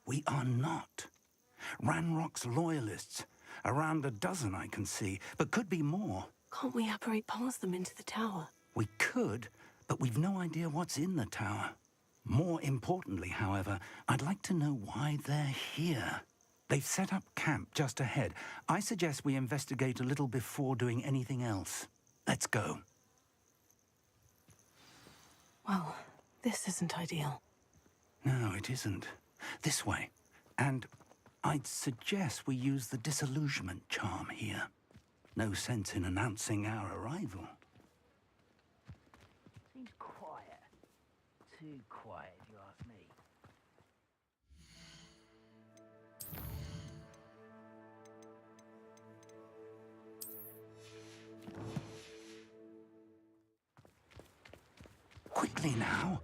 We are not. Ranrock's loyalists. Around a dozen I can see, but could be more. Can't we apparate past them into the tower? We could, but we've no idea what's in the tower. More importantly, however, I'd like to know why they're here. They've set up camp just ahead. I suggest we investigate a little before doing anything else. Let's go. Well, this isn't ideal. No, it isn't. This way. And I'd suggest we use the disillusionment charm here. No sense in announcing our arrival. Seems quiet. Too quiet, if you ask me. Quickly now.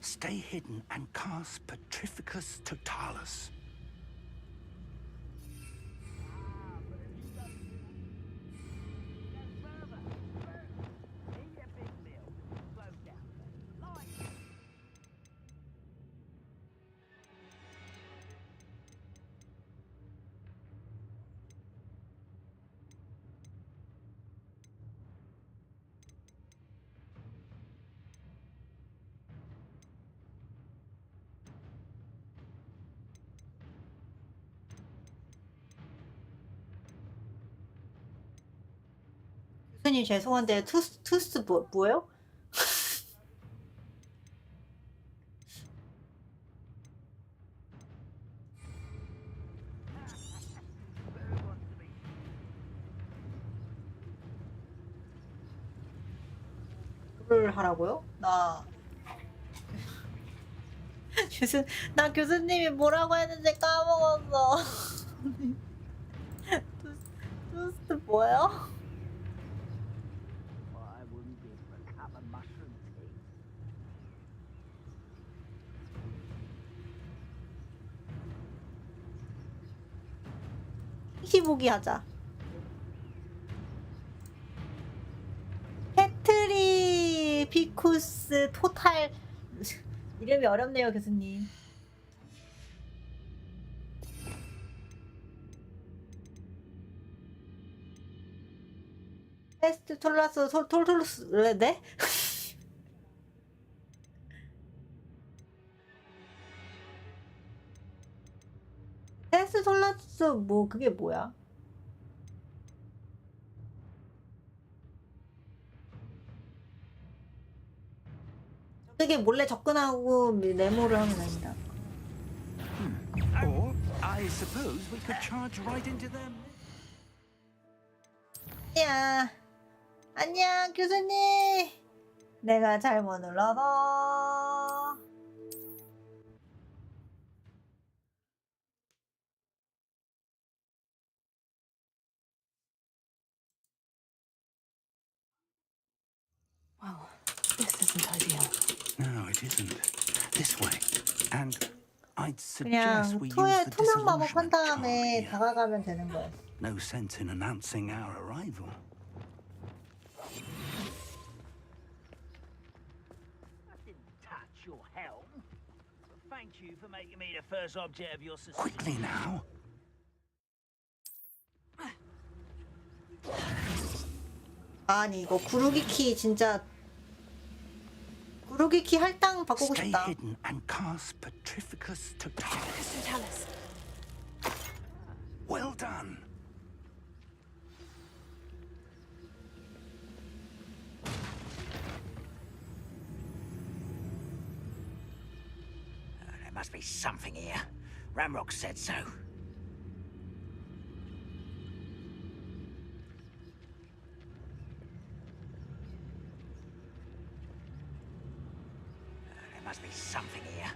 Stay hidden and cast Petrificus Totalis. 교수님 죄송한데 투스 뭐예요? 그걸 하라고요? 나 교수님이 뭐라고 했는지 까먹었어. 투스 뭐예요? I wouldn't give a cup of mushroom tea. 희보기 하자. 페트리피쿠스 토탈 이름이 어렵네요, 교수님. 테스트 톨라스 톨토루스 네? 테스트 톨라스 뭐 그게 뭐야? 그게 몰래 접근하고 메모를 하면 됩니다. Or I suppose we could charge right into them. 야, 안녕 교수님. 내가 잘못 눌러서. Well, this isn't ideal. No, it isn't. This way. And I'd suggest 그냥 we use the 투명 마법 한 disillusionment charm 다음에 here. 다가가면 되는 거예요. No sense in announcing our arrival. I didn't touch your helm. But thank you for making me the first object of your suspicion. Quickly now. 아니 이거 구르기 키 진짜 구르기 키 할당 바꾸고 Stay 싶다. hidden and cast Petrificus Totalis. Tell us. Well done. There must be something here. Ramrock said so. There must be something here.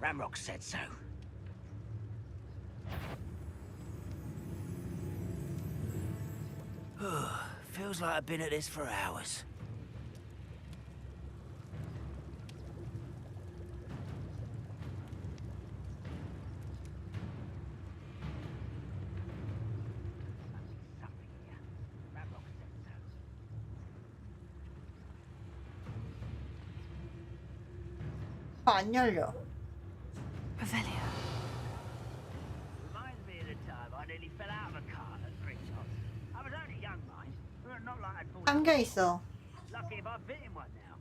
Ramrock said so. Feels like I've been at this for hours. Something here. 안 열려. Revelio. Reminds me of the time I nearly fell out of a car at Bristol. I was only young, mind, but not like I'd fallen. 잠겨 있어. Lucky if I fit in one now.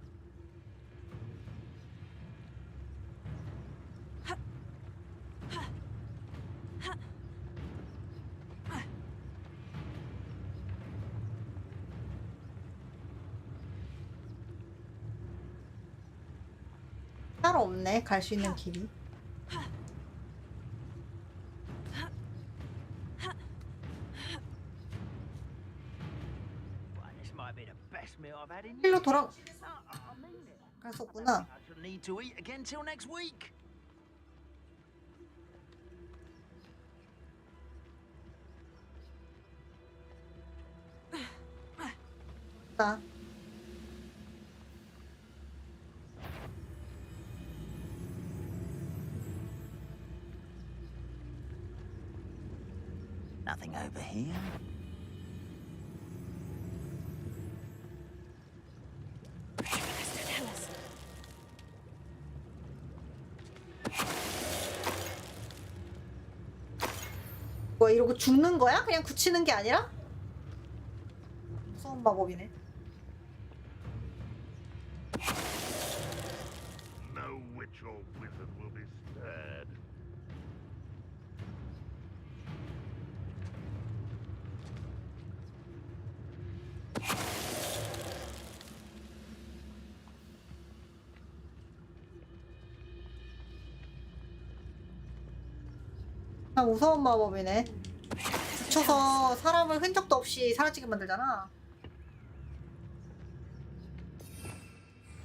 따로 없네. 갈 수 있는 길이. Well, this might be the best meal I've had in 길로 years. 돌아 I mean it. 갔었구나. I shall need to eat again till next week. 나. Nothing over here. Tell us. 뭐 이러고 죽는 거야? 그냥 굳히는 게 아니라? 무서운 마법이네. No witch or wizard will be spared. 아, 무서운 마법이네. 붙여서 사람을 흔적도 없이 사라지게 만들잖아.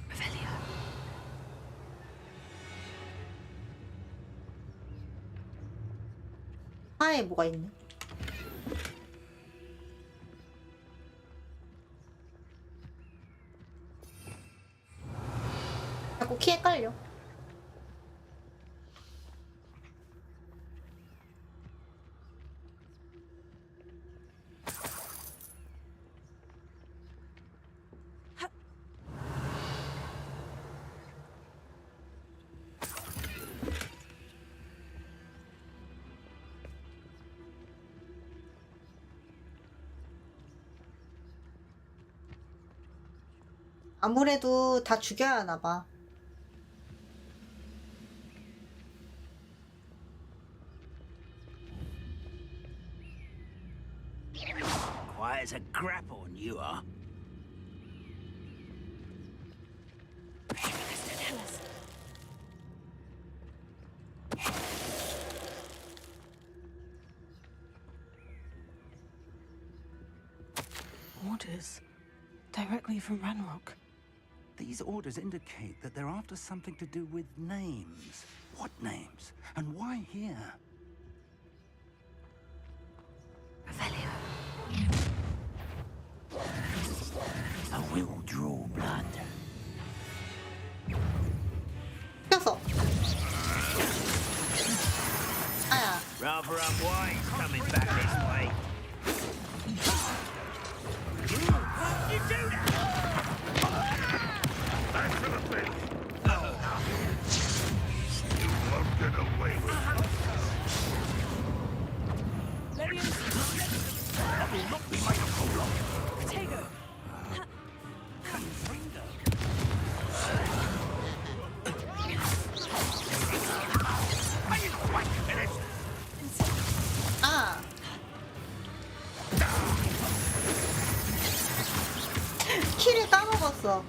Revelio. 하에 뭐가 있네. 자꾸 키 헷갈려. 아무래도 다 죽여야 하나 봐. Quiet as a grapple, you are. Tell us. Orders. Directly from Ranrock. These orders indicate that they're after something to do with names. What names? And why here? Revelio. I will draw blood. 꼈어. 아야. Rather unwise coming back this way. You do that! Back to the pit! You won't get away with it. I will not be made a fool of. Potato. 아. 키를 까먹었어.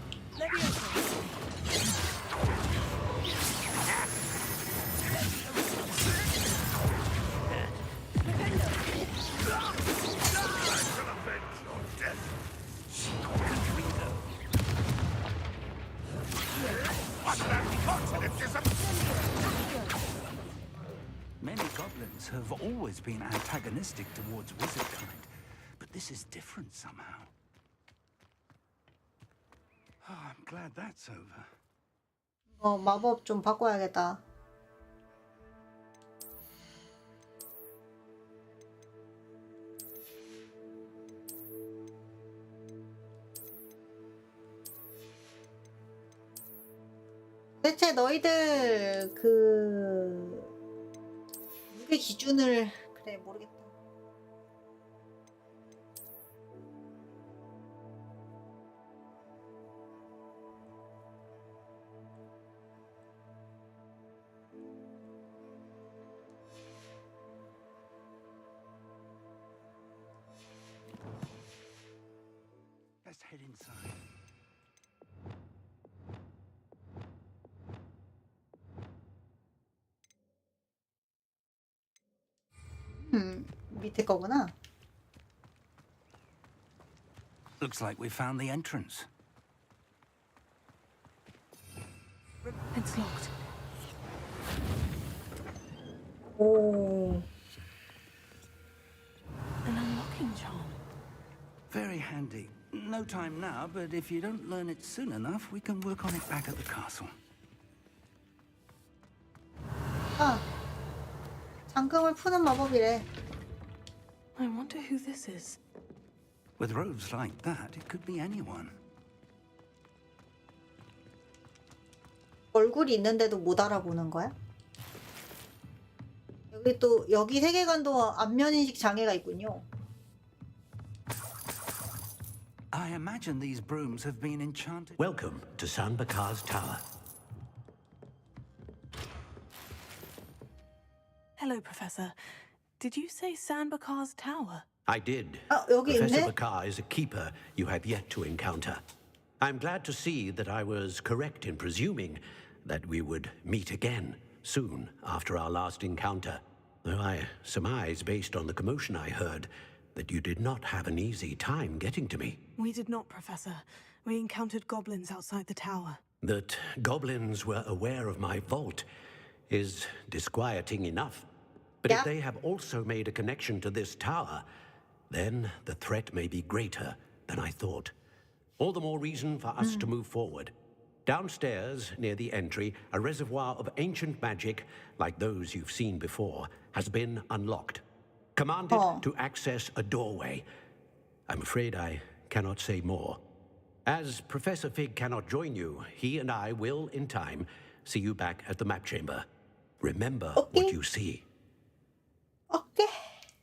Many goblins have always been antagonistic towards wizard kind, but this is different somehow. Oh, I'm glad that's over. 마법 좀 바꿔야겠다. 대체 너희들 그 무게 기준을 그래 모르겠다. Let's head inside. 밑에 거구나. Looks like we found the entrance. It's locked. 오. An unlocking charm. Very handy. No time now, but if you don't learn it soon enough, we can work on it back at the castle. 아. 잠금을 푸는 마법이래. I wonder who this is. With robes like that, it could be anyone. 얼굴이 있는데도 못 알아보는 거야? 여기 또 여기 세계관도 안면 인식 장애가 있군요. I imagine these brooms have been enchanted. Welcome to Sanbakar's Tower. Hello, Professor. Did you say Sanbakar's Tower? I did. 여기 Professor 있네? Bakar is a keeper you have yet to encounter. I'm glad to see that I was correct in presuming that we would meet again soon after our last encounter. Though I surmise, based on the commotion I heard, that you did not have an easy time getting to me. We did not, Professor. We encountered goblins outside the tower. That goblins were aware of my vault is disquieting enough. But Yeah. if they have also made a connection to this tower, then the threat may be greater than I thought. All the more reason for us to move forward. Downstairs, near the entry, a reservoir of ancient magic, like those you've seen before, has been unlocked. Commanded to access a doorway. I'm afraid I cannot say more. As Professor Fig cannot join you, he and I will, in time, see you back at the map chamber. Remember what you see. 오케이.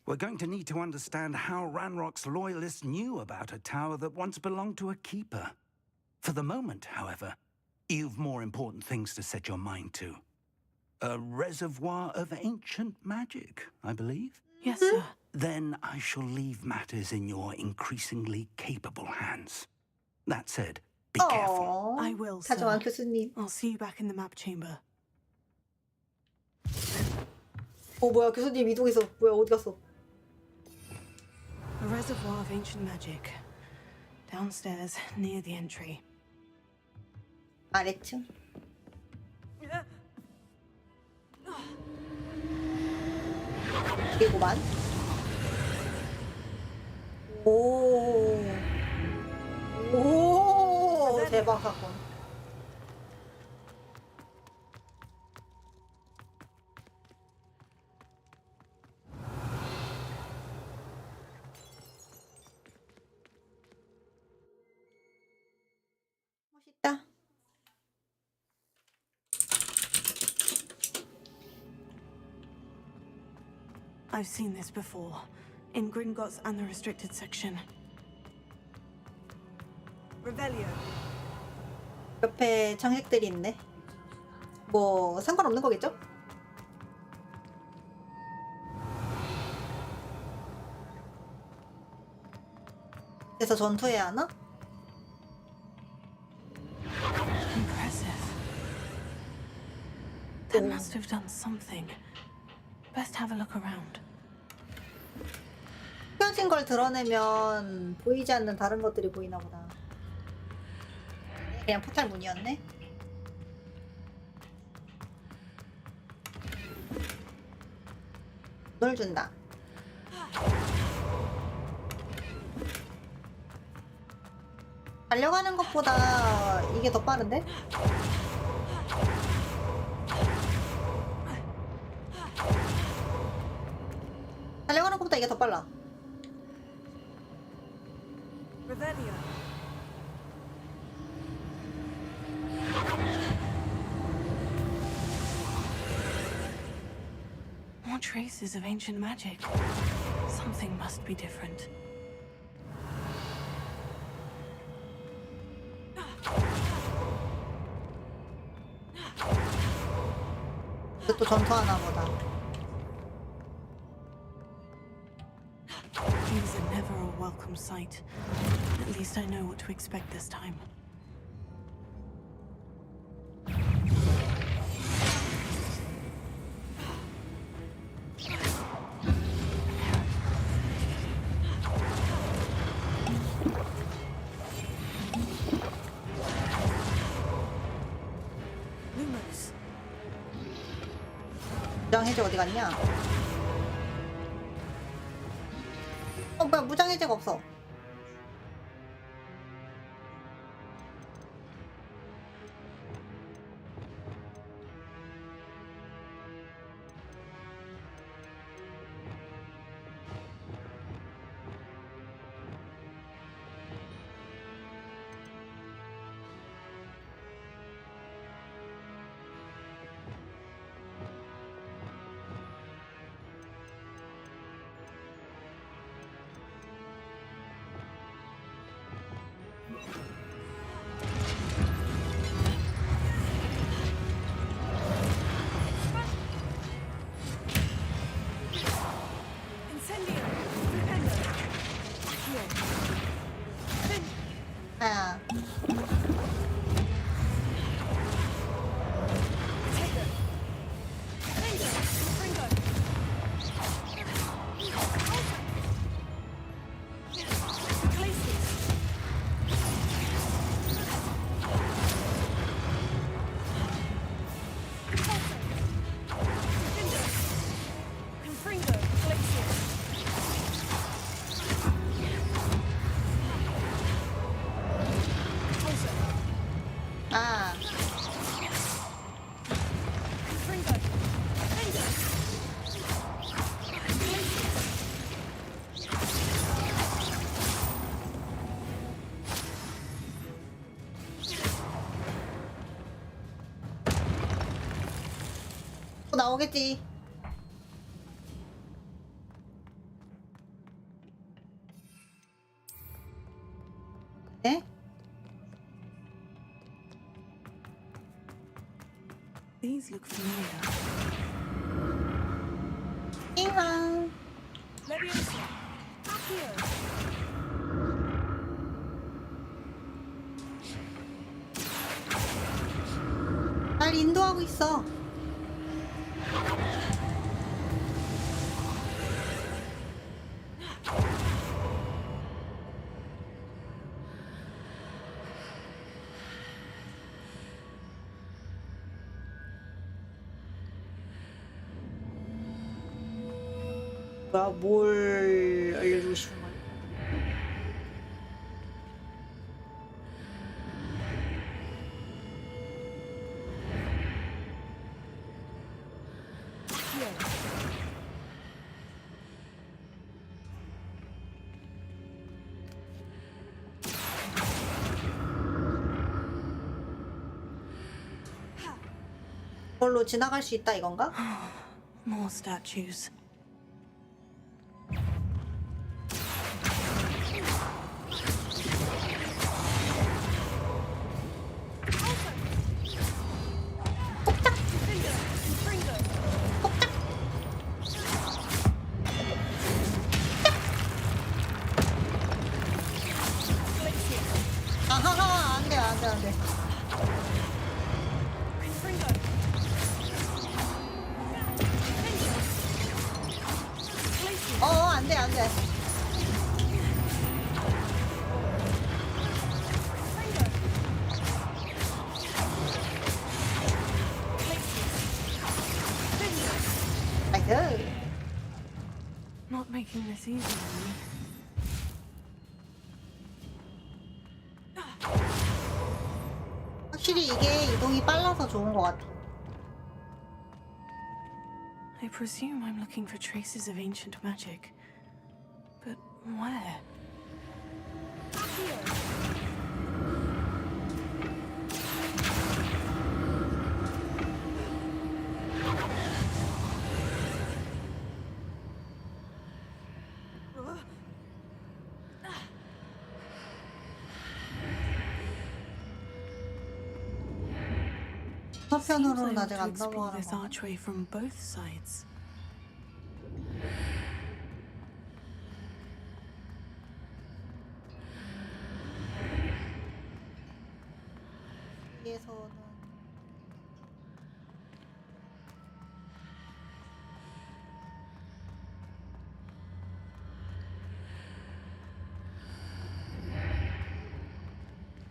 We're going to need to understand how Ranrock's loyalists knew about a tower that once belonged to a keeper. For the moment, however, you've more important things to set your mind to. A reservoir of ancient magic, I believe. Yes, sir. Then I shall leave matters in your increasingly capable hands. That said, be careful. I will, sir. 다정한 교수님. I'll see you back in the map chamber. 뭐야 교수님 이동했어. 뭐야 어디 갔어? A reservoir of ancient magic. Downstairs, near the entry. 아래층. 이게구만. 오. 오. 대박 사건. 멋있다. I've seen this before. In Gringotts and the restricted section. Revelio. 옆에 장식들이 있네. 뭐 상관없는 거겠죠? 그래서 전투해야 하나? Impressive. That must have done something. Best have a look around. 숨겨진 걸 드러내면 보이지 않는 다른 것들이 보이나 보다. 그냥 포탈 문이었네. 널 준다. 달려가는 것보다 이게 더 빠른데? 달려가는 것보다 이게 더 빨라. Revelio. More traces of ancient magic. Something must be different. 또 전투하나 보다. These are never a welcome sight. At least I know what to expect this time. Lumos. 무장해제 어디 갔냐? 뭐야, 무장해제가 없어. 아, 아. 또 나오겠지. 네? These look familiar. 잉항. Leviosa. Here. 날 인도하고 있어. 뭐야, 뭘 알려주고 싶은 거야? 그걸로 지나갈 수 있다 이건가? More statues. 아하하, 안 돼, 안 돼, 안 돼. 안 돼, 안 돼. 나이스. Not making this easy on me. 확실히 이게 이동이 빨라서 좋은 것 같아. I presume I'm looking for traces of ancient magic. But where? Seems I 건너편으로는 ought 아직 to 안 explore this 넘어가는 거. archway from both sides. 위에서는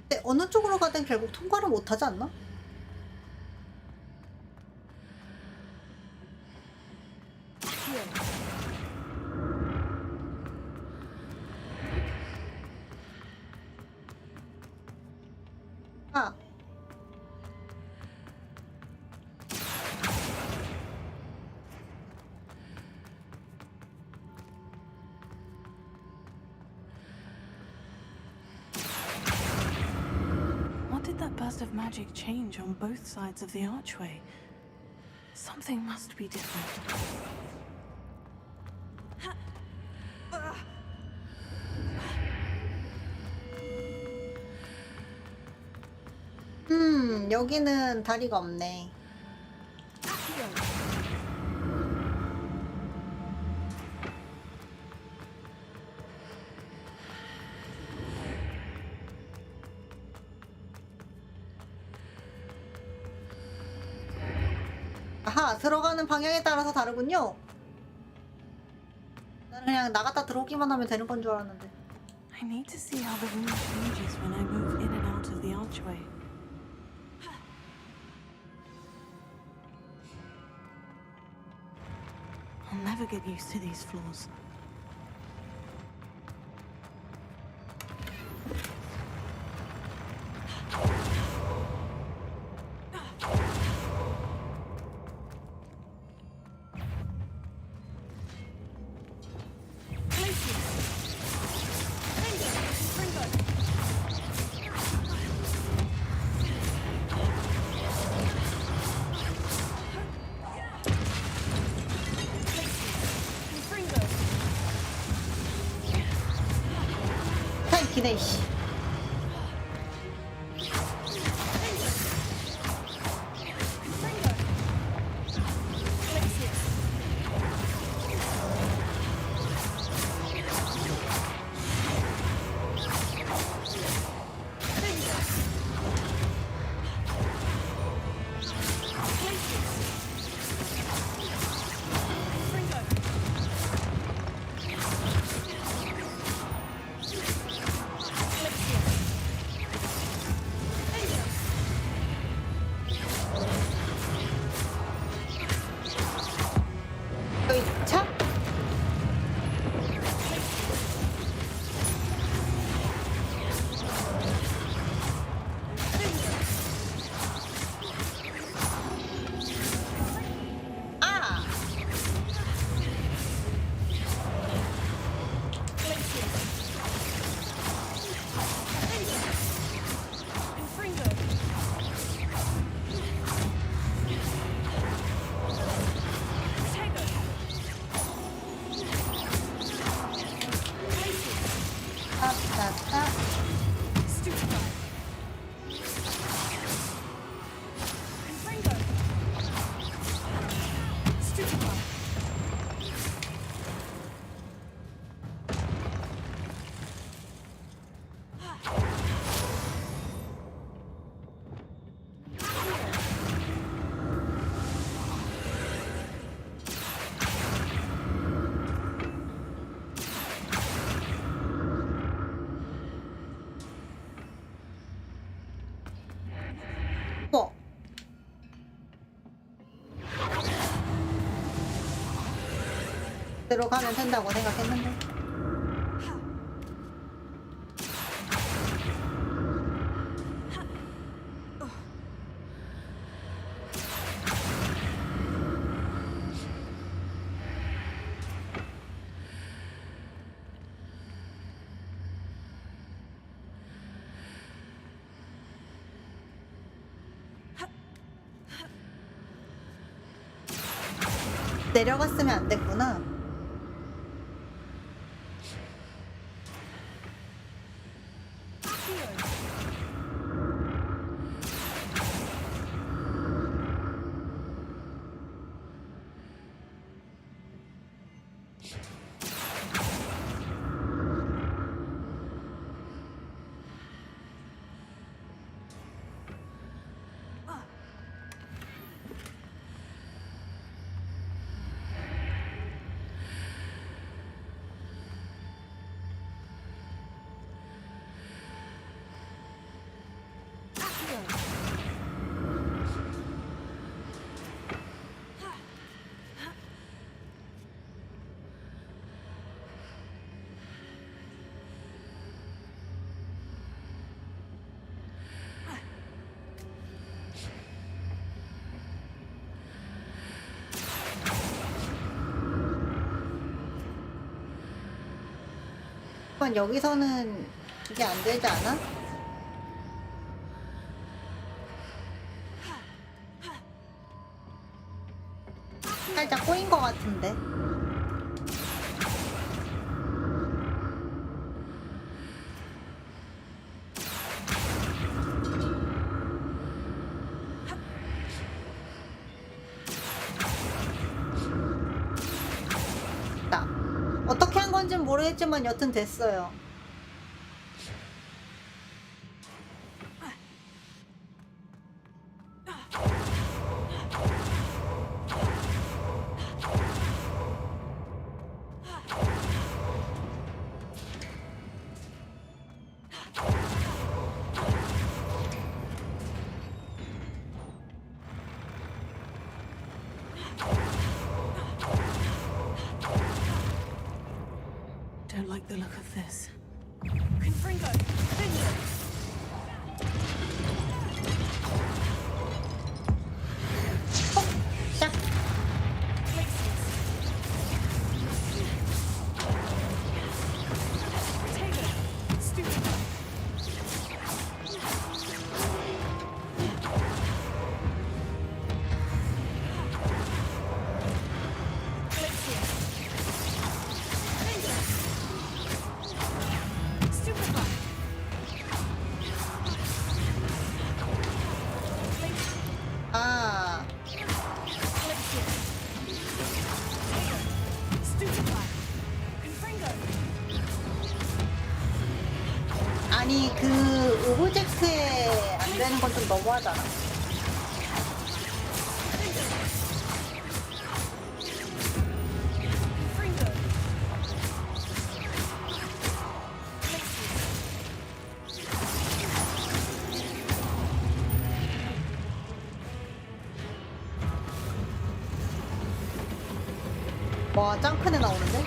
근데 어느 쪽으로 가든 결국 통과를 못 하지 않나? 아, What did that burst of magic change on both sides of the archway? Something must be different. 여기는 다리가 없네. 아하, 들어가는 방향에 따라서 다르군요. 나는 그냥 나갔다 들어오기만 하면 되는 건 줄 알았는데. I need to see how the room changes when I move in and out of the archway. I'll never get used to these floors. 타임 기네, 씨. 여기 차? 아! 따따따. 뭐? 들어가면 된다고 생각했는데. 내려갔으면 안 됐구나. 하지만 여기서는 그게 안 되지 않아? 살짝 꼬인 것 같은데. 어떻게 한 건지는 모르겠지만 여튼 됐어요. Don't like the look of this. Confringo! Bingo! 짝. 아, 아니 그 오브젝트에 안 되는 건 좀 너무하잖아. 와, 짱 큰 애 나오는데?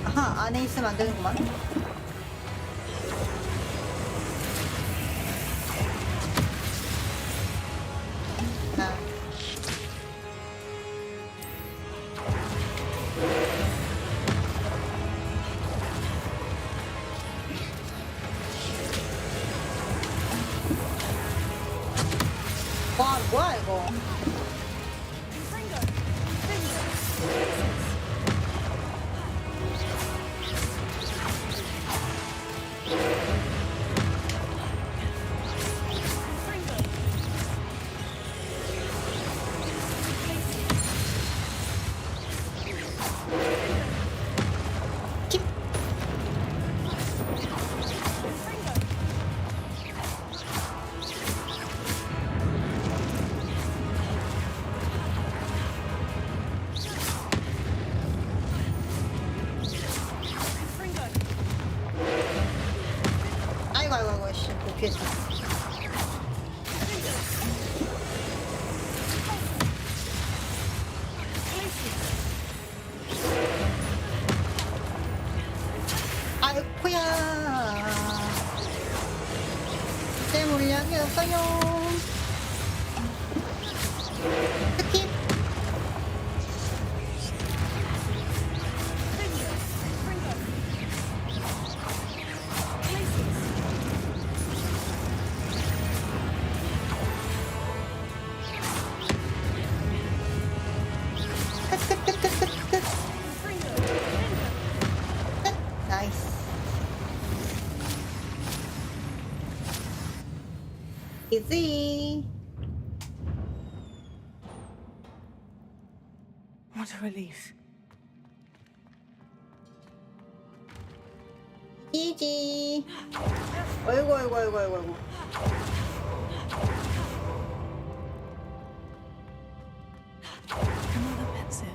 아하, 안에 있으면 안 되는구만. 아. 와, 뭐야 이거? 킵. 아이고 아이고 아이고 씨, 못 피했어. 아이고야. 이제 물량이 없어요. 스킵. 끝. 나이스. 이지. What a relief. 이지. 아이고 아이고 아이고 아이고 아이고. Another pensive.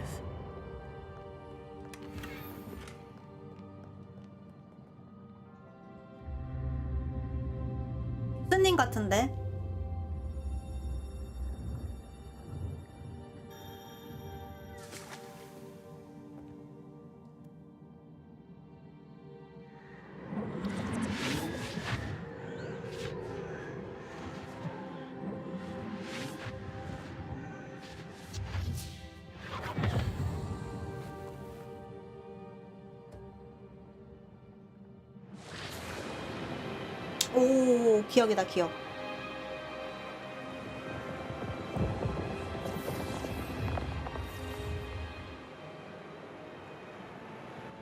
스님 같은데? 오, 기억이다, 기억.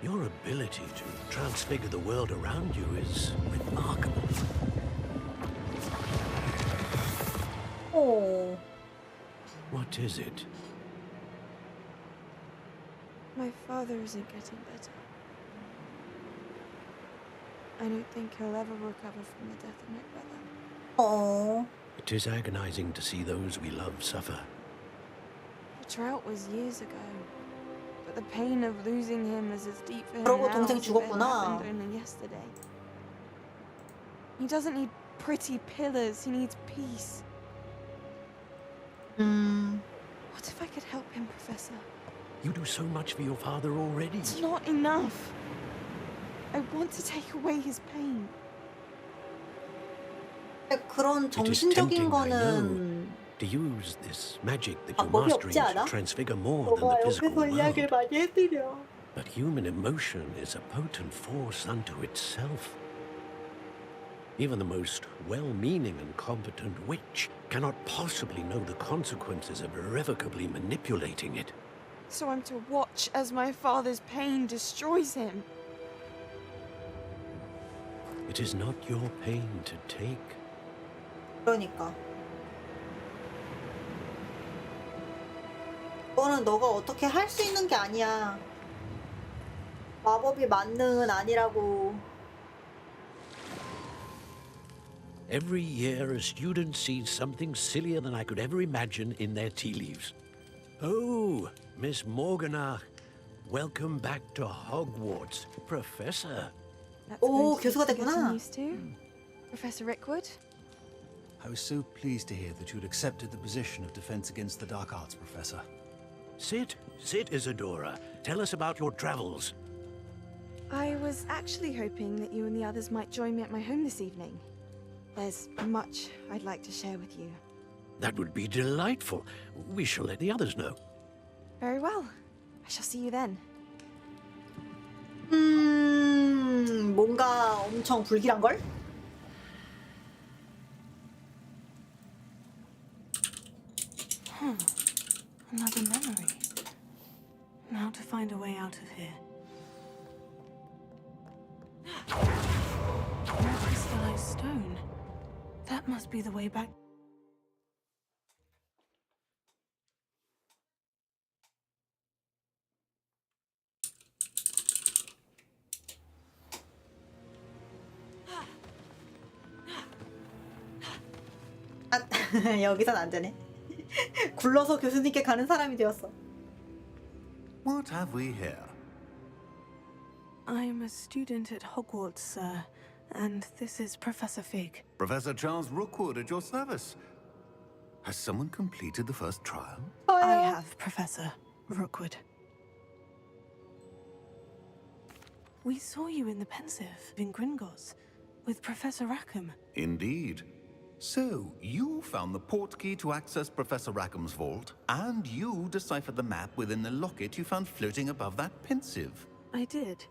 Your ability to transfigure the world around you is remarkable. 오, What is it? My father isn't getting better. I don't think he'll ever recover from the death of my brother. 어, It is agonizing to see those we love suffer. The drought was years ago, but the pain of losing him is as deep for him 그러고 now 동생 as if it 죽었구나. happened only yesterday. He doesn't need pretty pillars, he needs peace. What if I could help him, Professor? You do so much for your father already. It's not enough. I want to take away his pain. 그런 It is 정신적인 tempting, I know, 거는 to use this magic that you're 방법이 mastering 없지 to 않아? transfigure more than 너가 the physical 옆에서 이야기를 world. 많이 해드려. But human emotion is a potent force unto itself. Even the most well-meaning and competent witch cannot possibly know the consequences of irrevocably manipulating it. So I'm to watch as my father's pain destroys him. It is not your pain to take. 그러니까. 그거는 너가 어떻게 할 수 있는 게 아니야. 마법이 만능은 아니라고. Every year a student sees something sillier than I could ever imagine in their tea leaves. Oh, Miss Morganach, welcome back to Hogwarts, Professor. That's 오, going to 교수가 take some 됐구나. getting used to. Professor Rickwood? I was so pleased to hear that you'd accepted the position of Defense Against the Dark Arts, Professor. Sit, Isadora. Tell us about your travels. I was actually hoping that you and the others might join me at my home this evening. There's much I'd like to share with you. That would be delightful. We shall let the others know. Very well. I shall see you then. 뭔가 엄청 불길한 걸? Another memory. Now to find a way out of here. More crystallized stone. That must be the way back. 아, 여기선 안 되네. 굴러서 교수님께 가는 사람이 되었어. What have we here? I'm a student at Hogwarts, sir, and this is Professor Fig. Professor Charles Rookwood at your service. Has someone completed the first trial? I have, Professor Rookwood. We saw you in the Pensive in Gringotts with Professor Rackham. Indeed. So, you found the portkey to access Professor Rackham's vault, and you deciphered the map within the locket you found floating above that pensive. I did.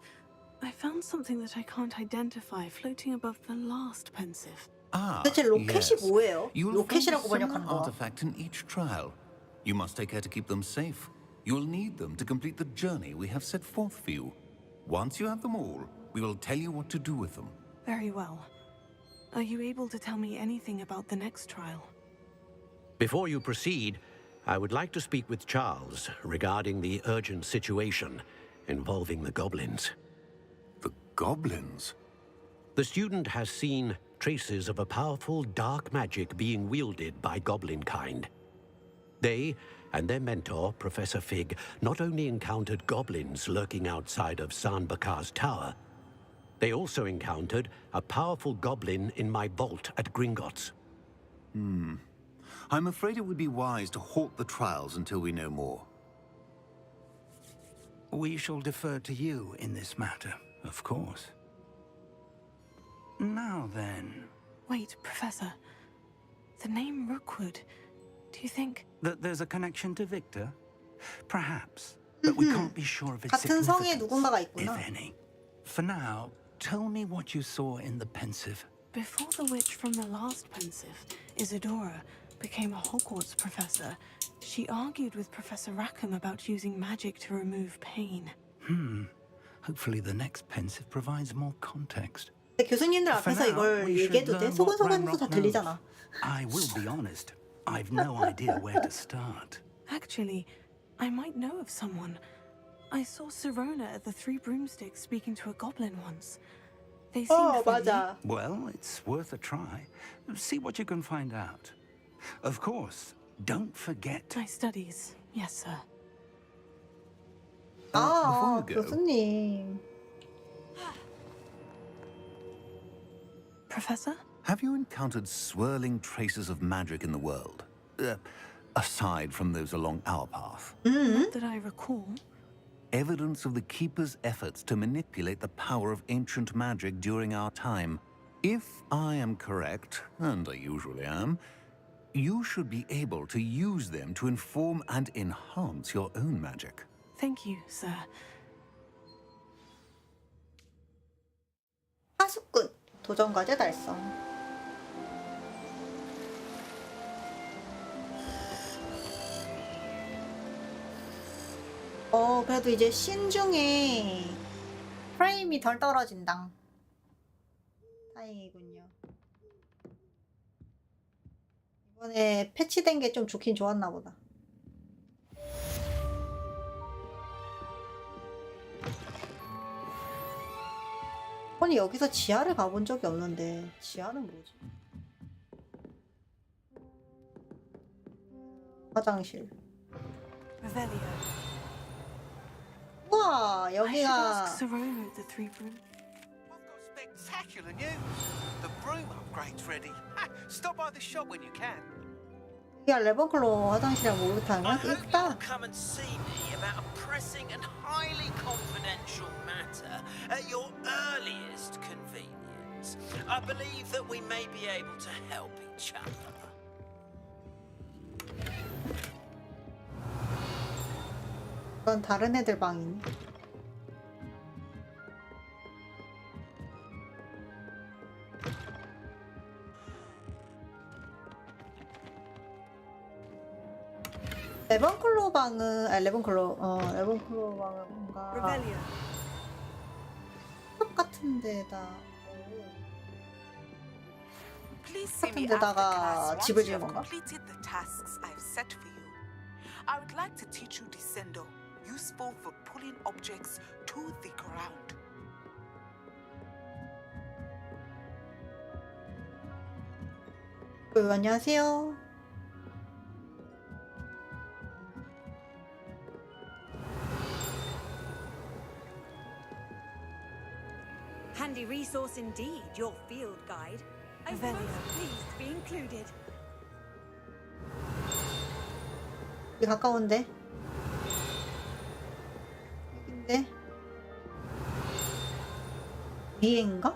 I found something that I can't identify floating above the last Pensive. Ah, 도대체 로켓이 yes. 뭐예요? You will find a 로켓이라고 similar 번역하는 거야. artifact in each trial. You must take care to keep them safe. You'll need them to complete the journey we have set forth for you. Once you have them all, we will tell you what to do with them. Very well. Are you able to tell me anything about the next trial? Before you proceed, I would like to speak with Charles regarding the urgent situation involving the goblins. The goblins? The student has seen traces of a powerful dark magic being wielded by goblin kind. They and their mentor, Professor Fig, not only encountered goblins lurking outside of San Bakar's tower, they also encountered a powerful goblin in my vault at Gringotts. I'm afraid it would be wise to halt the trials until we know more. We shall defer to you in this matter, of course. Now then, Wait, Professor. The name Rookwood. Do you think... that there's a connection to Victor? Perhaps, but we can't be sure of its 같은 성에 significance, 누군가가 if 있구나. any. For now, tell me what you saw in the Pensive. before the witch from the last pensive, Isadora, became a Hogwarts professor, she argued with Professor Rackham about using magic to remove pain. Hopefully the next pensive provides more context. 근데 교수님들 For 앞에서 now, 이걸 we should 얘기해도 돼? learn what 소곤소곤해서 다 Ranrock knows. 들리잖아. I will be honest. I've no idea where to start. Actually, I might know of someone. I saw Sirona at the Three Broomsticks speaking to a goblin once. They seemed friendly. 맞아. Well, it's worth a try. See what you can find out. Of course, don't forget. My studies, yes, sir. 아, before you go- 교수님. Professor? Have you encountered swirling traces of magic in the world? Aside from those along our path. Not that I recall. Evidence of the Keeper's efforts to manipulate the power of ancient magic during our time. If I am correct, and I usually am, you should be able to use them to inform and enhance your own magic. Thank you, sir. 하수꾼. 도전과제 달성. 그래도 이제 신 중에 프레임이 덜 떨어진다. 다행이군요. 이번에 패치된 게 좀 좋긴 좋았나 보다. 아니 여기서 지하를 가본 적이 없는데 지하는 뭐지? 화장실. Revelio. 우와 I should 여기가 ask Sirona at the Three Broom. I've got spectacular news. The broom upgrade's ready. Stop by the shop when you can. 여기가 래번클로 화장실이랑 목욕탕이야? I hope 예쁘다. you'll come and see me about a pressing and highly confidential matter at your earliest convenience. I believe that we may be able to help each other. 이건 다른 애들 방이네. 래번클로 방은 래번클로 방은 뭔가 Revelio. 탑 같은 데다 Please see 같은 me after 데다가 class 집을 once you 지은 have 건가? completed the tasks I've set for you. I would like to teach you Descendo, useful for pulling objects to the ground. 안녕하세요. Handy resource indeed, your field guide. I'm Very most pleased to be included. 여기 가까운데? 여긴데? 위에인가?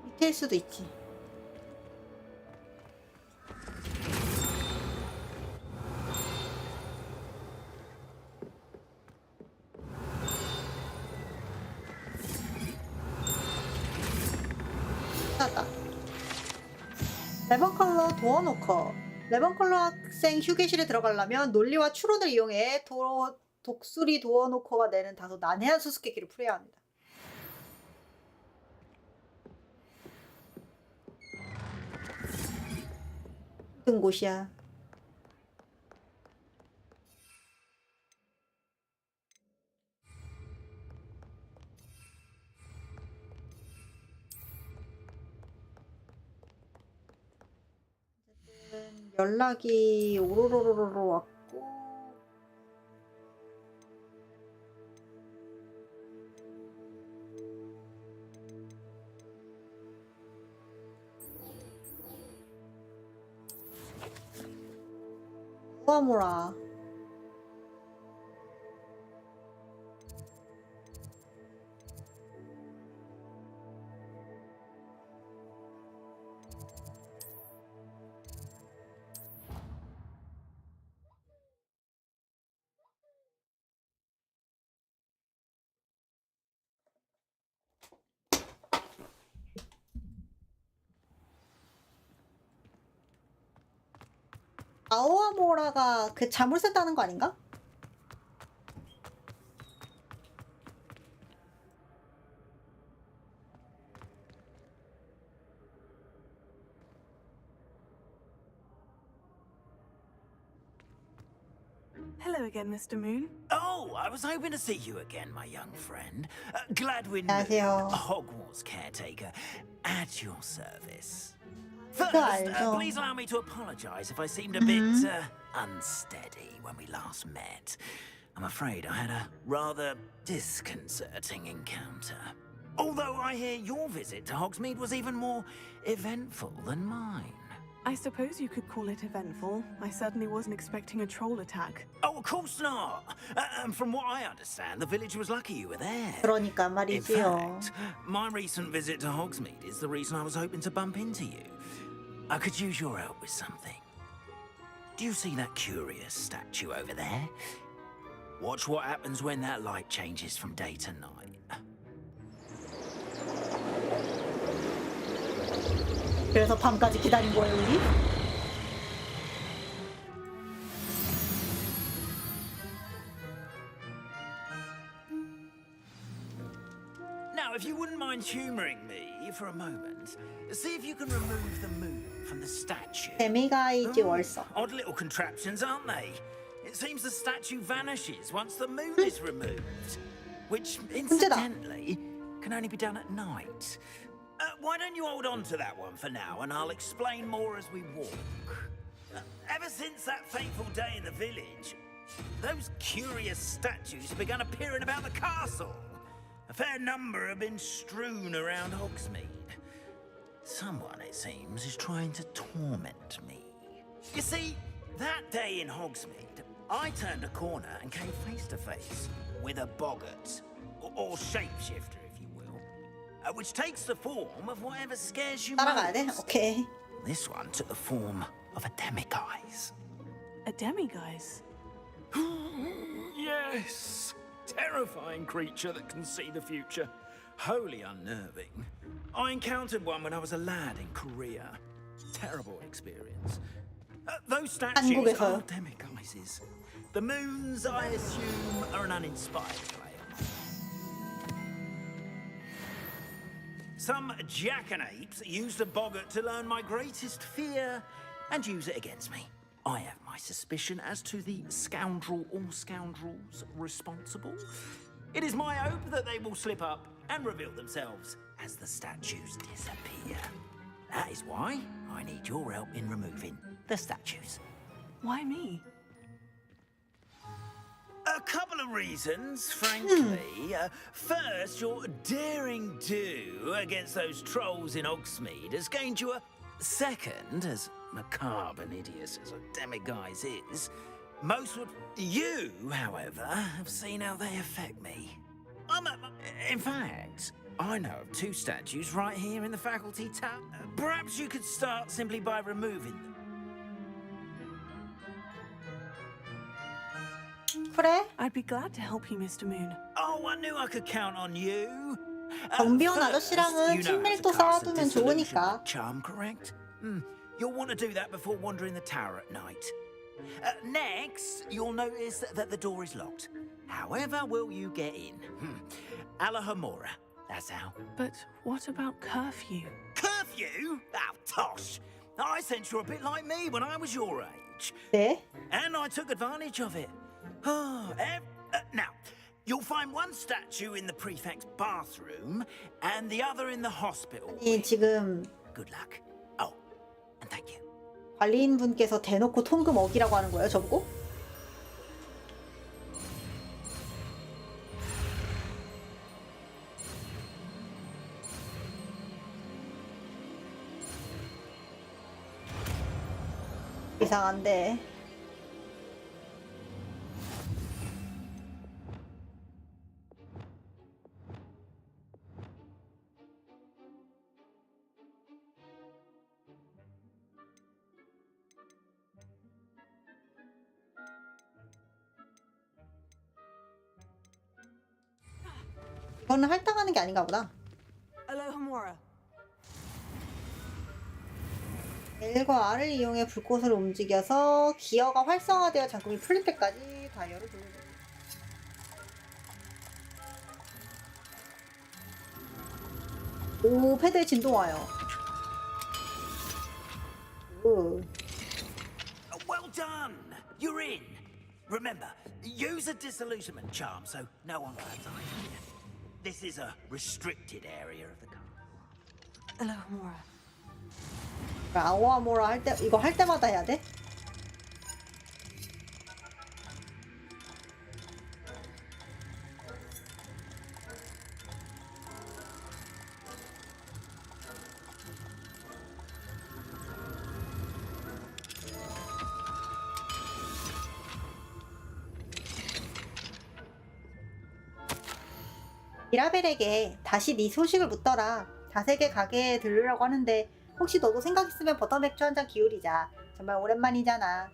밑에일 수도 있지. 찾았다. 래번클로 도어노커. 래번클로 학생 휴게실에 들어가려면 논리와 추론을 이용해 독수리 도어노커가 내는 다소 난해한 수수께끼를 풀어야 합니다. 힘든 곳이야. 연락이 오로로로로 왔고 우아모라 아오아모라가 그 자물쇠 따는 거 아닌가? Hello again, Mr. Moon. Oh, I was hoping to see you again, my young friend. Gladwin, 안녕하세요. Hogwarts caretaker, at your service. 그거 First, 알죠. please allow me to apologize if I seemed a bit unsteady when we last met. I'm afraid I had a rather disconcerting encounter. Although I hear your visit to Hogsmeade was even more eventful than mine. I suppose you could call it eventful. I certainly wasn't expecting a troll attack. Oh, of course not. And from what I understand, the village was lucky you were there. 그러니까 In 말이지요. fact, my recent visit to Hogsmeade is the reason I was hoping to bump into you. I could use your help with something. Do you see that curious statue over there? Watch what happens when that light changes from day to night. 그래서 밤까지 기다린 거예요, 우리? Now, if you wouldn't mind humoring me for a moment, see if you can remove the moon from the statue. 데미가이지 월석. Odd little contraptions, aren't they? It seems the statue vanishes once the moon is removed, which, incidentally, can only be done at night. Why don't you hold on to that one for now, and I'll explain more as we walk. Ever since that fateful day in the village, those curious statues have begun appearing about the castle. A fair number have been strewn around Hogsmeade. Someone, it seems, is trying to torment me. You see, that day in Hogsmeade, I turned a corner and came face to face with a boggart, or shapeshifter, if you will, which takes the form of whatever scares you 따라가야 돼? most. 오케이. This one took the form of a demiguise. A demiguise? Yes. Terrifying creature that can see the future. Wholly unnerving. I encountered one when I was a lad in Korea. Terrible experience. Those statues 한국에서요? are demiguises. The moons, I assume, are an uninspired play on them. Some jackanapes used a boggart to learn my greatest fear and use it against me. I have my suspicion as to the scoundrel or scoundrels responsible. It is my hope that they will slip up and reveal themselves as the statues disappear. That is why I need your help in removing the statues. Why me? A couple of reasons, frankly. First, your daring do against those trolls in Hogsmeade has gained you a second, as macabre and hideous as a demiguise is. Most would. You, however, have seen how they affect me. In fact, I know of two statues right here in the faculty tower. Perhaps you could start simply by removing them. 그래? I'd be glad to help you, Mr. Moon. Oh, I knew I could count on you. 경비원 First, 아저씨랑은 you know how to 친밀도 cast a 쌓아두면 disillusion 좋으니까. charm, correct? You'll want to do that before wandering the tower at night. Next, you'll notice that the door is locked. However will you get in? Alahomora, that's how. But what about curfew? Curfew? Oh, tosh. I sense you're a bit like me when I was your age. 네? And I took advantage of it. Now, you'll find one statue in the prefect's bathroom and the other in the hospital. 이 지금 Good luck. Oh, and thank you. 관리인분께서 대놓고 통금 어기라고 하는 거예요, 저보고? 이상한데. 이거는 할당하는 게 아닌가 보다. Alohomora. L과 R을 이용해 불꽃을 움직여서 기어가 활성화되어 잠금이 풀릴 때까지 다이얼을 돌려줍니다. 오, 패드에 진동 와요. 오. Well done! You're in! Remember, use a disillusionment charm so no one grabs eyes on you. This is a restricted area of the car. Alohomora. 아오아모라 할 때, 이거 할 때마다 해야 돼? 미라벨에게 다시 네 소식을 묻더라. 다세계 가게에 들르려고 하는데 혹시 너도 생각 있으면 버터맥주 한 잔 기울이자. 정말 오랜만이잖아.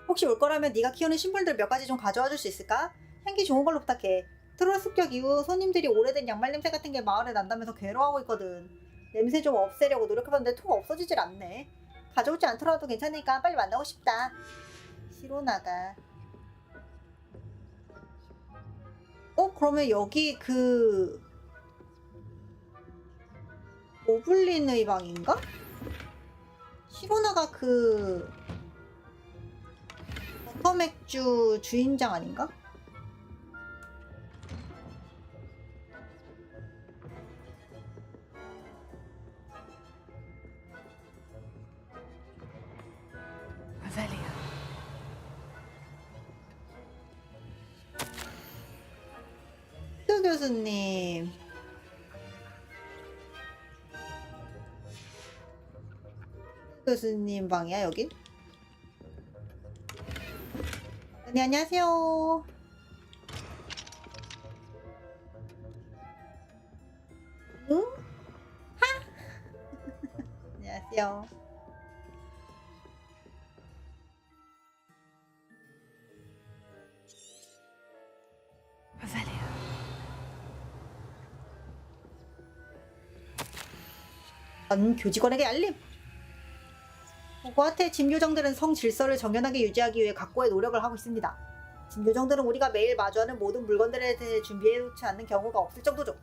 혹시 올 거라면 네가 키우는 식물들 몇 가지 좀 가져와 줄 수 있을까? 향기 좋은 걸로 부탁해. 트롤 습격 이후 손님들이 오래된 양말 냄새 같은 게 마을에 난다면서 괴로워하고 있거든. 냄새 좀 없애려고 노력해봤는데 통 없어지질 않네. 가져오지 않더라도 괜찮으니까 빨리 만나고 싶다. 시로나가. 그러면 여기 그 오블린의 방인가? 시로나가 그 버터맥주 주인장 아닌가? Revelio. 수 교수님. 교수님 방이야 여긴? 네, 안녕하세요. 응? 하? 안녕하세요. Revelio. 전 교직원에게 알림. 호그와트의 짐요정들은 성 질서를 정연하게 유지하기 위해 각고의 노력을 하고 있습니다. 짐요정들은 우리가 매일 마주하는 모든 물건들에 대해 준비해놓지 않는 경우가 없을 정도죠.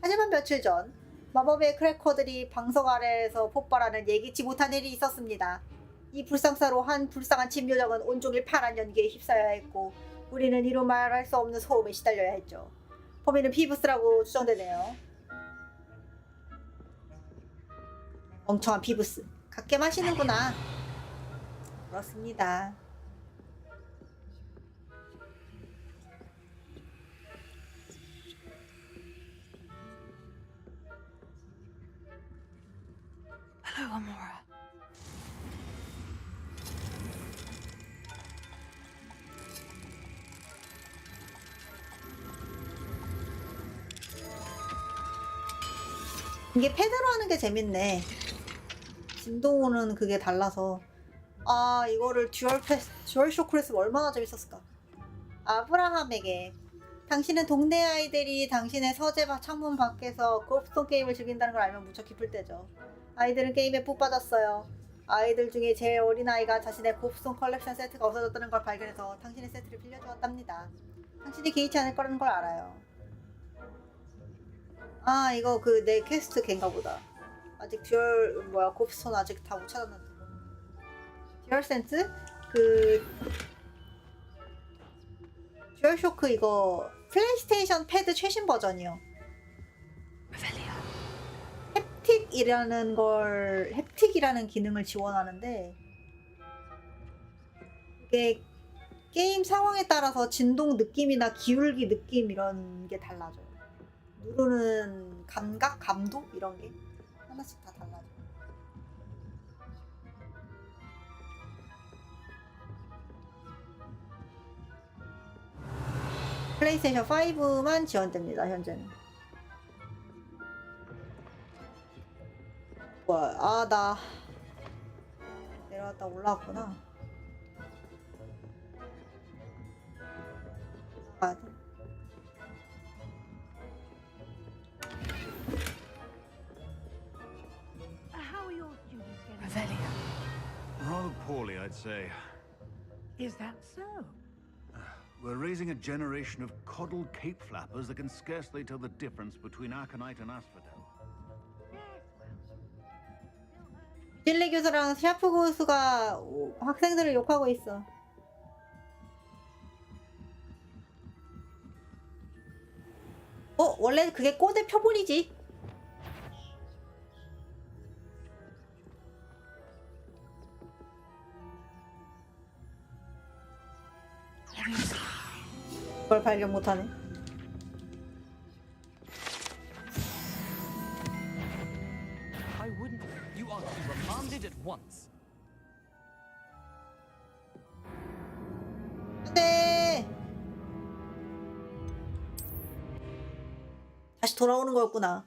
하지만 며칠 전 마법의 크래커들이 방석 아래에서 폭발하는 예기치 못한 일이 있었습니다. 이 불상사로 한 불쌍한 짐요정은 온종일 파란 연기에 휩싸여야 했고 우리는 이루 말할 수 없는 소음에 시달려야 했죠. 범인은 피부스라고 추정되네요. 멍청한 피부스. 갖게 마시는구나. 그렇습니다. Alohomora. 이게 패드로 하는 게 재밌네. 진동 오는 그게 달라서. 아, 이거를 듀얼 쇼크로 했으면 얼마나 재밌었을까. 아브라함에게 당신은 동네 아이들이 당신의 서재 창문 밖에서 고프톤 게임을 즐긴다는 걸 알면 무척 기쁠 때죠. 아이들은 게임에 푹 빠졌어요. 아이들 중에 제일 어린 아이가 자신의 고프톤 컬렉션 세트가 없어졌다는 걸 발견해서 당신의 세트를 빌려주었답니다. 당신이 개의치 않을 거라는 걸 알아요. 아, 이거 그 내 퀘스트 걘가 보다. 아직 고프톤 아직 다 못 찾았는데. 듀얼 센스? 듀얼 쇼크 이거 플레이스테이션 패드 최신 버전이요. Revelio. 햅틱이라는 기능을 지원하는데 이게 게임 상황에 따라서 진동 느낌이나 기울기 느낌 이런 게 달라져요. 누르는 감각, 감도 이런 게 하나씩 다 달라져요. 플레이스테이션 5만 지원됩니다. 현재는. 와, 나 내려갔다 올라왔구나. 가야 돼. How are your students getting? Revelio. I'd say. Is that so? We're raising a generation of coddled cape flappers that can scarcely tell the difference between Aconite and Asphodel. 딜리 교수랑 샤프 교수가 학생들을 욕하고 있어. 원래 그게 꼬대 표본이지. 그걸 발견 못하네. I wouldn't. You are to be remanded at once. 네. 다시 돌아오는 거였구나.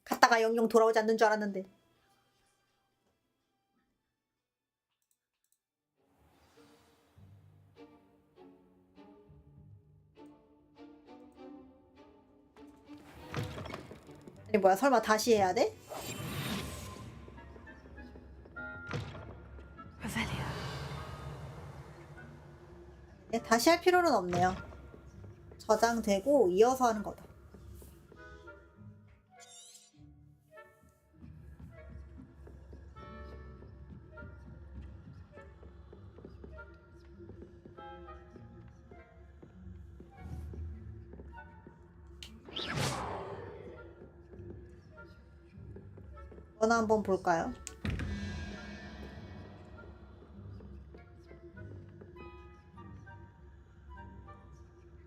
갔다가 영영 돌아오지 않는 줄 알았는데. 아니 뭐야, 설마 다시 해야 돼? 네, 다시 할 필요는 없네요. 저장되고 이어서 하는 거다. 전화 한번 볼까요?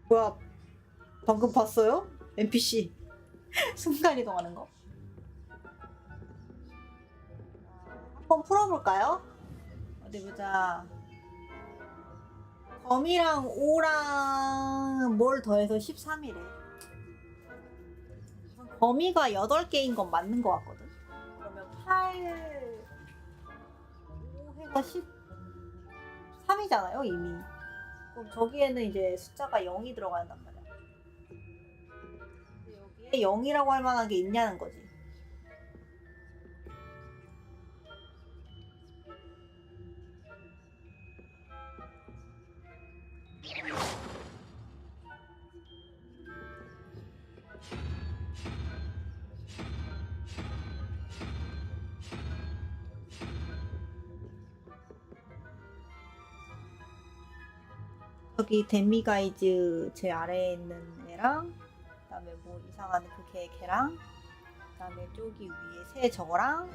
뭐야, 방금 봤어요? NPC 순간 이동하는 거. 한번 풀어볼까요? 어디 보자. 검이랑 오랑 뭘 더해서 13이래. 범위가 8개인 건 맞는 것 같거든. 그러면 8, 5해가 13이잖아요 이미. 그럼 저기에는 이제 숫자가 0이 들어간단 말이야. 여기에 0이라고 할 만한 게 있냐는 거지. 여기 데미가이즈 제 아래에 있는 애랑, 그 다음에 뭐 이상한 그 걔랑, 그 다음에 저기 위에 새 저거랑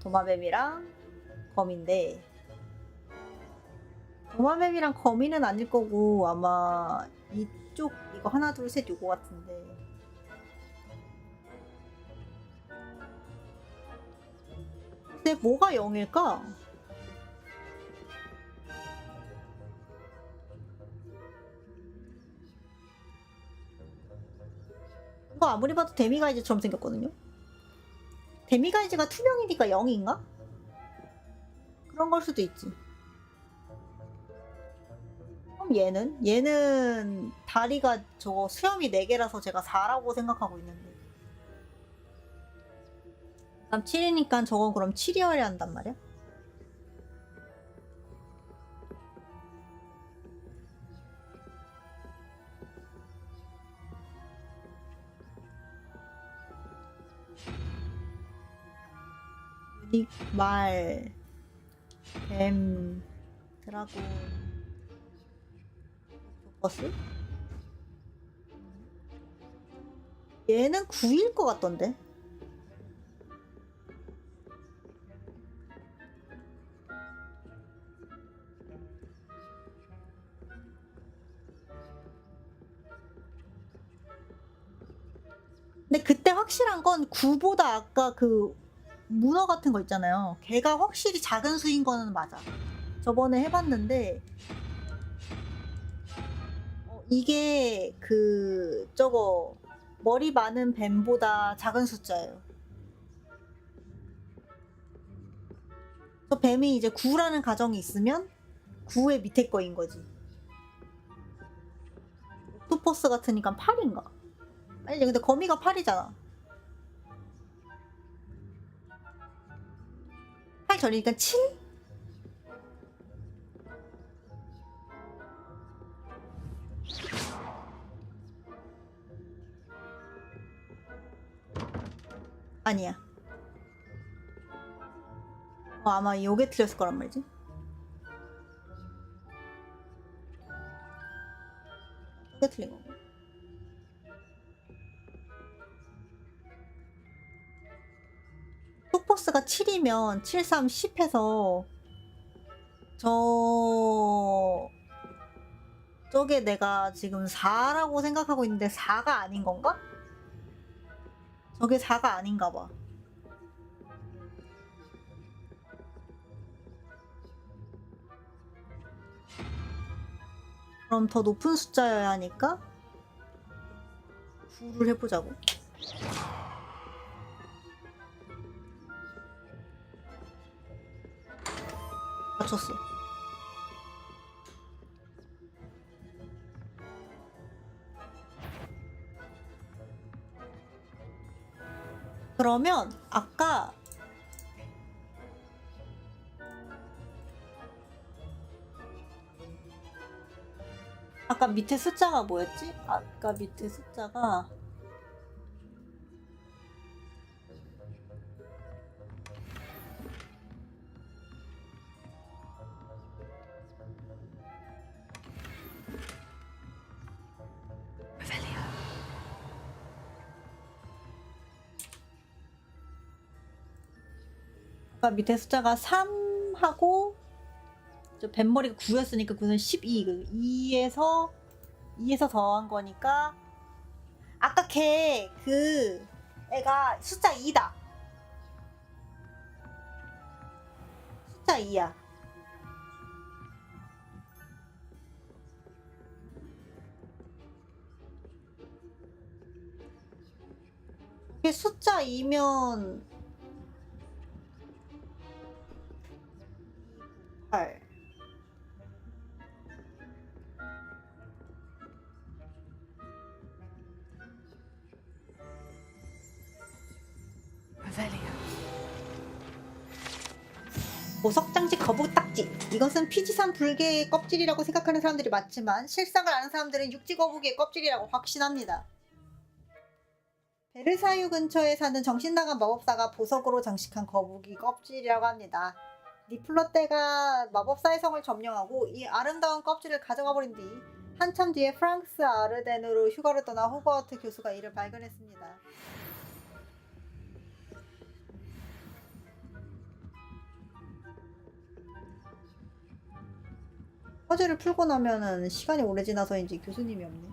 도마뱀이랑 거미인데, 도마뱀이랑 거미는 아닐 거고 아마 이쪽 이거 하나 둘 셋 요거 같은데. 근데 뭐가 0일까? 이거 아무리 봐도 데미가이즈처럼 생겼거든요? 데미가이즈가 투명이니까 0인가? 그런 걸 수도 있지. 그럼 얘는 다리가 저거 수염이 4개라서 제가 4라고 생각하고 있는데. 그럼 7이니까 저건 그럼 7이어야 한단 말이야? 말, 뱀, 드라곤, 버스? 얘는 9일 것 같던데? 근데 그때 확실한 건 9보다 아까 그 문어 같은 거 있잖아요. 걔가 확실히 작은 수인 거는 맞아. 저번에 해봤는데 이게 그 저거 머리 많은 뱀보다 작은 숫자예요. 저 뱀이 이제 9라는 가정이 있으면 9의 밑에 거인 거지. 옥토퍼스 같으니까 8인가? 아니 근데 거미가 8이잖아. 8 전이니까 7? 아니야. 아마 요게 틀렸을 거란 말이지. 이게 틀린 거고. 속포스가 7이면 7, 3, 10 해서 저게 내가 지금 4라고 생각하고 있는데 4가 아닌 건가? 저게 4가 아닌가 봐. 그럼 더 높은 숫자여야 하니까 9를 해보자고. 맞췄어. 그러면 아까 밑에 숫자가 뭐였지? 아까 밑에 숫자가 아까 밑에 숫자가 3하고 저 뱃머리가 9였으니까 9는 12. 2에서 더한 거니까 아까 애가 숫자 2다. 숫자 2야. 이게 숫자 2면 8. 보석 장식 거북 딱지. 이것은 피지산 불개의 껍질이라고 생각하는 사람들이 많지만 실상을 아는 사람들은 육지 거북이의 껍질이라고 확신합니다. 베르사유 근처에 사는 정신나간 마법사가 보석으로 장식한 거북이 껍질이라고 합니다. 니플러떼가 마법사의 성을 점령하고 이 아름다운 껍질을 가져가 버린 뒤 한참 뒤에 프랑스 아르덴으로 휴가를 떠난 호그와트 교수가 이를 발견했습니다. 퍼즐을 풀고 나면은 시간이 오래 지나서인지 교수님이 없네.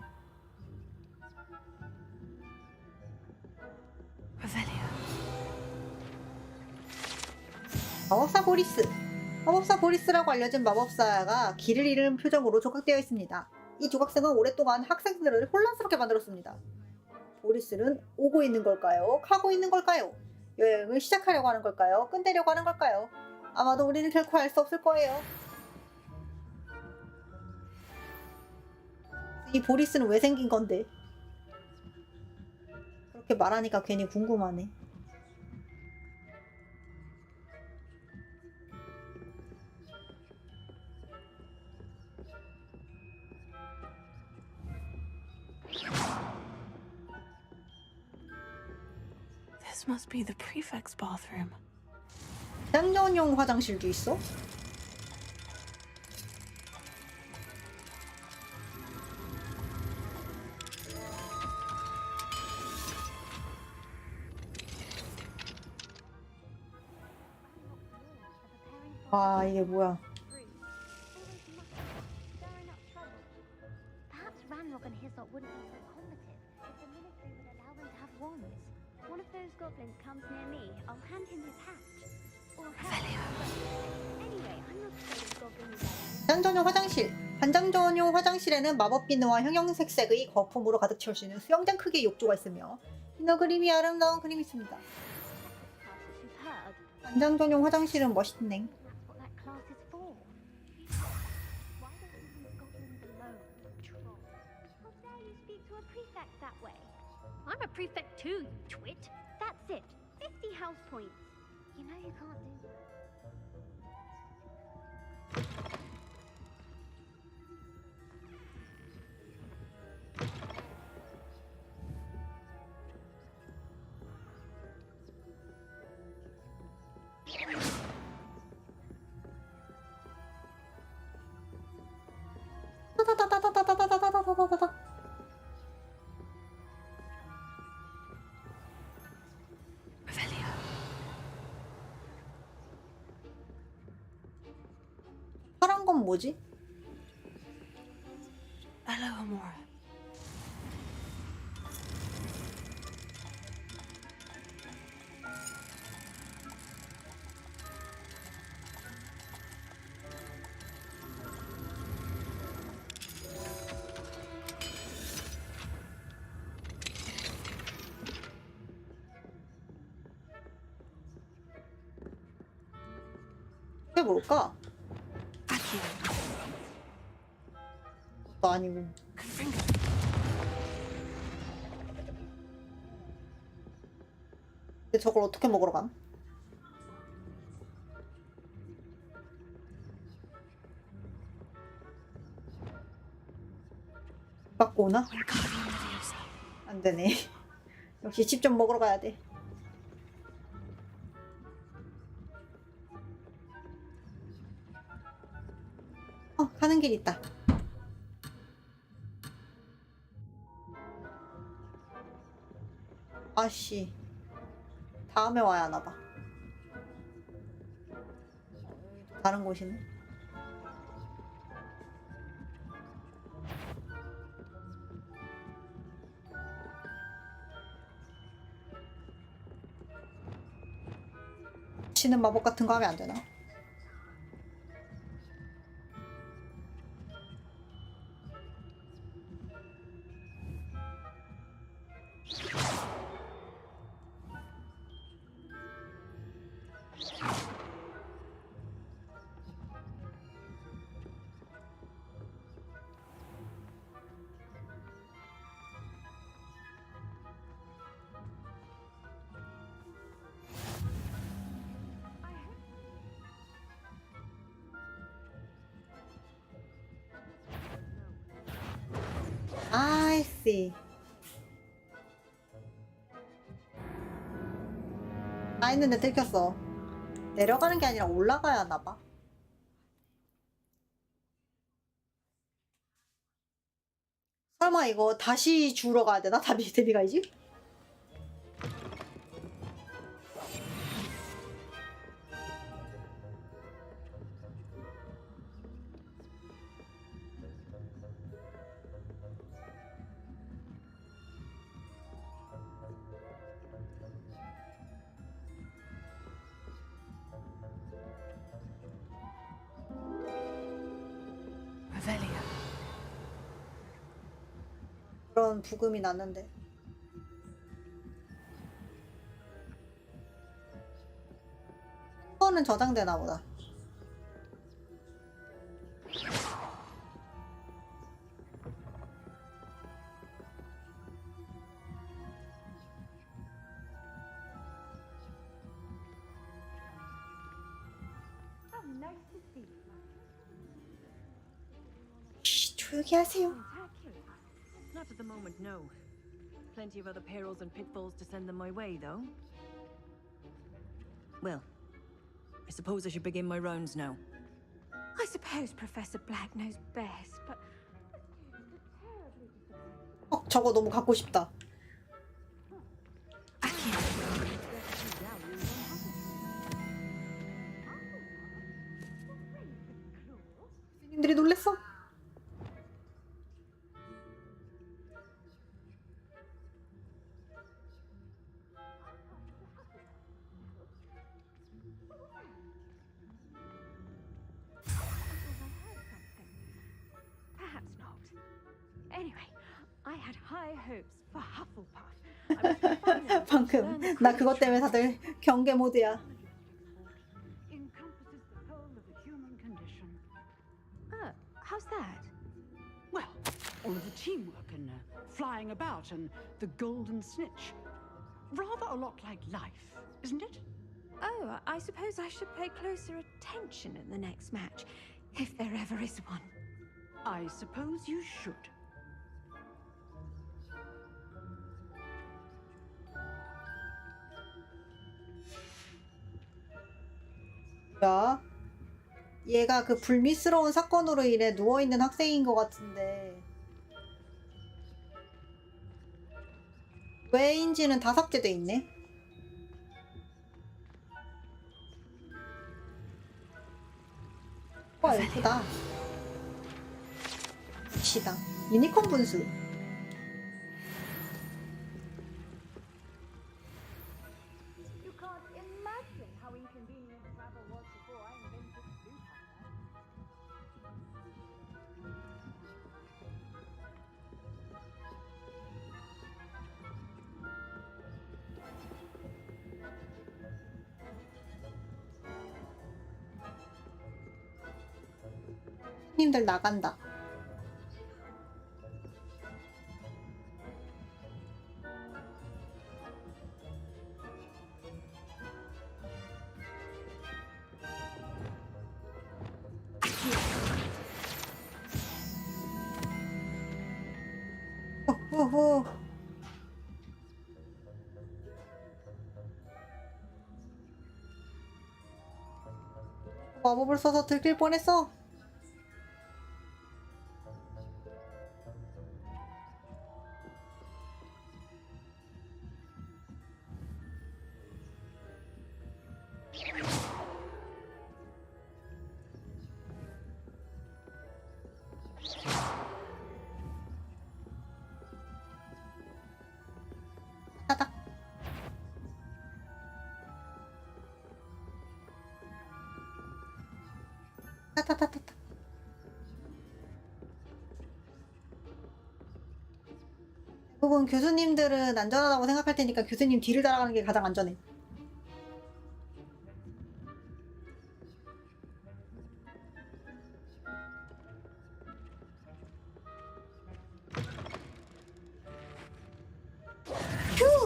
마법사 보리스. 마법사 보리스라고 알려진 마법사가 길을 잃은 표정으로 조각되어 있습니다. 이 조각상은 오랫동안 학생들을 혼란스럽게 만들었습니다. 보리스는 오고 있는 걸까요? 가고 있는 걸까요? 여행을 시작하려고 하는 걸까요? 끝내려고 하는 걸까요? 아마도 우리는 결코 알 수 없을 거예요. 이 보리스는 왜 생긴 건데? 그렇게 말하니까 괜히 궁금하네. This must be the prefect's bathroom. 장년용 화장실도 있어? 와, 이게 뭐야? Perhaps Ranrock and Hyssop wouldn't be so combative if the military would allow them to have wands. One of those goblins comes near me, I'll hand him his hat. Or help. Anyway, I'm not afraid of goblins. 반장 전용 화장실. 반장 전용 화장실에는 마법 비누와 형형색색의 거품으로 가득 채울 수 있는 수영장 크기의 욕조가 있으며 비누 그림이 아름다운 그림이 있습니다. 반장 전용 화장실은 멋있네. I'm a prefect too, you twit. That's it. 50 house points. You know you can't do. 따다다다다다다다다다다다다. 파란 건 뭐지? Hello, Amora. 그게 뭘까? 또 아니고. 근데 저걸 어떻게 먹으러 감? 갖고 오나? 안 되네. 역시 집 좀 먹으러 가야 돼. 가는 길 있다. 아씨. 다음에 와야 하나 봐. 다른 곳이네. 치는 마법 같은 거 하면 안 되나? I see. 아 있는데 들켰어. 내려가는 게 아니라 올라가야 하나 봐. 설마 이거 다시 주우러 가야 되나? 데뷔 가야지? 그런 부금이 났는데. 이거는 저장되나 보다. 쉿, 조용히 하세요. Not at the moment, no. Plenty of other perils and pitfalls to send them my way, though. Well, I suppose I should begin my rounds now. I suppose Professor Black knows best, but 저거 너무 갖고 싶다. 선생님들이 놀랬어? perhaps not. Anyway, I had high hopes for Hufflepuff. I was finally 방금 나 그것 때문에 다들 경계 모드야. Encompasses the whole of the human condition. how's that? Well, all of the teamwork and flying about and the golden snitch. Rather a lot like life, isn't it? Oh, I suppose I should pay closer attention in the next match, if there ever is one. I suppose you should. 뭐야? 얘가 그 불미스러운 사건으로 인해 누워있는 학생인 것 같은데 왜인지는 다 삭제돼 있네. 와 예쁘다. 시다 유니콘 분수. You can't imagine how inconvenient travel was before I invented blue 손님들 나간다. 호호. 마법을 써서 들킬 뻔했어. 타타타타타. 대부분 교수님들은 안전하다고 생각할 테니까 교수님 뒤를 따라가는 게 가장 안전해.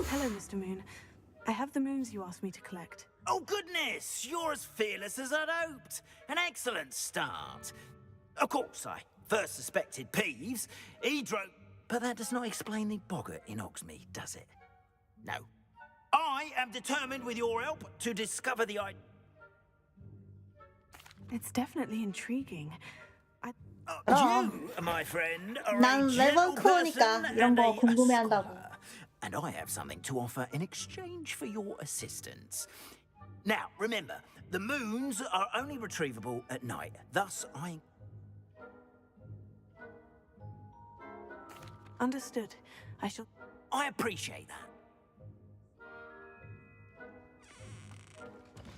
Hello, Mr. Moon. I have the moons you asked me to collect. Oh, goodness! You're as fearless as I'd hoped. An excellent start. Of course, I first suspected Peeves. He drove... But that does not explain the boggart in Oxmead, does it? No. I am determined, with your help, to discover the... It's definitely intriguing. You, my friend, are 난 a gentle 래번클로니까 person 이런 and 거 a 궁금해한다고. and I have something to offer in exchange for your assistance. Now, remember, the moons are only retrievable at night. Thus, Understood. I shall... I appreciate that.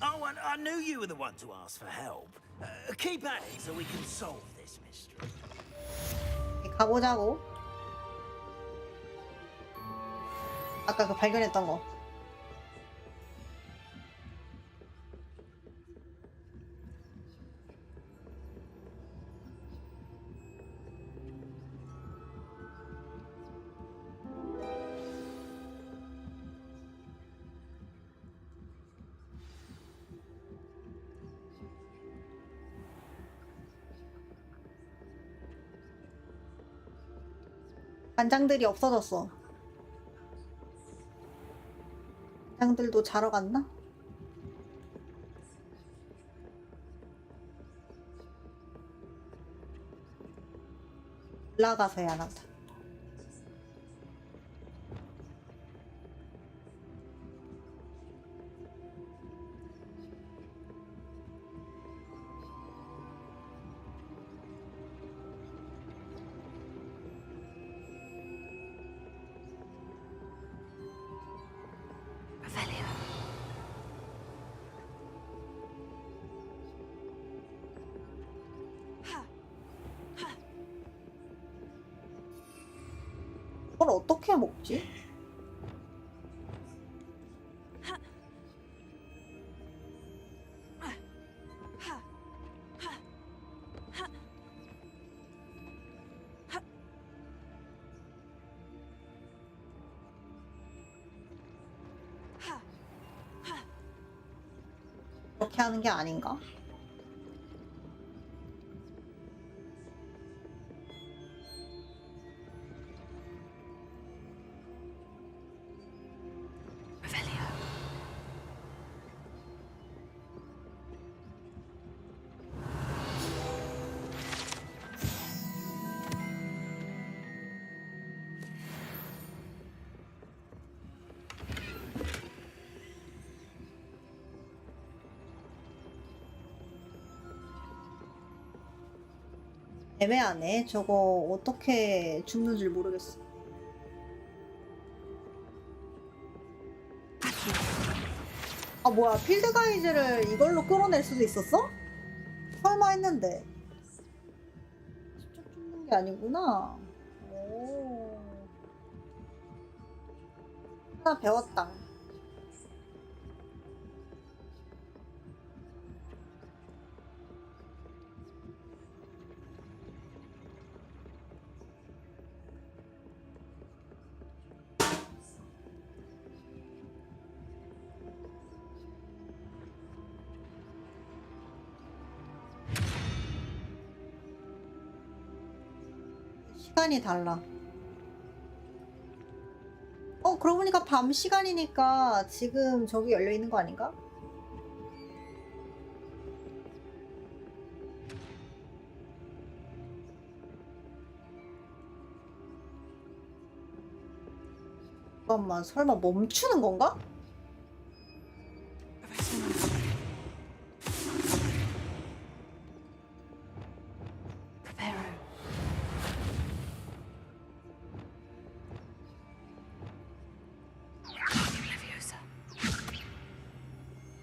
Oh, and I knew you were the one to ask for help. Keep at it so we can solve this mystery. 가보자고. 아까 그 발견했던 거. 반장들이 없어졌어. 반장들도 자러 갔나? 올라가서 해야 한다. 이걸 어떻게 먹지? 이렇게 하는 게 아닌가? 애매하네. 저거 어떻게 죽는 줄 모르겠어. 아 뭐야, 필드 가이즈를 이걸로 끌어낼 수도 있었어? 설마 했는데. 직접 죽는 게 아니구나. 오. 하나 배웠다. 시간이 달라. 그러고 보니까 밤 시간이니까 지금 저기 열려 있는 거 아닌가? 잠깐만, 설마 멈추는 건가?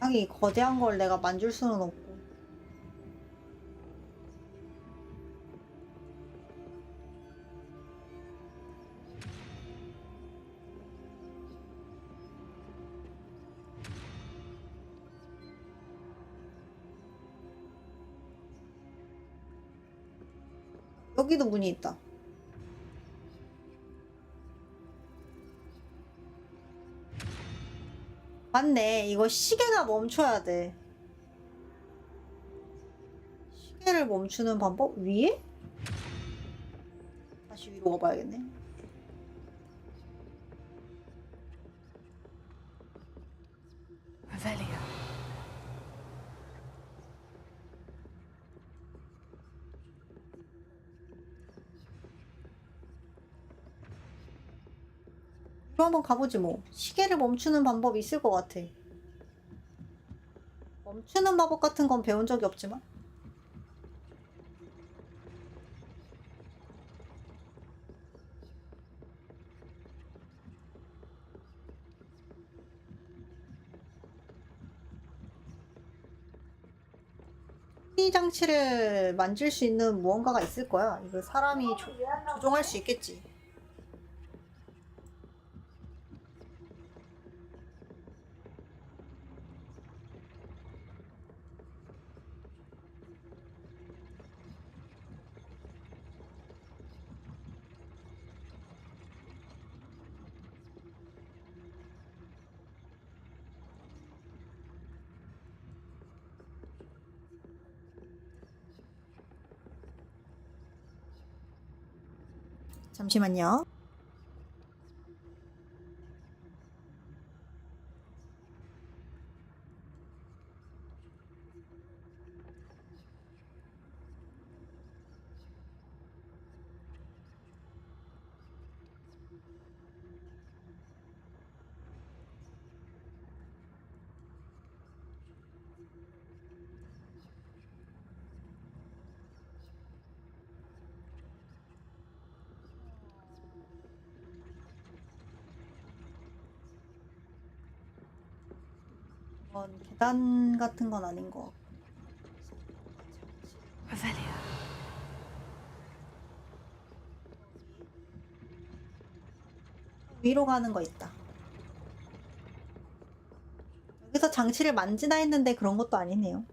이 거대한 걸 내가 만질 수는 없고. 여기도 문이 있다. 맞네. 이거 시계가 멈춰야 돼. 시계를 멈추는 방법? 위에? 다시 위로 가봐야겠네. Revelio. 위로 한번 가보지 뭐. 시계를 멈추는 방법이 있을 것 같아. 멈추는 방법 같은 건 배운 적이 없지만. 이 장치를 만질 수 있는 무언가가 있을 거야. 이걸 사람이 조종할 수 있겠지. 잠시만요. 계단 같은 건 아닌 거. 위로 가는 거 있다. 여기서 장치를 만지나 했는데 그런 것도 아니네요.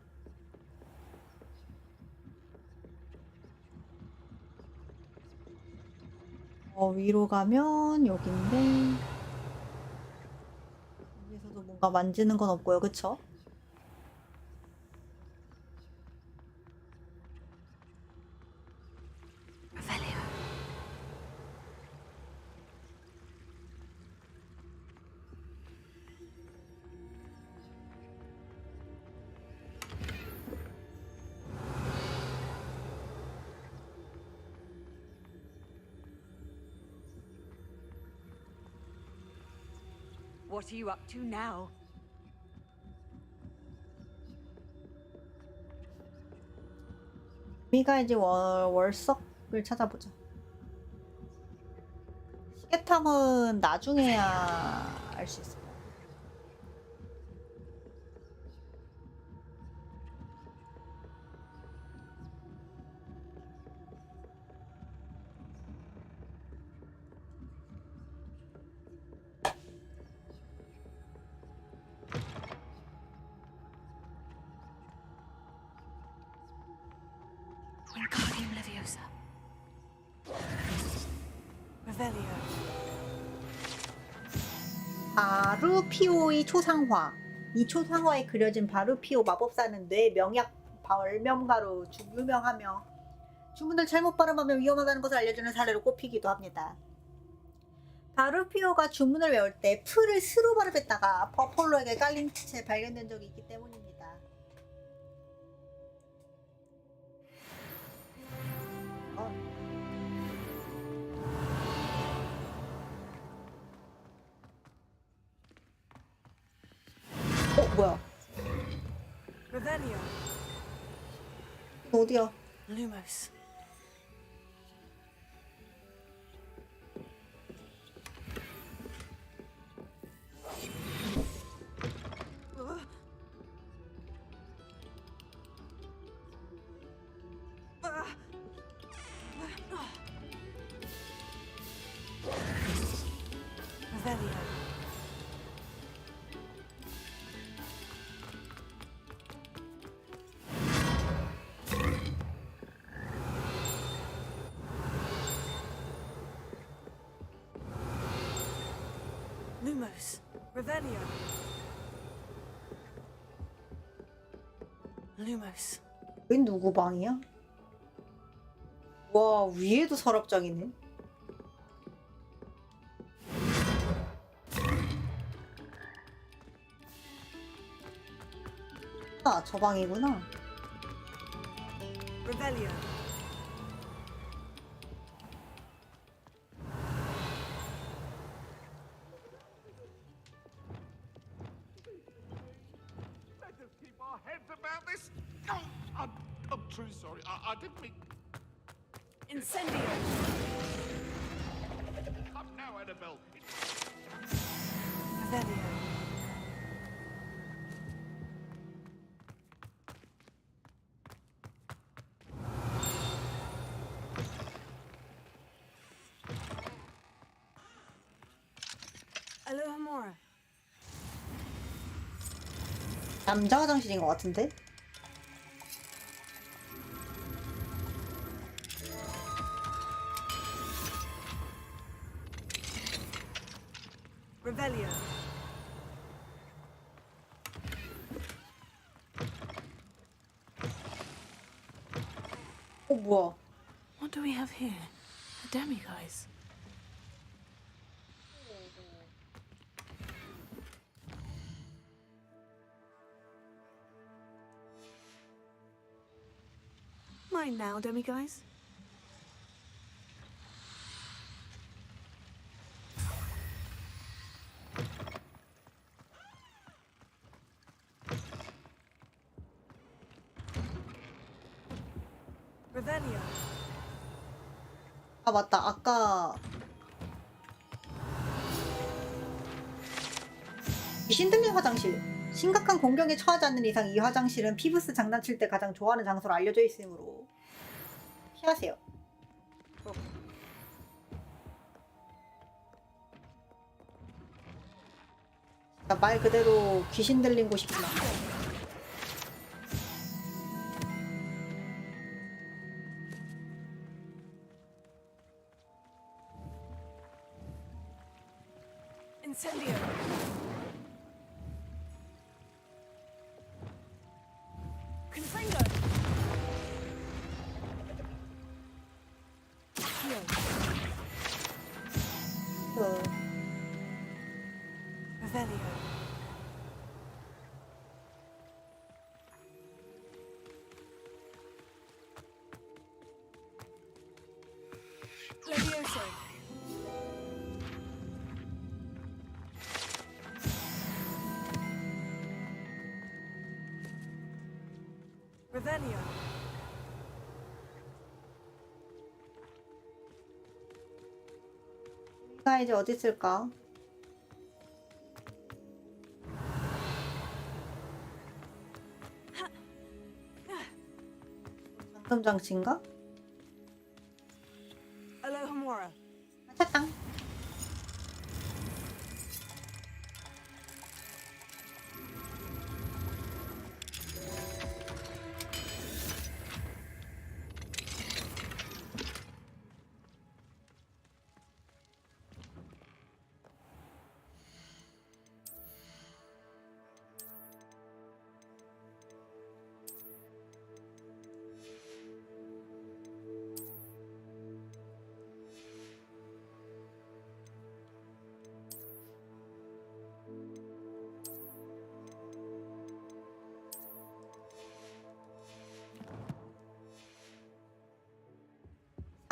위로 가면 여긴데 여기서도 뭔가 만지는 건 없고요. 그쵸? What are you up to now? 우리가 이제 월석을 찾아보자. 시계탐은 나중에 해야 알 수 있을 거야. Wingardium Leviosa. Revelio. 바루피오의 초상화. 이 초상화에 그려진 바루피오 마법사는 뇌 명약 발명가로 유명하며 주문을 잘못 발음하면 위험하다는 것을 알려주는 사례로 꼽히기도 합니다. 바루피오가 주문을 외울 때 풀을 스로 발음했다가 버폴로에게 깔린 채 발견된 적이 있기 때문입니다. 뭐야? Revelio. 어디야? Lumos. Revelio. Lumos. Revelio. Lumos. 여긴 누구 방이야? 와, 위에도 서랍장이네. 아, 저 방이구나. Revelio. Let us keep our heads about this. Oh, I'm truly sorry. I didn't mean. Incendio. Up now, Annabelle. Revelio. Alohomora. 남자 화장실인 것 같은데? Revelio. 뭐야? What do we have here? A demiguise. Mine now, demiguise. Revelio. 아, 맞다. 아까 신들린 화장실. 심각한 공경에 처하지 않는 이상 이 화장실은 피브스 장난칠 때 가장 좋아하는 장소로 알려져 있으므로 피하세요. 말 그대로 귀신 들린 곳이구나. Incendio. Confringo. Accio. Revelio. Levioso. Revelio. 내가 이제 어디 있을까? 잠금 장치인가? Alohomora. 찾았다.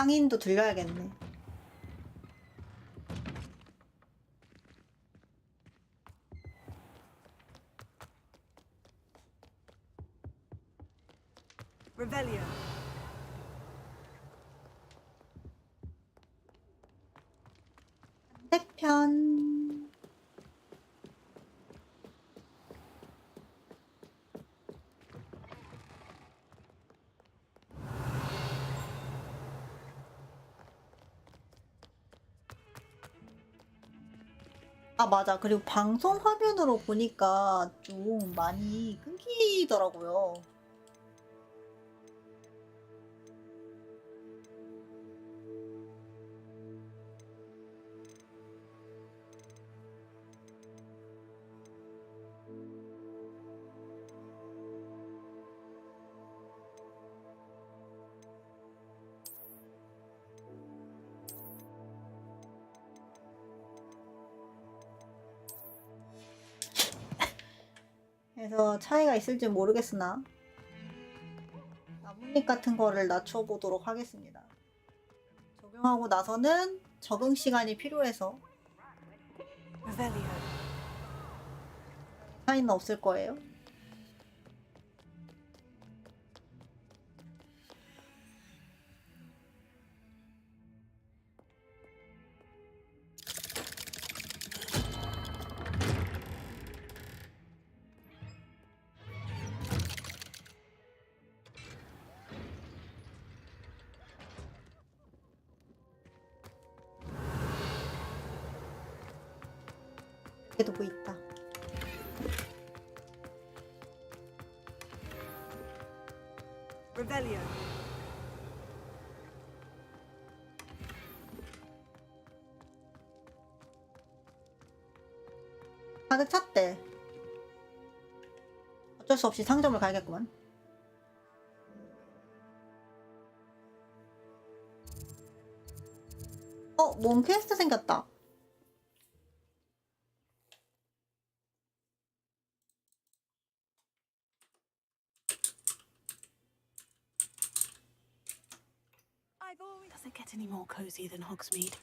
상인도 들려야겠네. Revelio. 반대편. 아, 맞아. 그리고 방송 화면으로 보니까 좀 많이 끊기더라고요. 그래서 차이가 있을지 모르겠으나 나뭇잎 같은 거를 낮춰보도록 하겠습니다. 적용하고 나서는 적응 시간이 필요해서 Revelio. 차이는 없을 거예요. 여기도 뭐 있다. Revelio. 카드 찼대. 어쩔 수 없이 상점을 가야겠구만. 뭔 퀘스트 생겼다. Does it get any more cozy than Hogsmeade?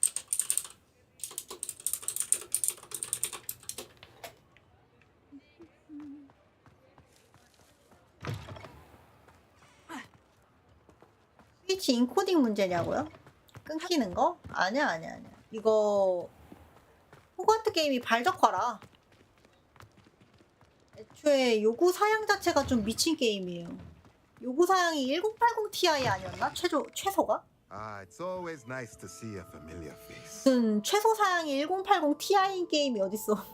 스위치 인코딩 문제냐고요? 끊기는 거? 아니야. 이거 호그와트 게임이 발적화라. 애초에 요구 사양 자체가 좀 미친 게임이에요. 요구 사양이 1080 Ti 아니었나? 최소가? It's always nice to see a familiar face. 무슨 최소 사양이 1080 Ti인 게임이 어딨어.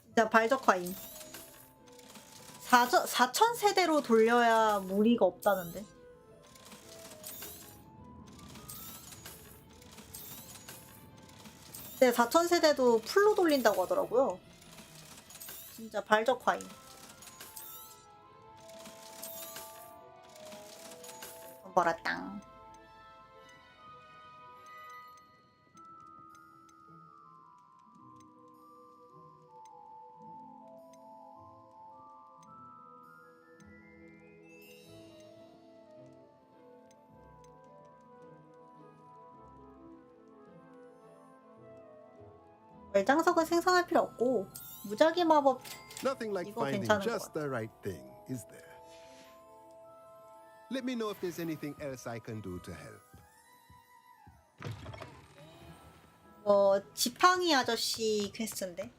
진짜 발적화임. 4000세대로 돌려야 무리가 없다는데. 네, 4000세대도 풀로 돌린다고 하더라고요. 진짜 발적화임. 돈 벌었당. 월장석은 생성할 필요 없고 무작위 마법 Nothing like 이거 finding 괜찮은 것 just 같아. the right thing, is there? Let me know if there's anything else I can do to help. 지팡이 아저씨 퀘스트인데.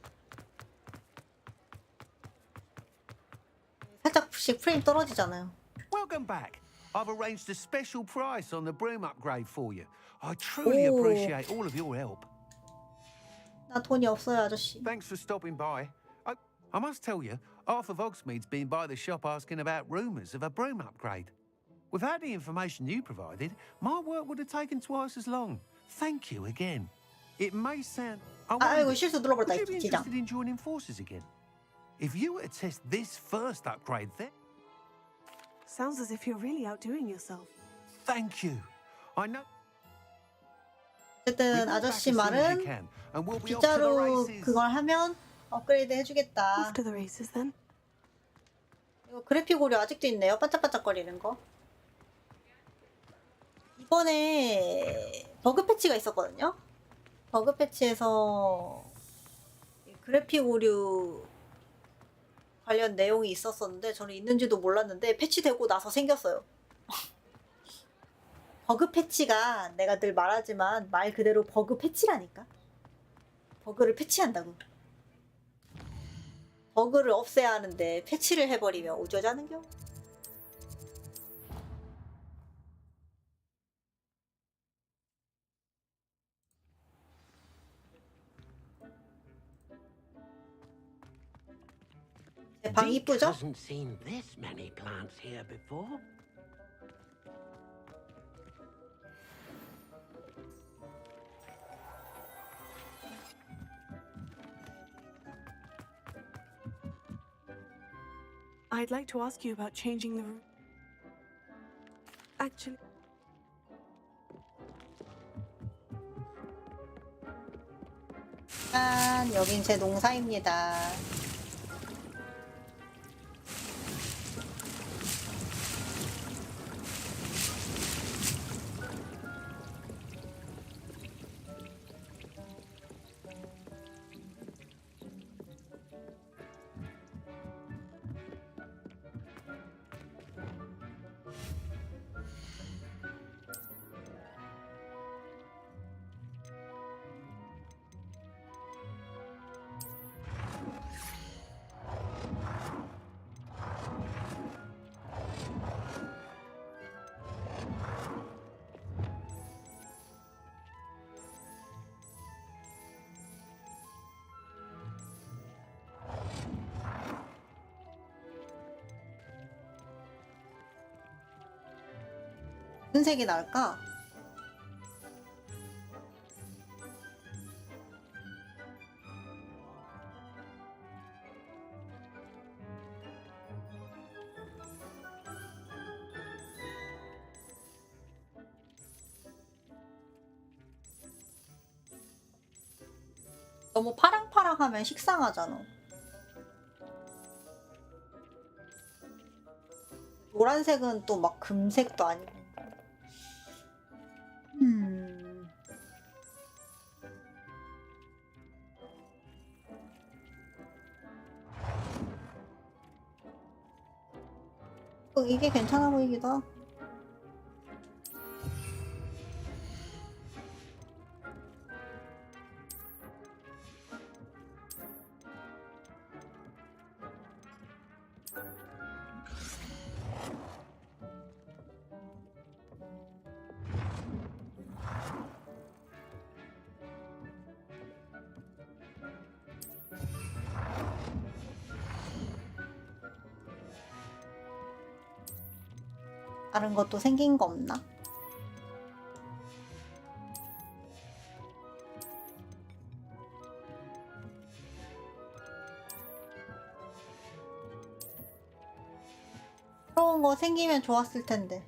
살짝씩 프레임 떨어지잖아요. Welcome back. I've arranged a special price on the broom upgrade for you. I truly appreciate all of your help. 나 돈이 없어요, 아저씨. Thanks for stopping by. I must tell you, half of Hogsmeade's been by the shop asking about rumours of a broom upgrade. Without the information you provided, my work would have taken twice as long. Thank you again. It may sound... 아이고, 실수 눌러버렸다, would you be 기장. interested in joining forces again? If you were to test this first upgrade then... Sounds as if you're really outdoing yourself. Thank you. I know... 어쨌든 아저씨 말은 빗자루 그걸 하면 업그레이드 해주겠다. Off to the races then. 이거 그래픽 오류 아직도 있네요. 반짝반짝거리는 거. 이번에 버그 패치가 있었거든요. 버그 패치에서 그래픽 오류 관련 내용이 있었었는데 저는 있는지도 몰랐는데 패치되고 나서 생겼어요. 버그 패치가 내가 늘 말하지만 말 그대로 버그 패치라니까. 버그를 패치한다고. 버그를 없애야 하는데 패치를 해버리면 어쩌자는 겨? 제 방 이쁘죠? hasn't seen this many plants here before. I'd like to ask you about changing the route. Actually, 짠, 여긴 제 농사입니다. 무슨 색이 나을까? 너무 파랑파랑하면 식상하잖아. 노란색은 또 막 금색도 아니고. 이게 괜찮아 보이기도 하고. 다른 것도 생긴 거 없나? 새로운 거 생기면 좋았을 텐데.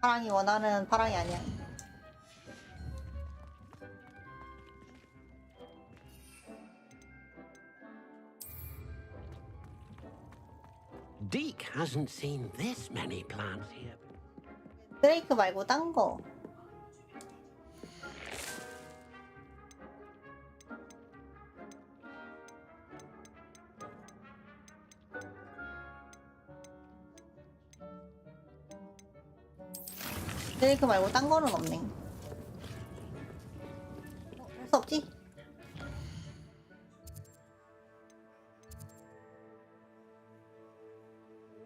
파랑이 원하는 파랑이 아니야. Deke hasn't seen this many plants here. 드레이크 말고 딴 거. 드레이크 말고 딴 거는 없네. 할 수 없지?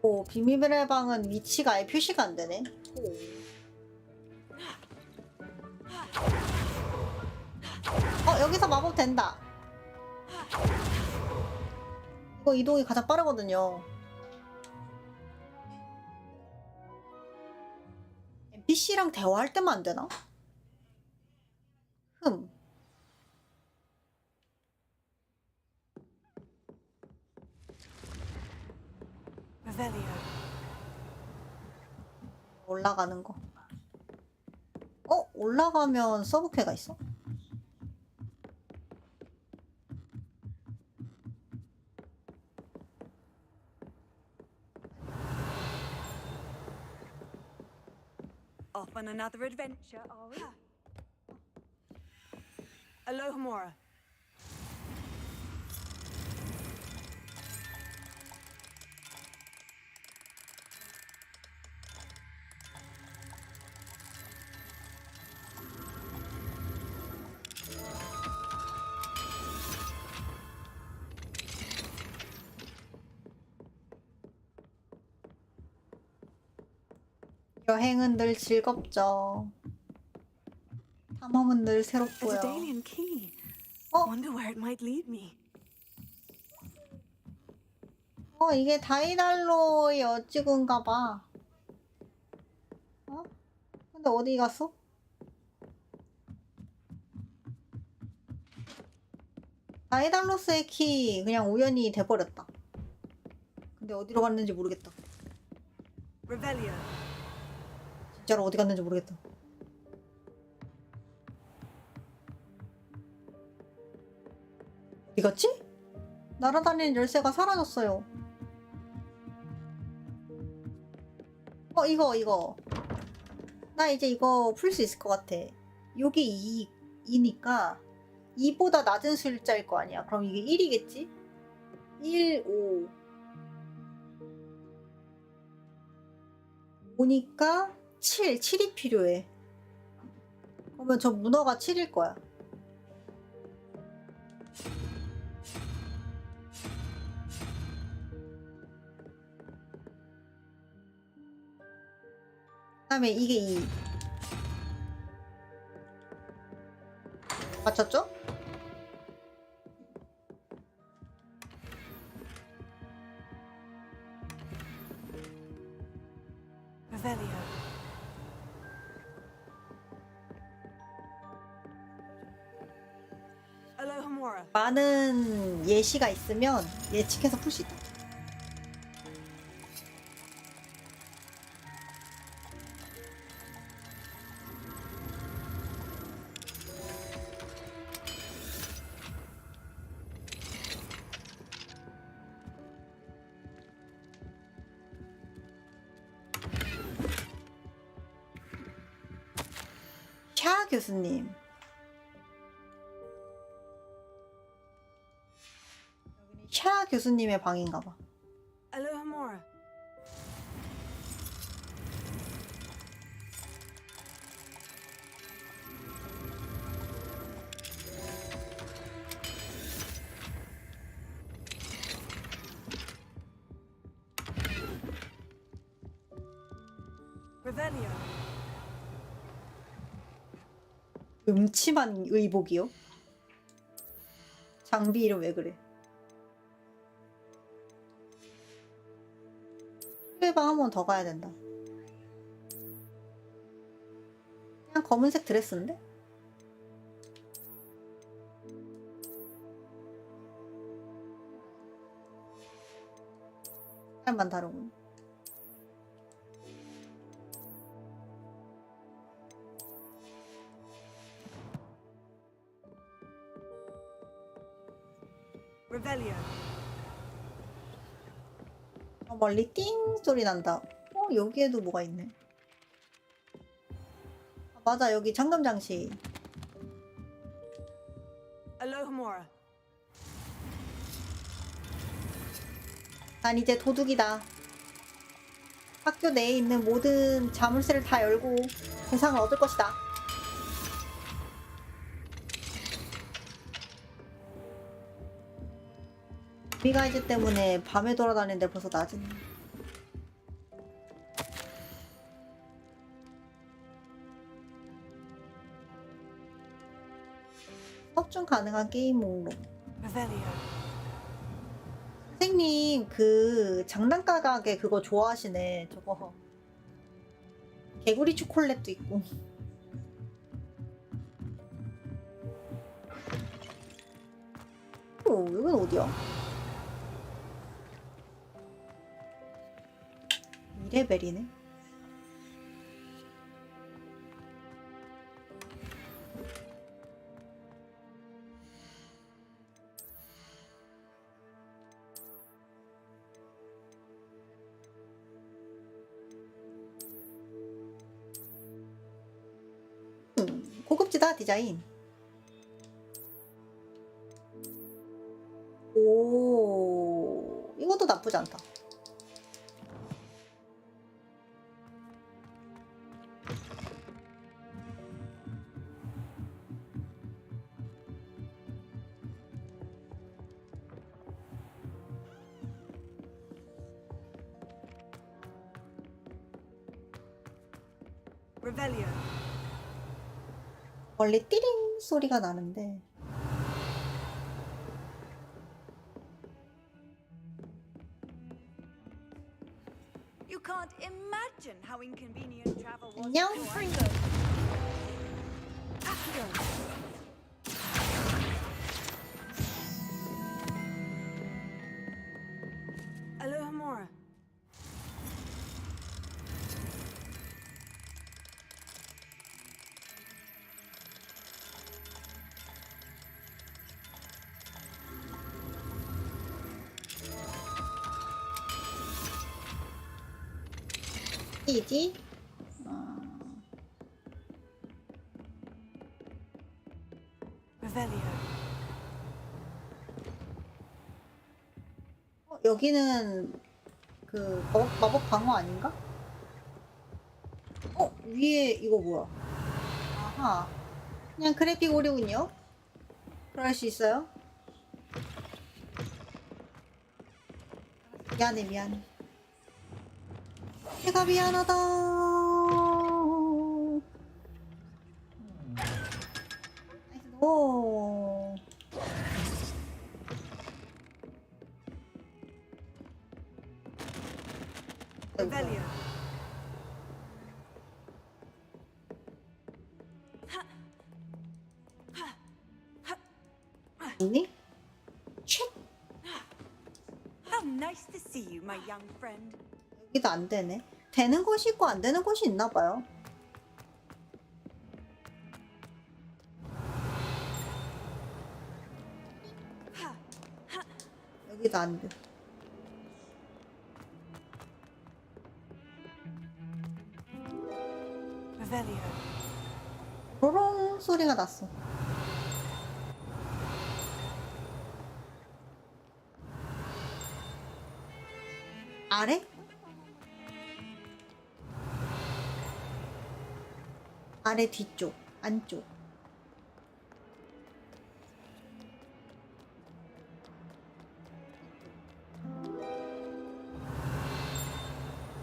오, 비밀의 방은 위치가 아예 표시가 안 되네. 여기서 마법 된다. 이거 이동이 가장 빠르거든요. NPC랑 대화할 때만 안 되나? 올라가는 거. 올라가면 서브퀘가 있어? Off on another adventure, are we? Alohomora. 여행은 늘 즐겁죠. 탐험은 늘 A 새롭고요. Daedalian key. Wonder where it might lead me. 이게 다이달로의 여지구인가 봐. 근데 어디 갔어? 다이달로스의 키 그냥 우연히 돼버렸다. 근데 어디로 갔는지 모르겠다. Revelio. 진짜로 어디 갔는지 모르겠다. 어디 갔지? 날아다니는 열쇠가 사라졌어요. 이거. 나 이제 이거 풀 수 있을 것 같아. 여기 2니까 2보다 낮은 숫자일 거 아니야. 그럼 이게 1이겠지? 1, 5. 5니까 7이 필요해. 그러면 저 문어가 7일 거야. 그 다음에 이게 2. 맞췄죠? Revelio. Alohomora. 많은 예시가 있으면 예측해서 풀 수 있다. 샤 교수님. 여기는 샤 교수님의 방인가 봐. Alohomora. Revelio. 음침한 의복이요? 장비 이름 왜 그래? 방 한 번 더 가야 된다. 그냥 검은색 드레스인데? 색깔만 다르군. Revelio. 멀리 띵 소리 난다. 여기에도 뭐가 있네. 아, 맞아, 여기 잠금 장치. Alohomora. 난 이제 도둑이다. 학교 내에 있는 모든 자물쇠를 다 열고 보상을 얻을 것이다. 미가이즈 때문에 밤에 돌아다니는데 벌써 낮이네. 수업 중 가능한 게임 목록. 선생님 그 장난감 가게 그거 좋아하시네. 저거 개구리 초콜릿도 있고. 여긴 어디야? 2레벨이네. 고급지다 디자인. 오, 이것도 나쁘지 않다. Revelio. 원래 띠링 소리가 나는데. You can't imagine how inconvenient travel was. 안녕. Alohomora. 이지? Revelio. 여기는 그 마법 방어 아닌가? 위에 이거 뭐야? 아하, 그냥 그래픽 오류군요. 그럴 수 있어요. 미안해. 내가 미안하다. 오. Revelio. 있니? How nice to see you, my young friend. 여기도 안 되네. 되는 곳이 있고 안 되는 곳이 있나 봐요. 여기도 안 돼. Revelio. 로롱 소리가 났어. 아래? 아래 뒤쪽, 안쪽.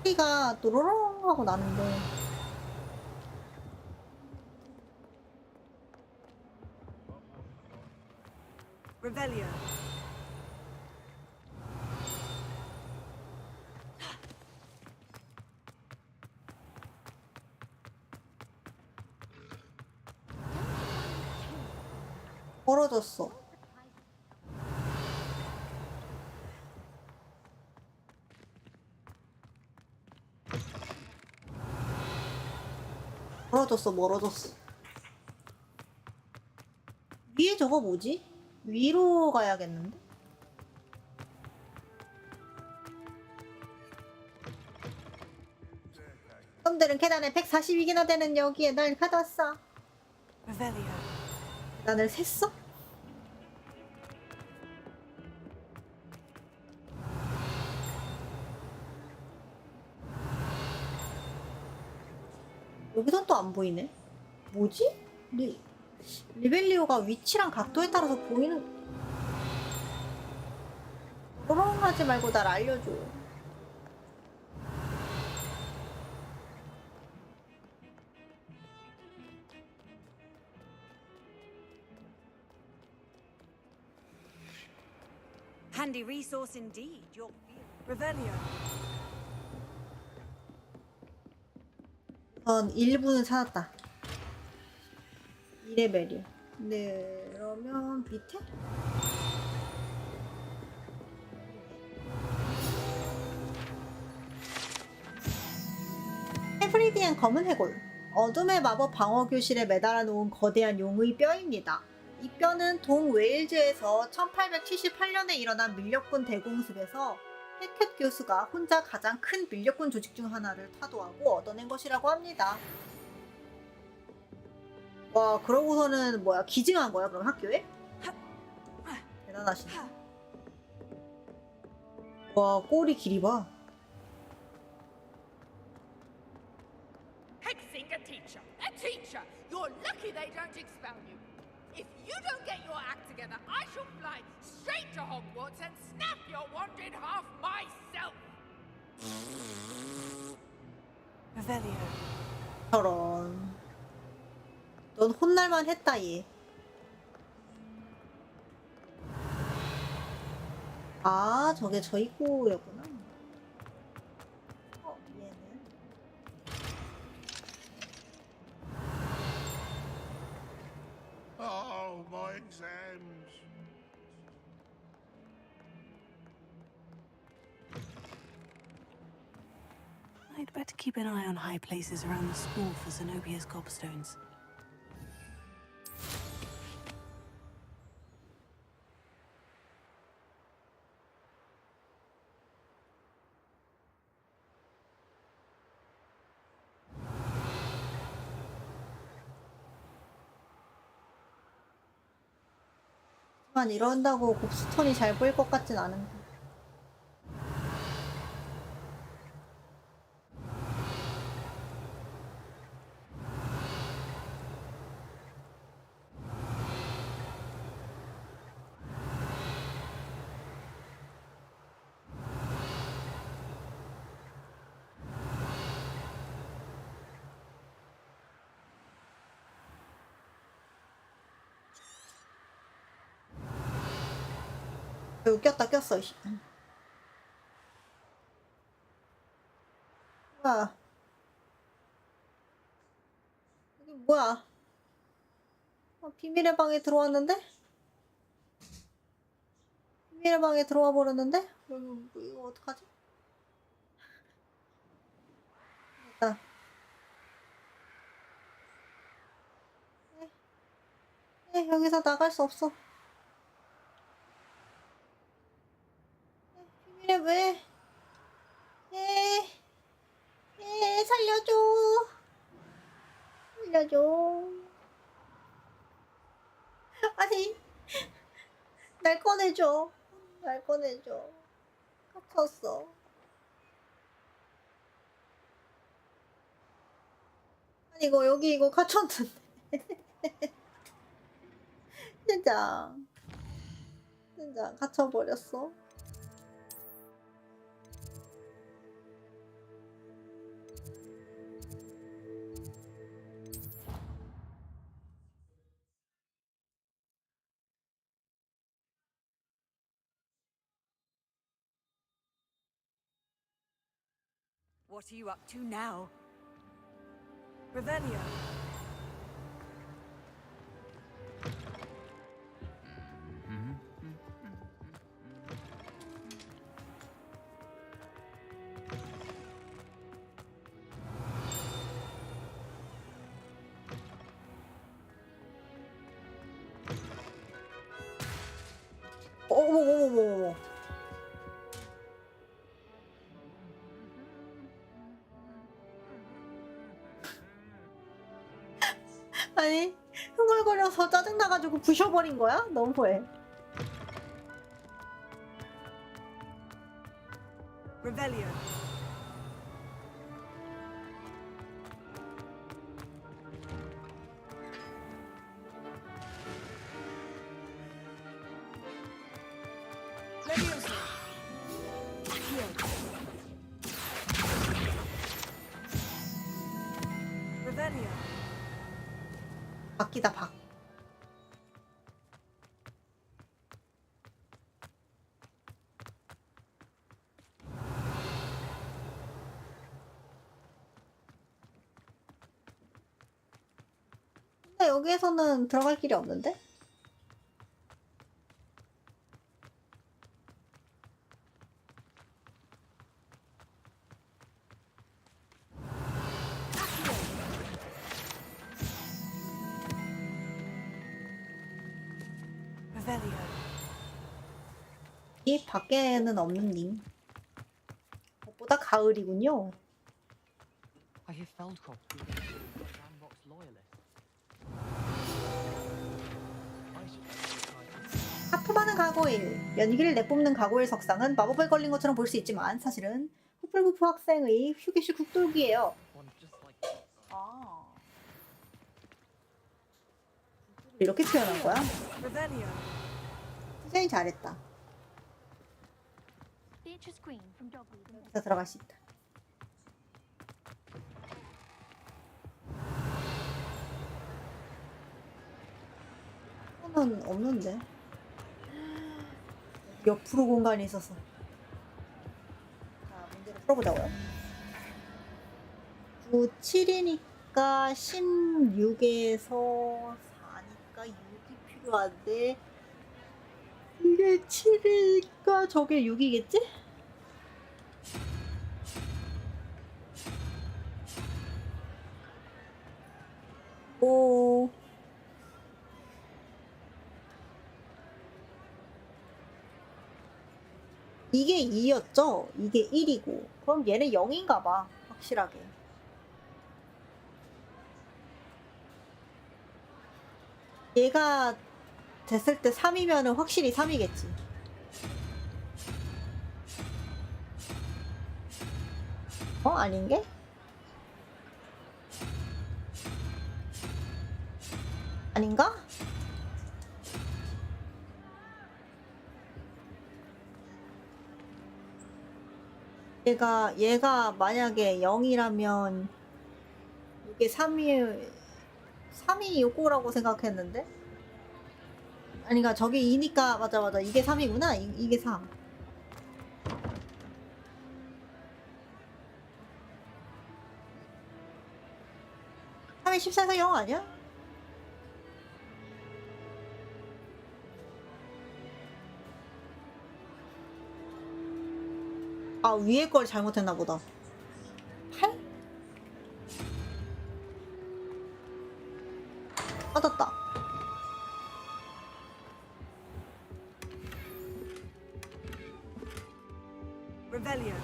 소리가 또로롱 하고 나는데. Revelio. 멀어졌어. 멀어졌어. 위에 저거 뭐지? 위로 가야겠는데? 놈들은 계단에 142개나 되는 여기에 날 가둬왔어. Revelio. 계단을 셌어? 여기선 또 안 보이네. 뭐지? 리벨리오가 위치랑 각도에 따라서 보이는. 호롱하지 말고 날 알려줘. Handy resource indeed. Your Revelio. 전 1부는 찾았다. 2레벨이요. 네, 그러면 밑에? 헤브리디엔 검은 해골. 어둠의 마법 방어 교실에 매달아 놓은 거대한 용의 뼈입니다. 이 뼈는 동웨일즈에서 1878년에 일어난 밀렵군 대공습에서 해켓 교수가 혼자 가장 큰 밀렵군 조직 중 하나를 타도하고 얻어낸 것이라고 합니다. 와, 그러고서는 뭐야, 기증한 거야 그럼 학교에? 대단하시네. 와, 꼬리 길이 봐. Hexing a teacher! A teacher! You're lucky they don't expel you. If you don't get your act together, I shall fly straight to Hogwarts and snap your wand in half myself! Revelio. 저런. 넌 혼날만 했다 얘. 아, 저게 저 입구였구나. 얘는. Oh, my exams. I'd better keep an eye on high places around the school for Zenobia's gobstones. 하지만 이런다고 곱스톤이 잘 보일 것 같진 않은데. 여기 꼈어. 뭐야? 이게 뭐야? 비밀의 방에 들어왔는데? 비밀의 방에 들어와 버렸는데? 이거 어떡하지? 됐다. 여기서 나갈 수 없어. 비밀의 왜? 살려줘. 아니, 날 꺼내줘. 갇혔어. 아니, 여기 갇혔는데. 진짜 갇혀버렸어. What are you up to now? Revelio. 어머. 아니 흥얼거려서 짜증나가지고 부셔버린 거야? 너무해. Revelio. Leviosa. Revelio. 바뀌다 박. 근데 여기에서는 들어갈 길이 없는데? Revelio. 이 밖에는 없는 님. 무엇보다 가을이군요. I hear Feldkopf Ramrock's loyalist. 하품하는 가고일. 연기를 내뿜는 가고일 석상은 마법에 걸린 것처럼 볼 수 있지만 사실은 후플구프 학생의 휴게실 국도기예요. 아. 이렇게 표현한 거야? Revelio. 디자인 잘했다. Beatrice Green from Dogweed. 여기서 들어갈 수 있다. 는 없는데. 옆으로 공간이 있어서. 자, 문제를 풀어보자고요. 9, 7이니까 16에서 4니까 6이 필요한데 이게 7이니까 저게 6이겠지? 오. 이게 2였죠? 이게 1이고. 그럼 얘는 0인가 봐. 확실하게. 얘가 됐을 때 3이면은 확실히 3이겠지. 아닌 게? 아닌가? 얘가 만약에 0이라면 이게 3이 요거라고 생각했는데? 아니, 그러니까 저게 2니까, 맞아. 이게 3이구나. 이게 3. 삼이 14에서 0 아니야? 아, 위에 걸 잘못했나 보다. 8? 맞았다. Revelio.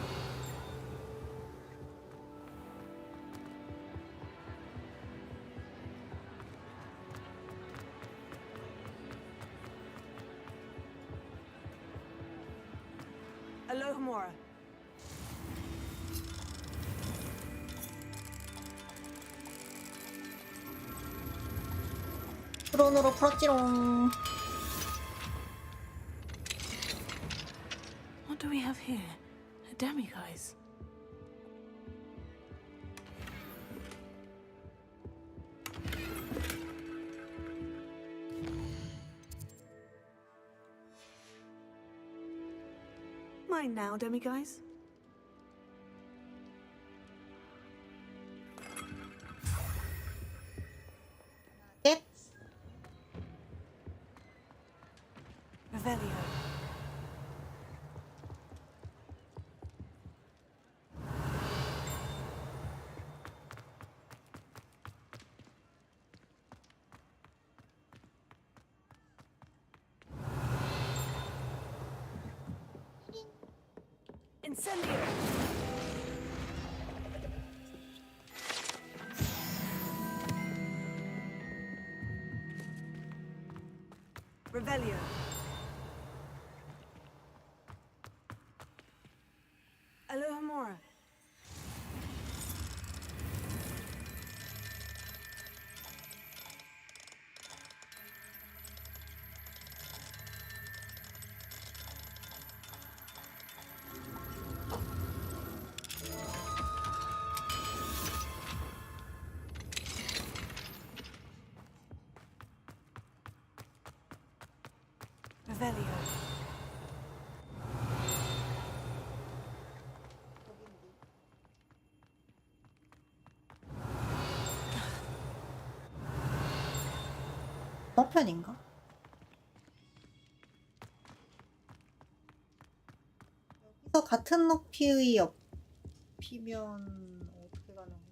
Alohomora. 드론으로 풀었지롱. What do we have here? A demiguise. Mine now, demiguise. 넵. Revelio. Incendio. Revelio. Alohomora. Revelio. 건너편인가? 여기서 같은 높이의 옆이면 어떻게 가는 거지?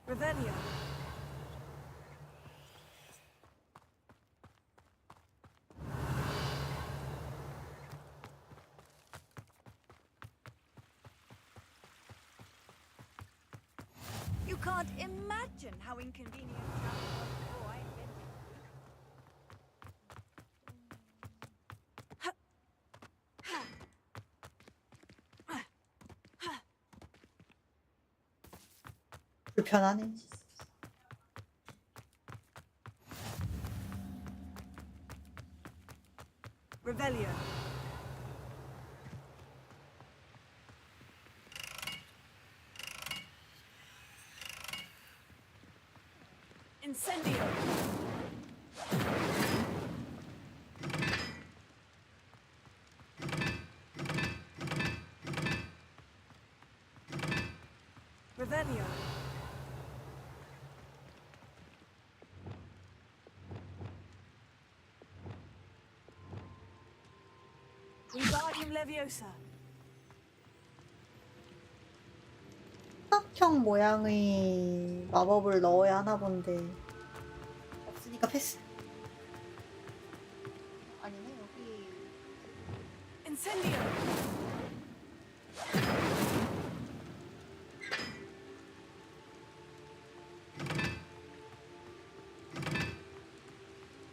Revelio. You can't imagine how inconvenient travel was before I invented 불편하네. Revelio. Incendio. Revelio. Wingardium Leviosa. 삼각형 모양의 마법을 넣어야 하나 본데 없으니까 패스. 아니네 여기. Incendio.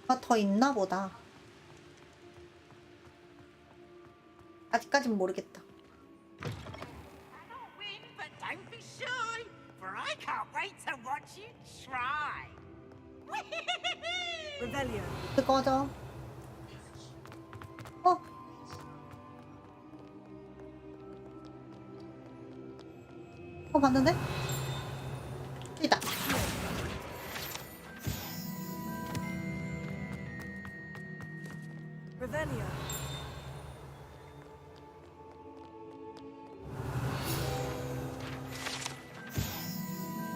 뭐가 더 있나 보다. 아직까진 모르겠다. Win, but don't be shy, for I can't wait to watch you try. Revelio. 꺼져. 봤는데? 있다. Revelio.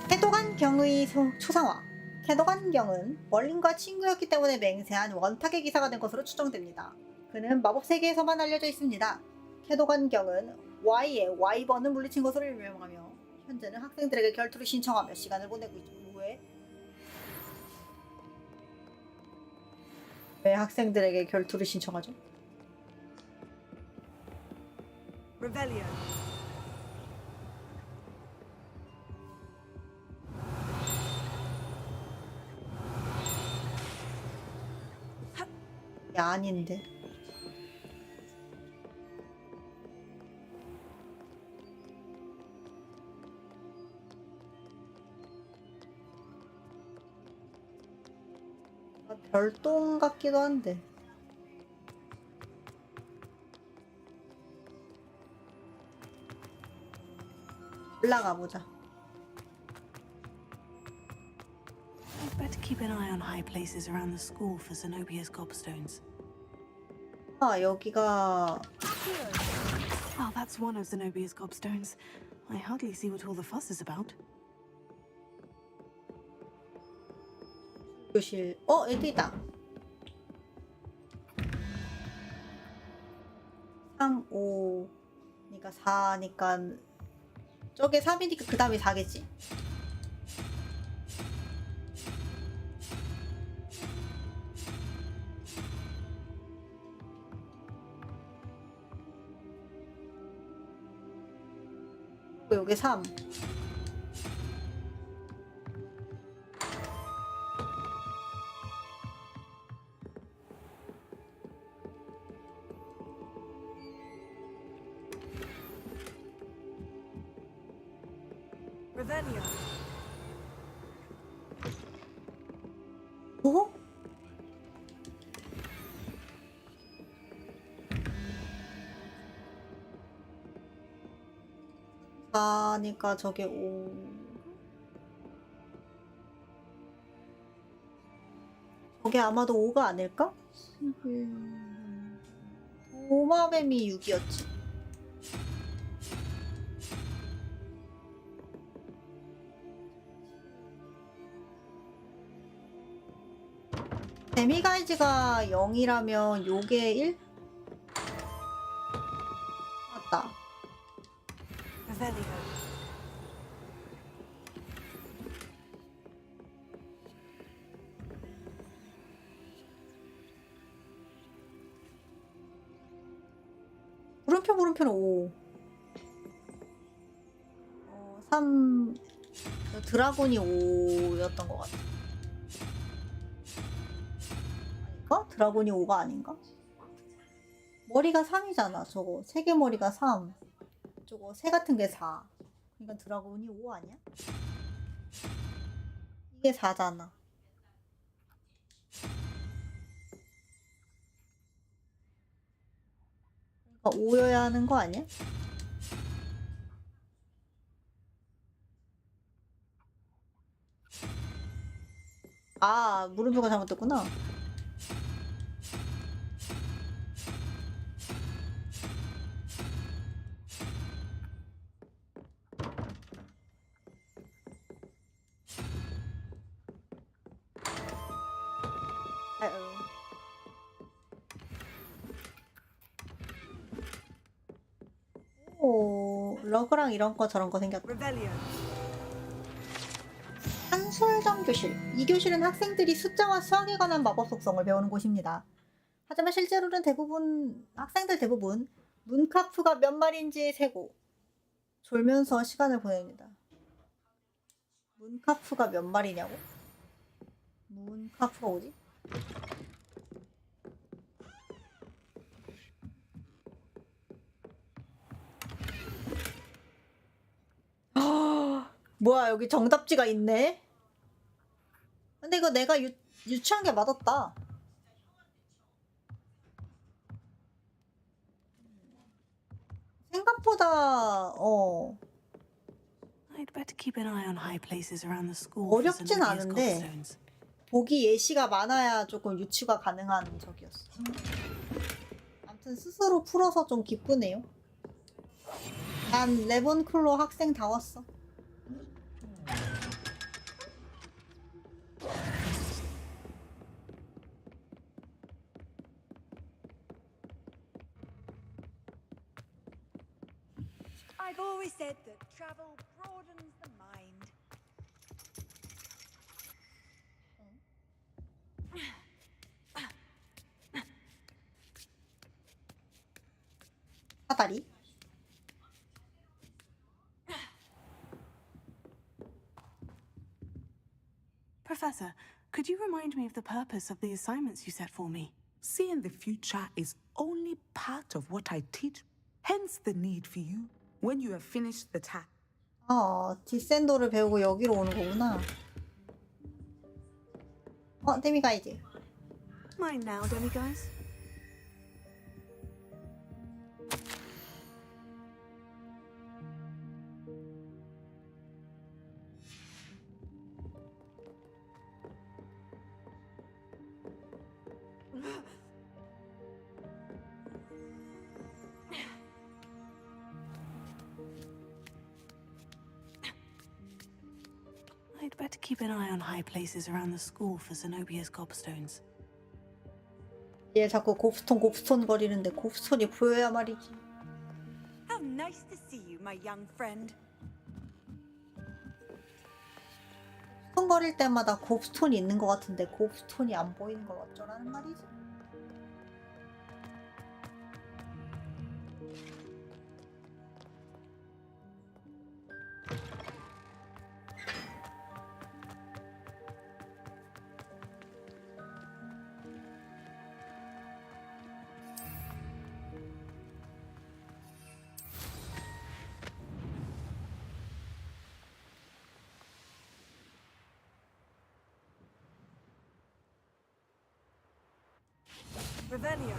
캐도간경의 초상화. 캐도간경은 멀린과 친구였기 때문에 맹세한 원탁의 기사가 된 것으로 추정됩니다. 그는 마법 세계에서만 알려져 있습니다. 캐도간경은 Y의 와이번을 물리친 것으로 유명하며 현재는 학생들에게 결투를 신청하며 시간을 보내고 있죠. 왜 학생들에게 결투를 신청하죠? Revelio. 야, 아닌데. 별똥 같기도 한데. 올라가 보자. I'd better keep an eye on high places around the school for Zenobia's gobstones. 아, 여기가 Oh, that's one of Zenobia's gobstones. I hardly see what all the fuss is about. 교실. 여기 있다. 3, 5니까 4니까 저게 3이니까 그 다음에 4겠지? 여기 3. Revelio. 어? 아니까 저게 5. 저게 아마도 5가 아닐까? 도마뱀이 6이었지. 데미가이즈가 0이라면 요게 1? 맞다. Revelio. 물음표는 5. 3. 드라곤이 5였던 것 같아. 아닌가? 드라곤이 5가 아닌가? 머리가 3이잖아, 저거. 3개 머리가 3. 저거, 새 같은 게 4. 그러니까 드라곤이 5 아니야? 이게 4잖아. 그러니까 5여야 하는 거 아니야? 아, 물음표가 잘못됐구나. 오, 러그랑 이런 거 저런 거 생겼다. 한술점 교실. 이 교실은 학생들이 숫자와 수학에 관한 마법 속성을 배우는 곳입니다. 하지만 실제로는 학생들 대부분 문카프가 몇 마리인지 세고 졸면서 시간을 보냅니다. 문카프가 몇 마리냐고? 문카프가 뭐지? 뭐야, 여기 정답지가 있네. 근데 이거 내가 유추한 게 맞았다. 생각보다 I'd better keep an eye on high places around the school. for 어렵진 Zenobia's 않은데 cobblestones. 보기 예시가 많아야 조금 유추가 가능한 적이었어. 아무튼 스스로 풀어서 좀 기쁘네요. 난 래번클로 학생 다 왔어. I've always said that travel broadens the mind. 사다리. Professor, could you remind me of the purpose of the assignments you set for me? Seeing the future is only part of what I teach. Hence the need for you when you have finished the task. 디센도를 배우고 여기로 오는 거구나. 데미가이즈. Mine now, demiguise. I'd better keep an eye on high places around the school for Zenobia's gobstones. 얘 자꾸 곱스톤 거리는데 곱스톤이 보여야 말이지. How nice to see you, my young friend. 곱스톤 거릴 때마다 곱스톤이 있는 것 같은데 곱스톤이 안 보이는 걸 어쩌라는 말이지? Revelio.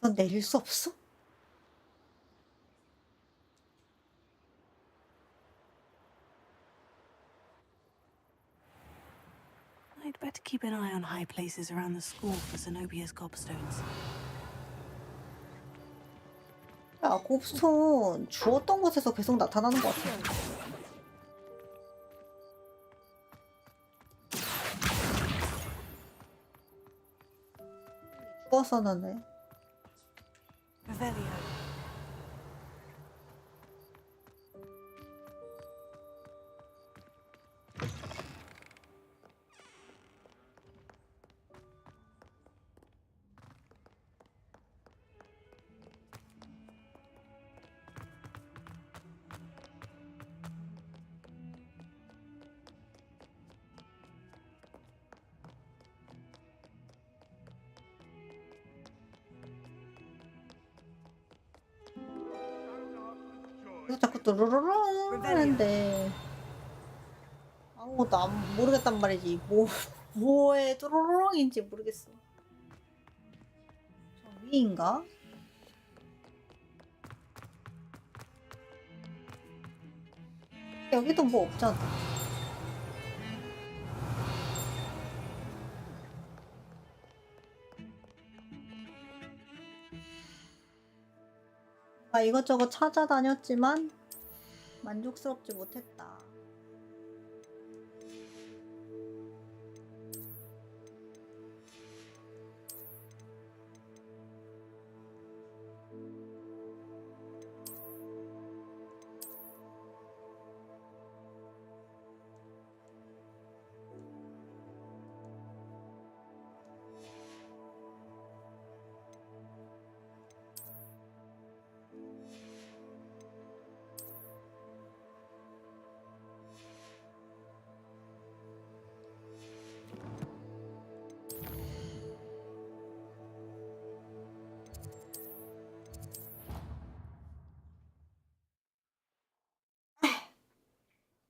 넌 내릴 수 없어? I'd better keep an eye on high places around the school for Zenobia's gobstones. 야, 곱스톤 주웠던 곳에서 계속 나타나는 것 같아. 주웠었는데. Revelio. 그래서 자꾸 또르르릉 하는데 아무것도 모르겠단 말이지. 뭐의 또르르릉인지 모르겠어. 저 위인가? 여기도 뭐 없잖아. 이것저것 찾아다녔지만 만족스럽지 못했다.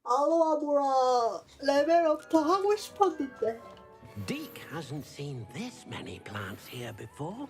알로아보라 레벨업 더 하고 싶었는데. Deke hasn't seen this many plants here before.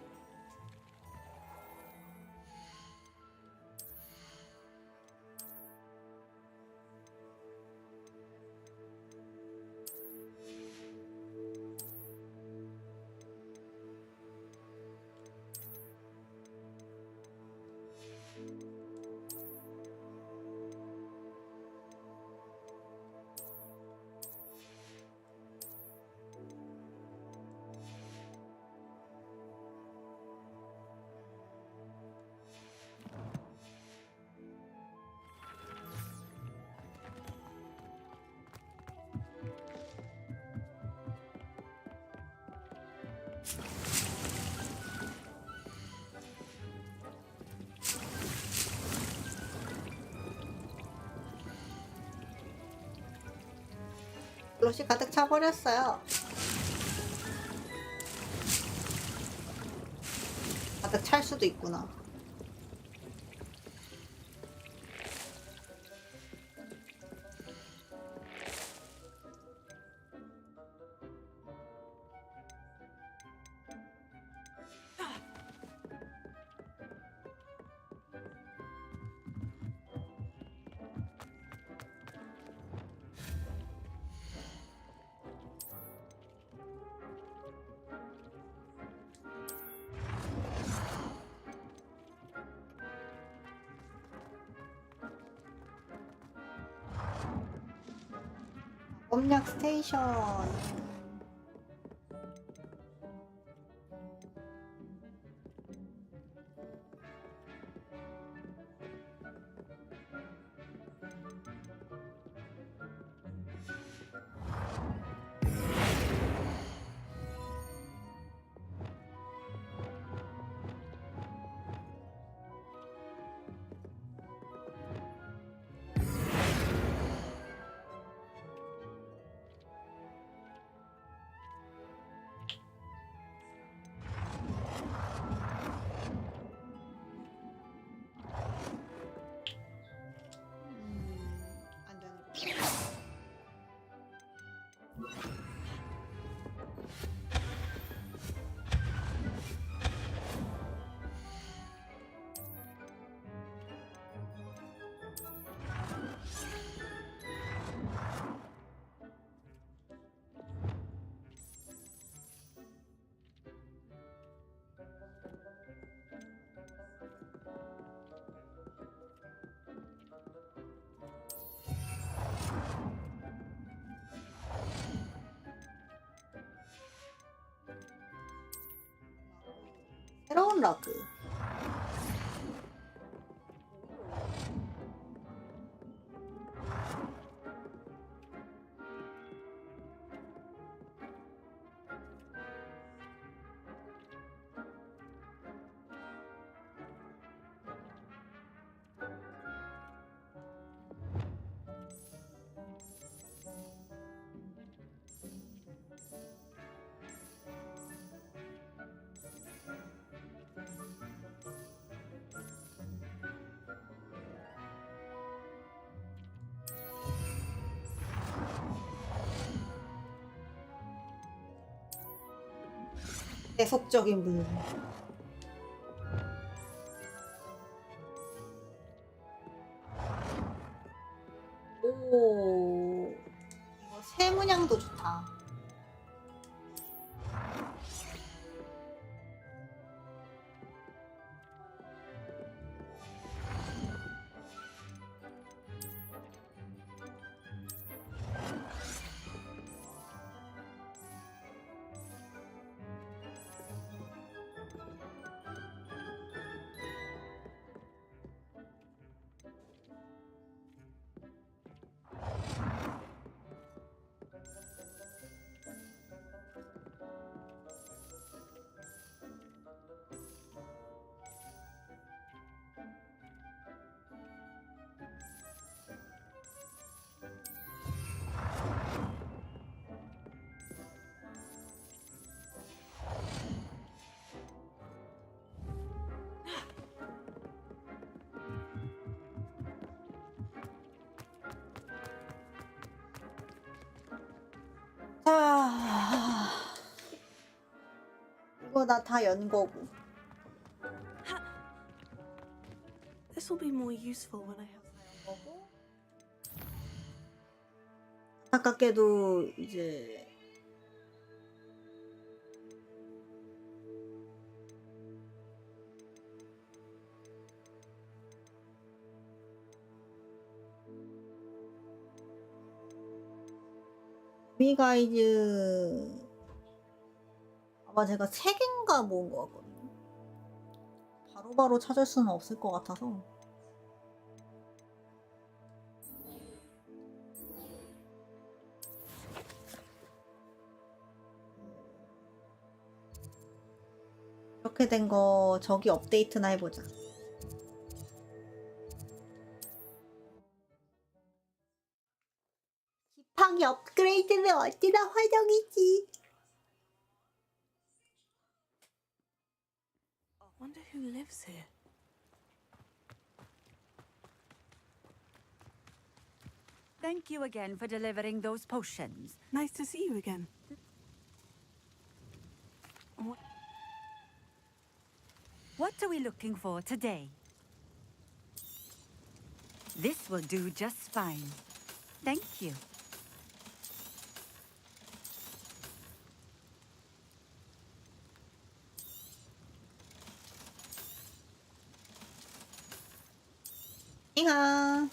롯이 가득 차버렸어요. 가득 찰 수도 있구나. 검약 스테이션. 스톤 라그. 계속적인 물. 오, 이거 새 문양도 좋다. 자, 이거 나 다 연 거고. This will be more useful when I have 거고. 안타깝게도 이제 미가이즈 아마 제가 3개인가 모은 것 같거든요. 바로바로 찾을 수는 없을 것 같아서. 이렇게 된 거 저기 업데이트나 해보자. 지팡이 업그레이드는 어찌나 환영이지. wonder who lives here. Thank you again for delivering those potions. Nice to see you again. What are we looking for today? This will do just fine. Thank you. 잉하.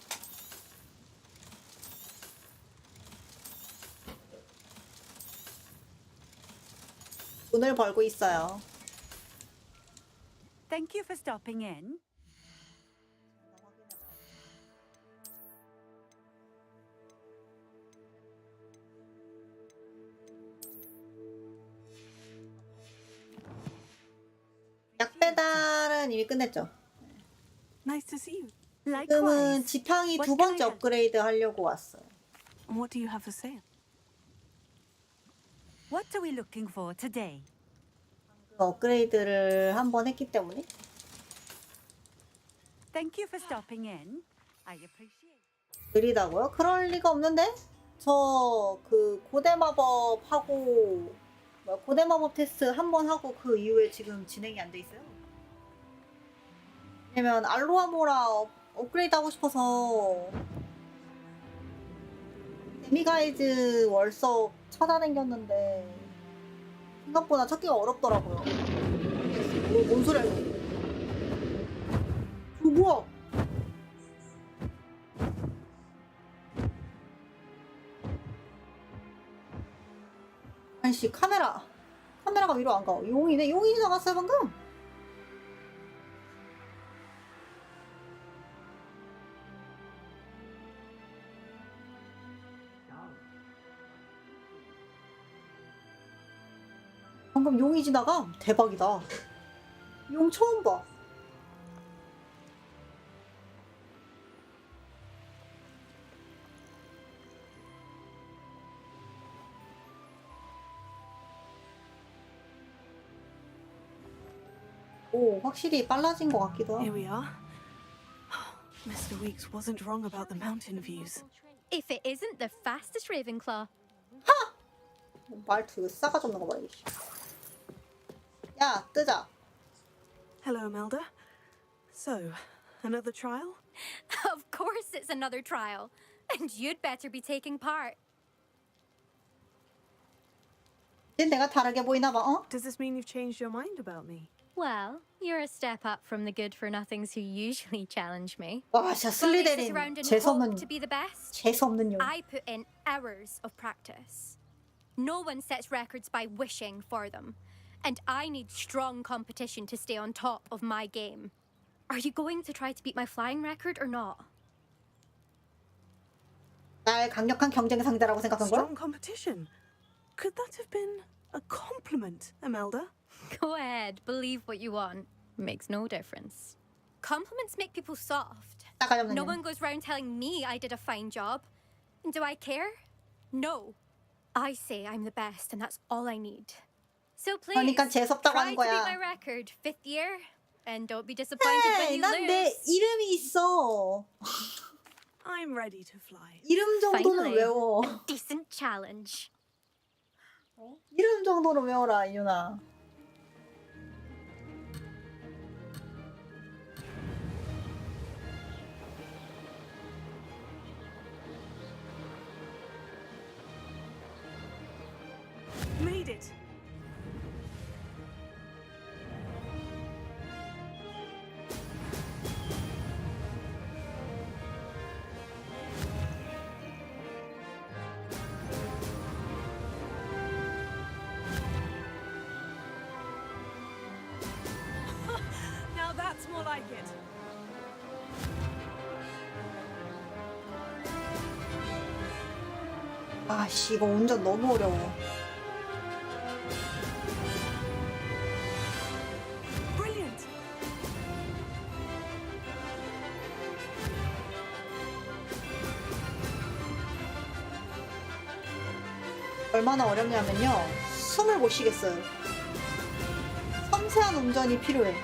돈을 벌고 있어요. Thank you for stopping in. 약 배달은 이미 끝냈죠. Nice to see you. 지금은 지팡이 두 번째 업그레이드 하려고 왔어요. What do you have for sale? What are we looking for today? 그 업그레이드를 한 번 했기 때문에. Thank you for stopping in. I appreciate. 느리다고요? 그럴 리가 없는데? 저 그 고대 마법 하고 고대 마법 테스트 한 번 하고 그 이후에 지금 진행이 안 돼 있어요. 왜냐면 알로하모라 업그레이드 하고 싶어서 데미가이즈 월석 찾아다녔는데 생각보다 찾기가 어렵더라고요. 오, 뭔 소리야 이거? 이거 뭐야? 아이씨 카메라가 위로 안 가. 용이네. 용이 나갔어요 방금. 방금 용이 지나가? 대박이다. 용 처음 봐. 오, 확실히 빨라진 것 같기도 하고. Here we are. Mr. Weeks wasn't wrong about the mountain views. If it isn't the fastest Ravenclaw. 말투 싸가지 없는 거 봐. 야, 뜨자. Hello, Imelda. So, another trial? Of course it's another trial. And you'd better be taking part. 이제 내가 다르게 보이나 봐, 어? Does this mean you've changed your mind about me? Well, you're a step up from the good-for-nothings who usually challenge me. 와, 진짜 슬리데린 재수없는 To be the best. 재수없는 용. I put in hours of practice. No one sets records by wishing for them. And I need strong competition to stay on top of my game. Are you going to try to beat my flying record or not? 날 강력한 경쟁 상대라고 생각한 거야? Strong competition. Could that have been a compliment, Imelda? Go ahead, believe what you want. Makes no difference. Compliments make people soft. No one goes round telling me I did a fine job. And do I care? No. I say I'm the best and that's all I need. So please, 그러니까 재수없다고 try 하는 to beat 거야. my record, 5th year. And don't be disappointed when you 난 내 lose. 이름이 있어. I'm ready to fly. 이름 정도는 Finally, 외워. a decent challenge. 이름 정도는 외워라, 이윤아. Made it. Now that's more like it. 아씨, 이거 운전 너무 어려워. Brilliant. 얼마나 어렵냐면요. 숨을 못 쉬겠어요. 섬세한 운전이 필요해.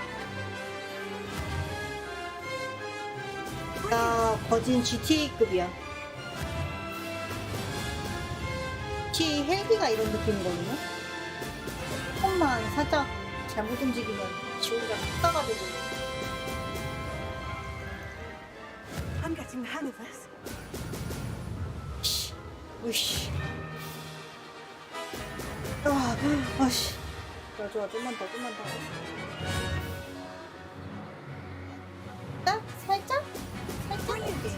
나 거진 GTA급이야. GTA 헬기가 이런 느낌이거든요. 손만 살짝 잘못 움직이면 지 혼자 훅 가가지고. I'm getting the hang of this. 으이씨. 아씨. 좋아, 좋아. 좀만 더, 좀만 더. 살짝? 살짝? 이렇게.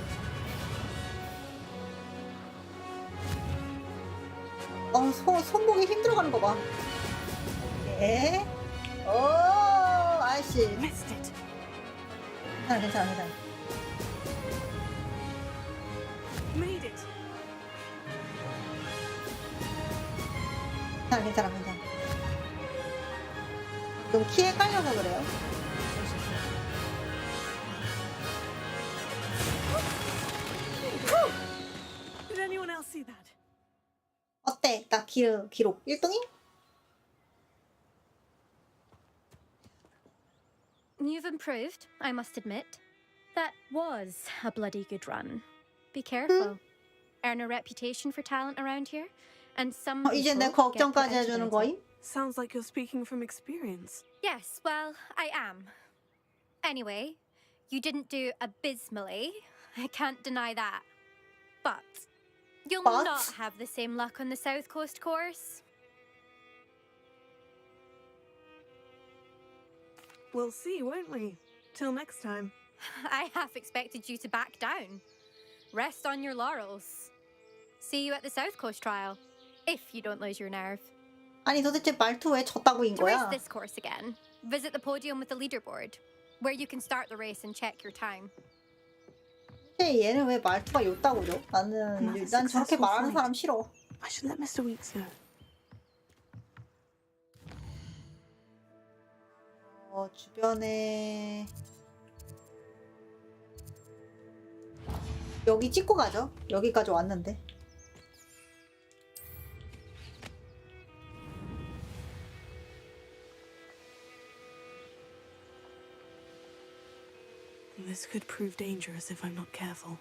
손목이 힘들어가는 거 봐. 오케이. 오, 아이씨. Missed it. 괜찮아, 괜찮아, 괜찮아. Made it. 괜찮아, 괜찮아, 괜찮아. 좀 키에 깔려서 그래요. Did anyone else see that? 어때? 나 기록 1등이? You've improved, I must admit. That was a bloody good run. Be careful. Earn a reputation for talent around here, and some 이제 내 people get 걱정까지 put into 해주는 it. 거임? Sounds like you're speaking from experience. Yes, well, I am. Anyway, you didn't do abysmally. I can't deny that. But you'll But? not have the same luck on the South Coast course. We'll see, won't we? Till next time. I half expected you to back down. Rest on your laurels. See you at the South Coast trial, if you don't lose your nerve. 아니 도대체 말투 왜 졌다고인 To race 거야? this course again, visit the podium with the leaderboard, where you can start the race and check your time. 근데 얘는 왜 말투가 옅다고죠? 난 저렇게 말하는 사람 싫어. I should let Mr. Weeks know. 주변에 여기 찍고 가죠. 여기까지 왔는데. This could prove dangerous if I'm not careful.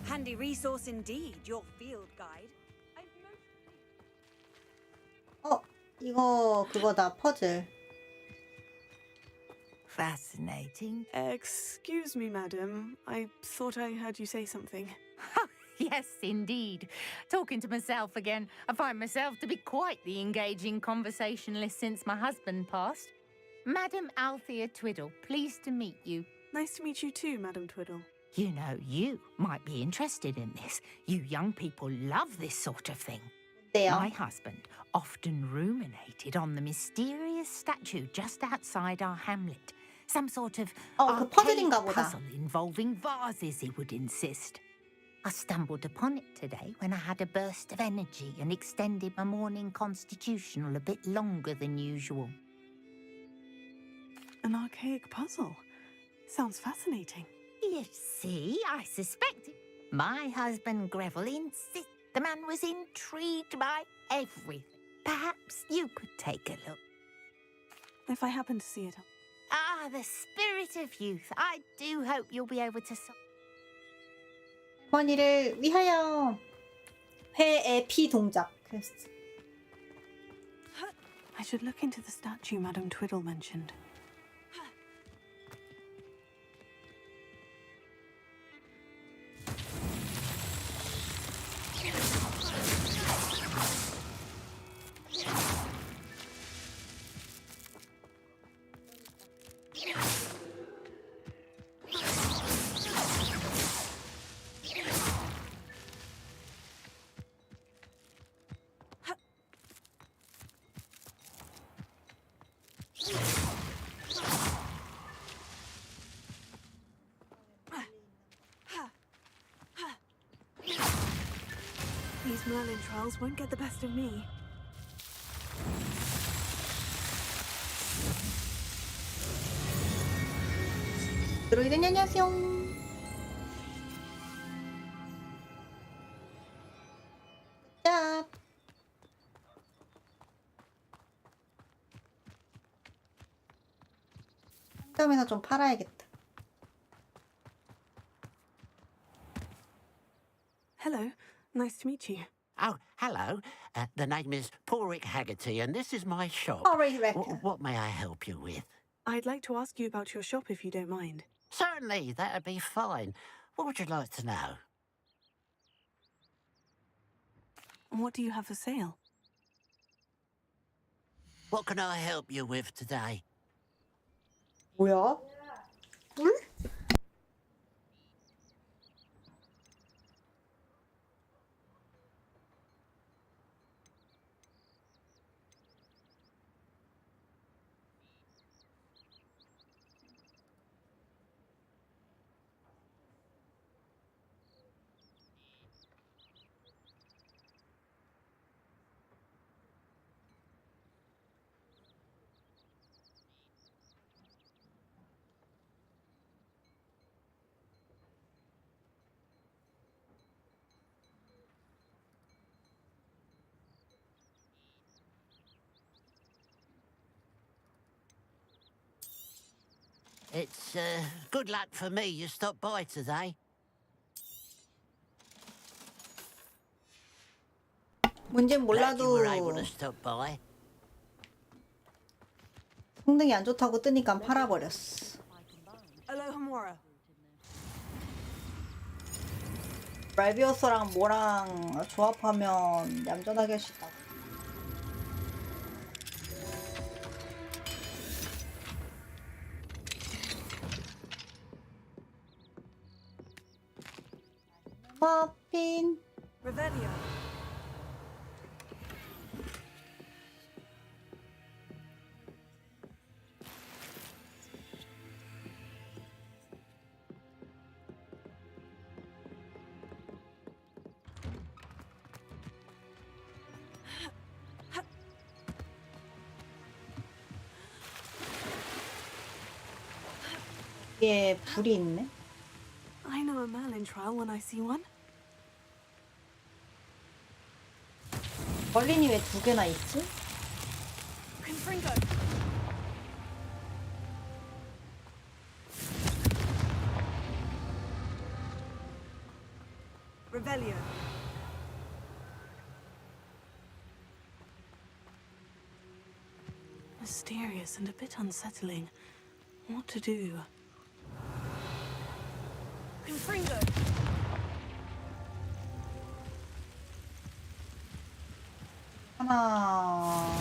Handy resource indeed, your field guide. 이거 그거다. 퍼즐. Fascinating. Excuse me, madam. I thought I heard you say something. Yes, indeed. Talking to myself again. I find myself to be quite the engaging conversationalist since my husband passed. Madam Althea Twiddle, pleased to meet you. Nice to meet you too, Madam Twiddle. You know, you might be interested in this. You young people love this sort of thing. My husband often ruminated on the mysterious statue just outside our hamlet. Some sort of archaic puzzle involving vases, he would insist. I stumbled upon it today when I had a burst of energy and extended my morning constitutional a bit longer than usual. An archaic puzzle. Sounds fascinating. You see, I suspected. My husband Greville insists the man was intrigued by everything. Perhaps you could take a look. If I happen to see it. Ah, the spirit of youth. I do hope you'll be able to... 어머니를 위하여. 회의 피동작 퀘스트. I should look into the statue Madam Twiddle mentioned. These Merlin trials won't get the best of me. 드로이드님 안녕하세요. 자. 상점에서 좀 팔아야겠다. Hello, nice to meet you. Oh, hello. The name is Porrick Haggerty, and this is my shop. What may I help you with? I'd like to ask you about your shop if you don't mind. Certainly, that'd be fine. What would you like to know? What do you have for sale? What can I help you with today? 뭐야? 물? It's good luck for me you stopped by today. 뭔진 Glad you were 몰라도 able to stop by. 성능이 안 좋다고 뜨니까 팔아버렸어. Aloha Mora. 라이비어스랑 뭐랑 조합하면 얌전하게 할 수 있다고. 머핀. Revelio. 위에 불이 있네. I know a Merlin trial when I see one. 멀린이 왜 두 개나 있지? Confringo. Revelio. Mysterious and a bit unsettling. What to do? Confringo. 하나.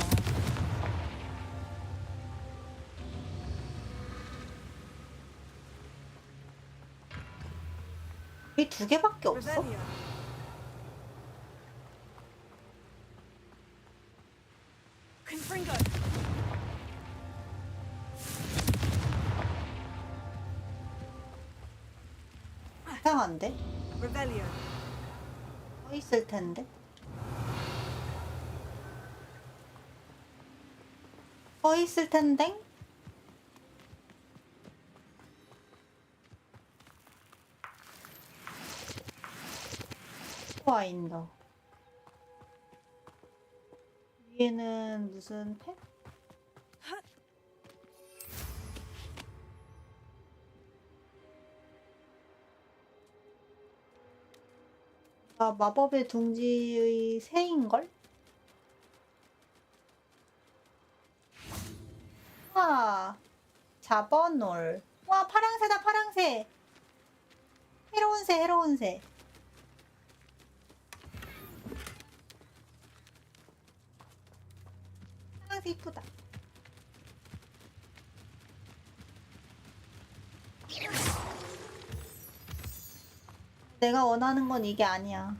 이 두 개밖에 없어? Confringo. 이상한데? Revelio. 서 있을 텐데. 서 있을 텐데. 와인더. 위에는 무슨 펜? 아, 마법의 둥지의 새인걸? 아, 잡어놀. 와, 파랑새다, 파랑새. 해로운 새, 해로운 새. 파랑새 이쁘다. 내가 원하는 건 이게 아니야.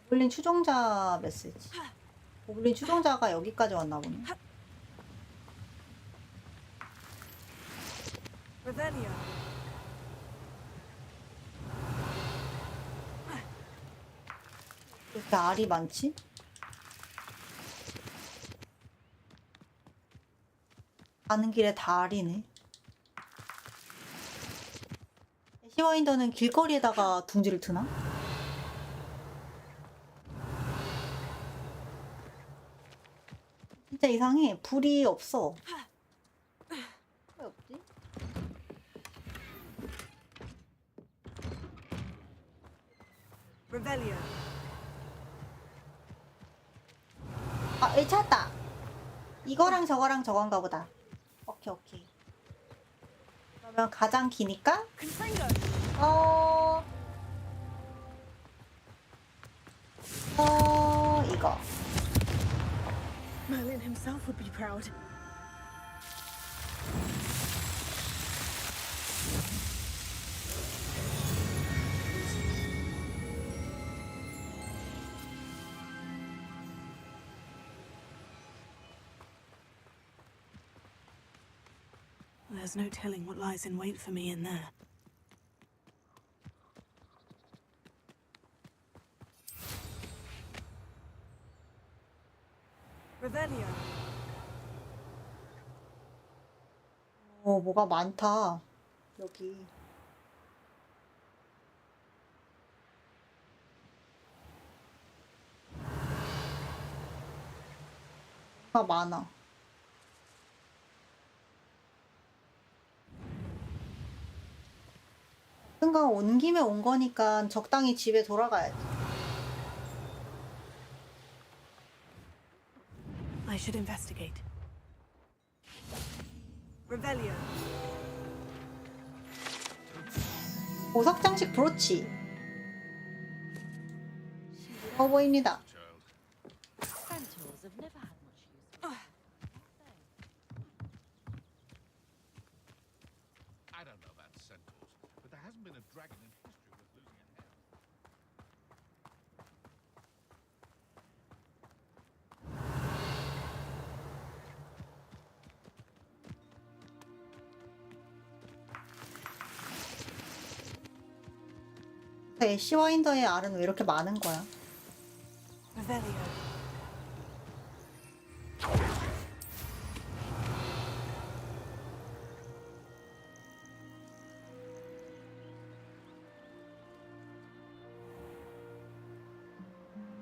고블린 추종자 메시지. 고블린 추종자가 여기까지 왔나 보네. Revelio. 왜 이렇게 알이 많지? 가는 길에 다 알이네. 시와인더는 길거리에다가 둥지를 트나? 진짜 이상해. 불이 없어. 왜 없지? Revelio. 아, 여기 찾았다. 이거랑 저거랑 저건가 보다. 오케이, 오케이. 그러면 가장 기니까? 이거. Merlin himself would be proud. There's no telling what lies in wait for me in there. Revelio. 뭐가 많다. 여기. 뭐가 많아. 순간 온 김에 온 거니까 적당히 집에 돌아가야지. I should investigate. Revelio. 보석 장식 브로치. 신기해 보입니다. Centaurs have never had much use for them. I don't know about centaurs, but there hasn't been a dragon in history worth losing a head. 애쉬 와인더의 알은 왜 이렇게 많은 거야? Revelio.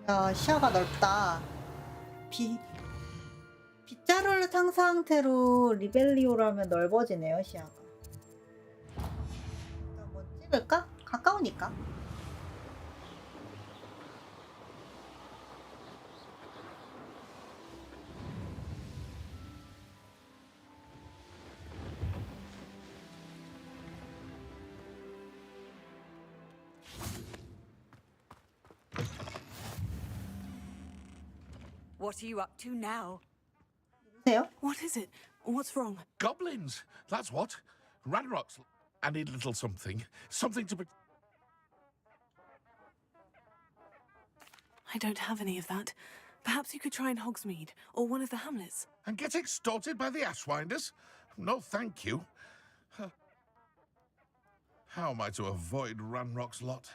야, 시야가 넓다. 빗자루를 탄 상태로 리벨리오라면 넓어지네요, 시야가. 일단 뭐 찍을까? 가까우니까. What are you up to now? What is it? What's wrong? Goblins, that's what. Ranrocks. I need a little something. Something to... I don't have any of that. Perhaps you could try in Hogsmeade, or one of the hamlets. And get extorted by the Ashwinders? No, thank you. How am I to avoid Ranrock's lot?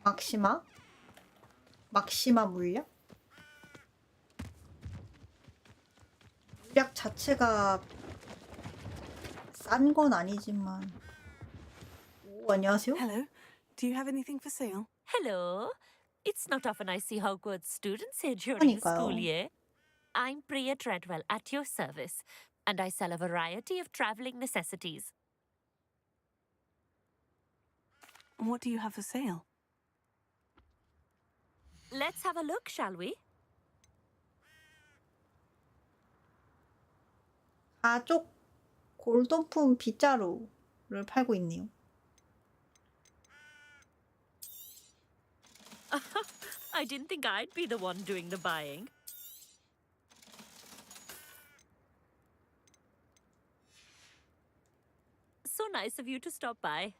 막시마? 막시마 물약? 물약 자체가 싼 건 아니지만. 오, 안녕하세요. Hello. Do you have anything for sale? Hello. It's not often I see Hogwarts students here during the school 그러니까요. year. I'm Priya Treadwell at your service, and I sell a variety of traveling necessities. What do you have for sale? Let's have a look, shall we? 가족 골동품 빗자루를 팔고 있네요. I didn't think I'd be the one doing the buying. So nice of you to stop by.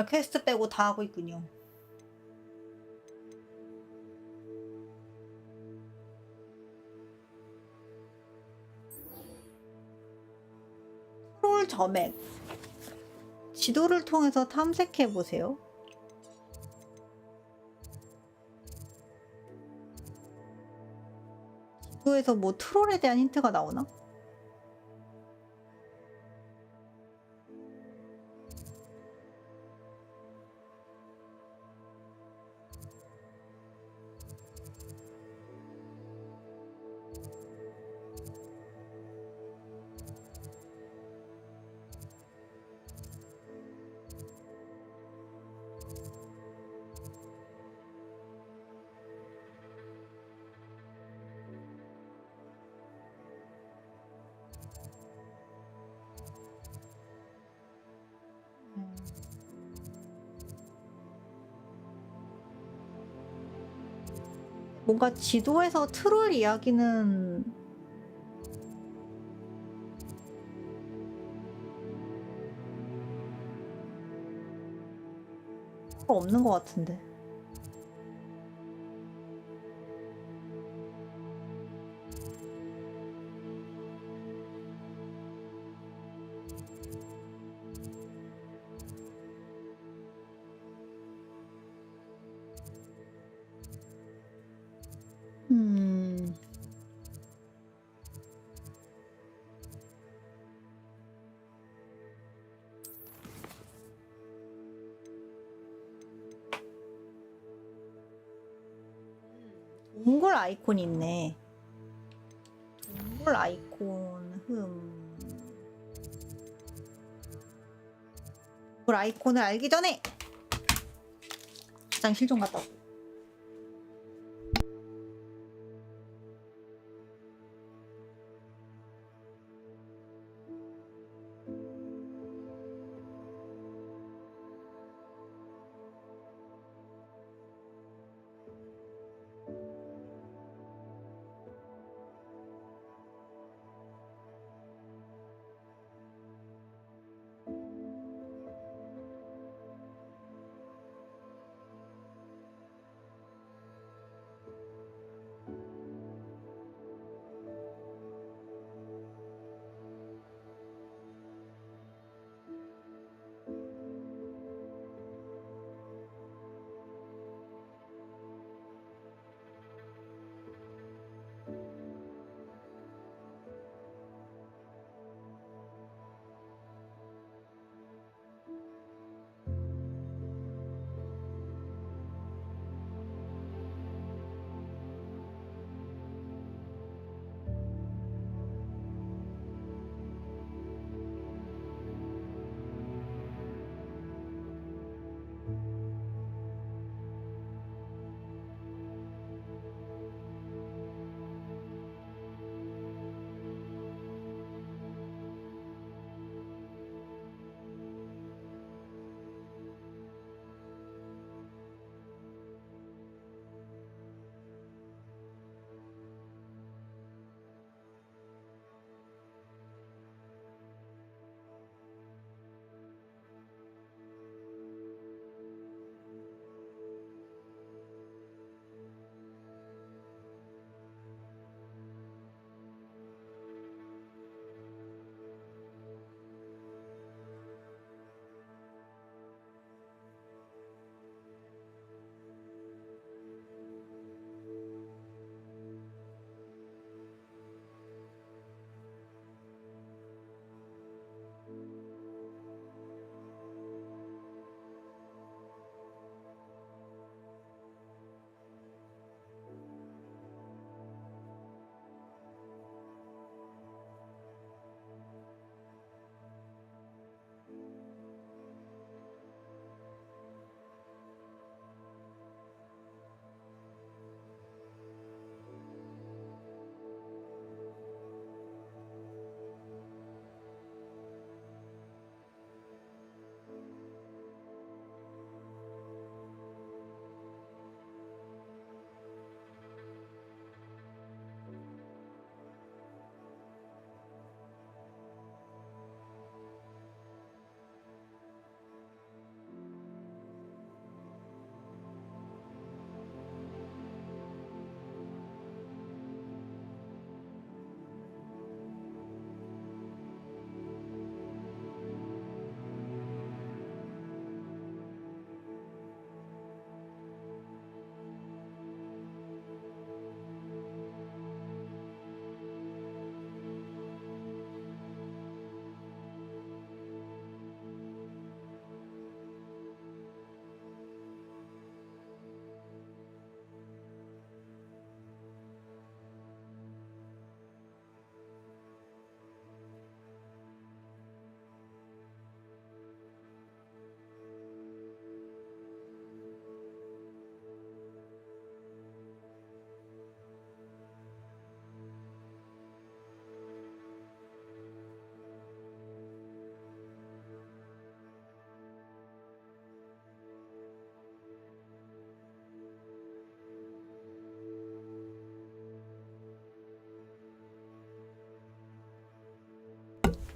퀘스트 빼고 다 하고 있군요. 트롤 점액. 지도를 통해서 탐색해 보세요. 지도에서 뭐 트롤에 대한 힌트가 나오나? 뭔가 지도에서 트롤 이야기는 없는 것 같은데. 동굴 아이콘이 있네. 동굴 아이콘 동굴 아이콘을 알기 전에 화장실 좀 갔다 오고.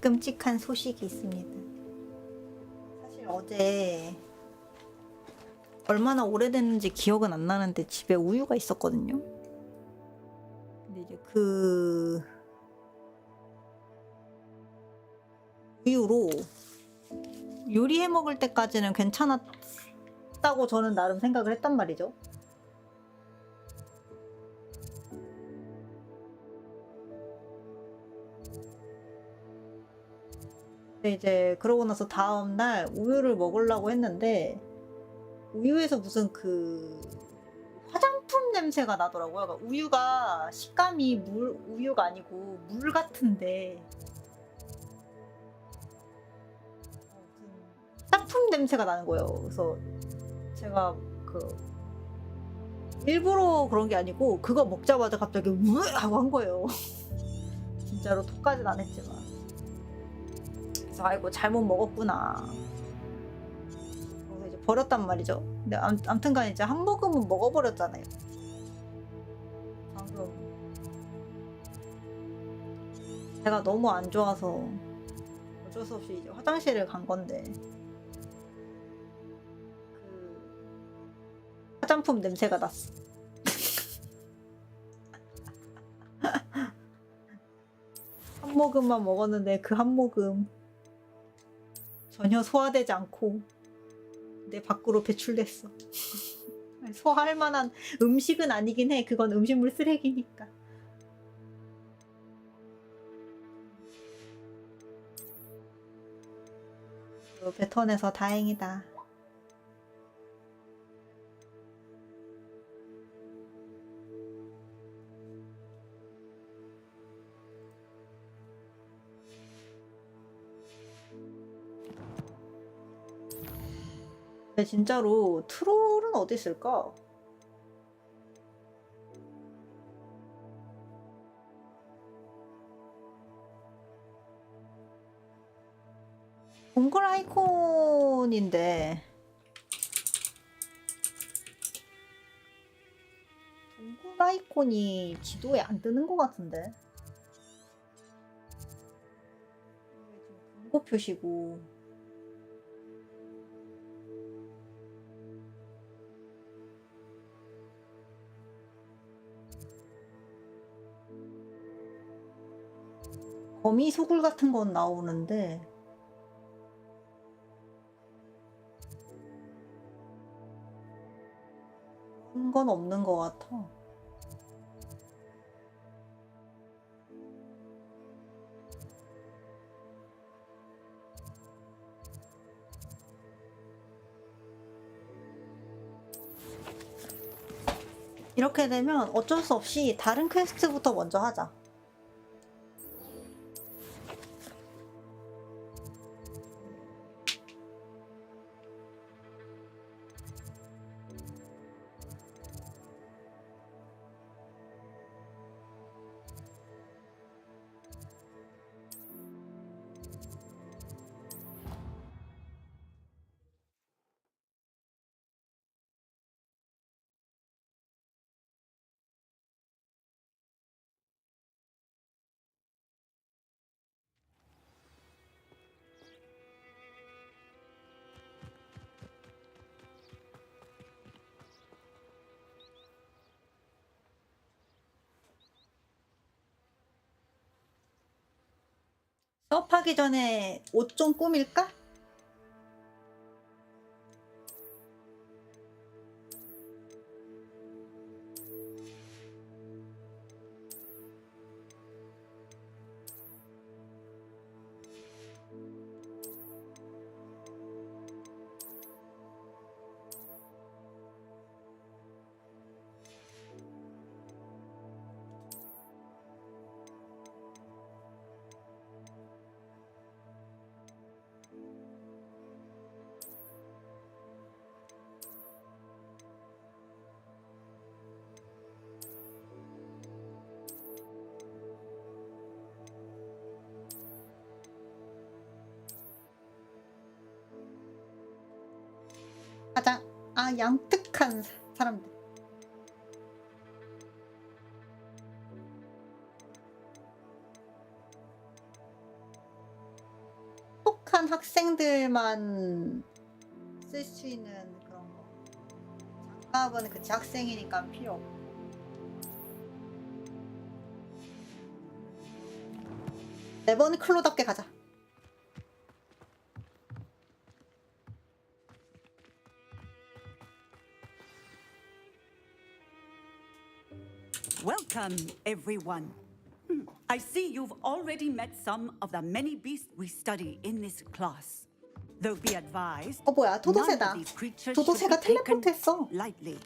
끔찍한 소식이 있습니다. 사실 어제 얼마나 오래됐는지 기억은 안 나는데 집에 우유가 있었거든요. 근데 이제 그 우유로 요리해 먹을 때까지는 괜찮았다고 저는 나름 생각을 했단 말이죠. 근데 이제 그러고 나서 다음날 우유를 먹으려고 했는데 우유에서 무슨 그 화장품 냄새가 나더라고요. 그러니까 우유가 식감이 우유가 아니고 물 같은데 화장품 냄새가 나는 거예요. 그래서 제가 그 일부러 그런 게 아니고 그거 먹자마자 갑자기 으 하고 한 거예요. 진짜로 토까지는 안 했지만. 그래서 아이고 잘못 먹었구나. 그래서 이제 버렸단 말이죠. 근데 암튼간 이제 한 모금은 먹어버렸잖아요. 방금 제가 너무 안 좋아서 어쩔 수 없이 이제 화장실을 간 건데 그 화장품 냄새가 났어. 한 모금만 먹었는데 그 한 모금 전혀 소화되지 않고 내 밖으로 배출됐어. 소화할 만한 음식은 아니긴 해. 그건 음식물 쓰레기니까. 뱉어내서 다행이다. 근데 진짜로 트롤은 어디 있을까? 동굴 아이콘인데 동굴 아이콘이 지도에 안 뜨는 것 같은데 경고 표시고 거미 소굴 같은 건 나오는데 그런 건 없는 것 같아. 이렇게 되면 어쩔 수 없이 다른 퀘스트부터 먼저 하자. 수업하기 전에 옷 좀 꾸밀까? 가장 양특한 사람들. 취약한 학생들만 쓸 수 있는 그런 거. 장갑은 그치 학생이니까 필요 없고. 래번클로답게 가자. Welcome, everyone. I see you've already met some of the many beasts we study in this class. Though be advised, 뭐야, none 도도새다. of these creatures 도도새가 should be taken 텔레포트했어. lightly.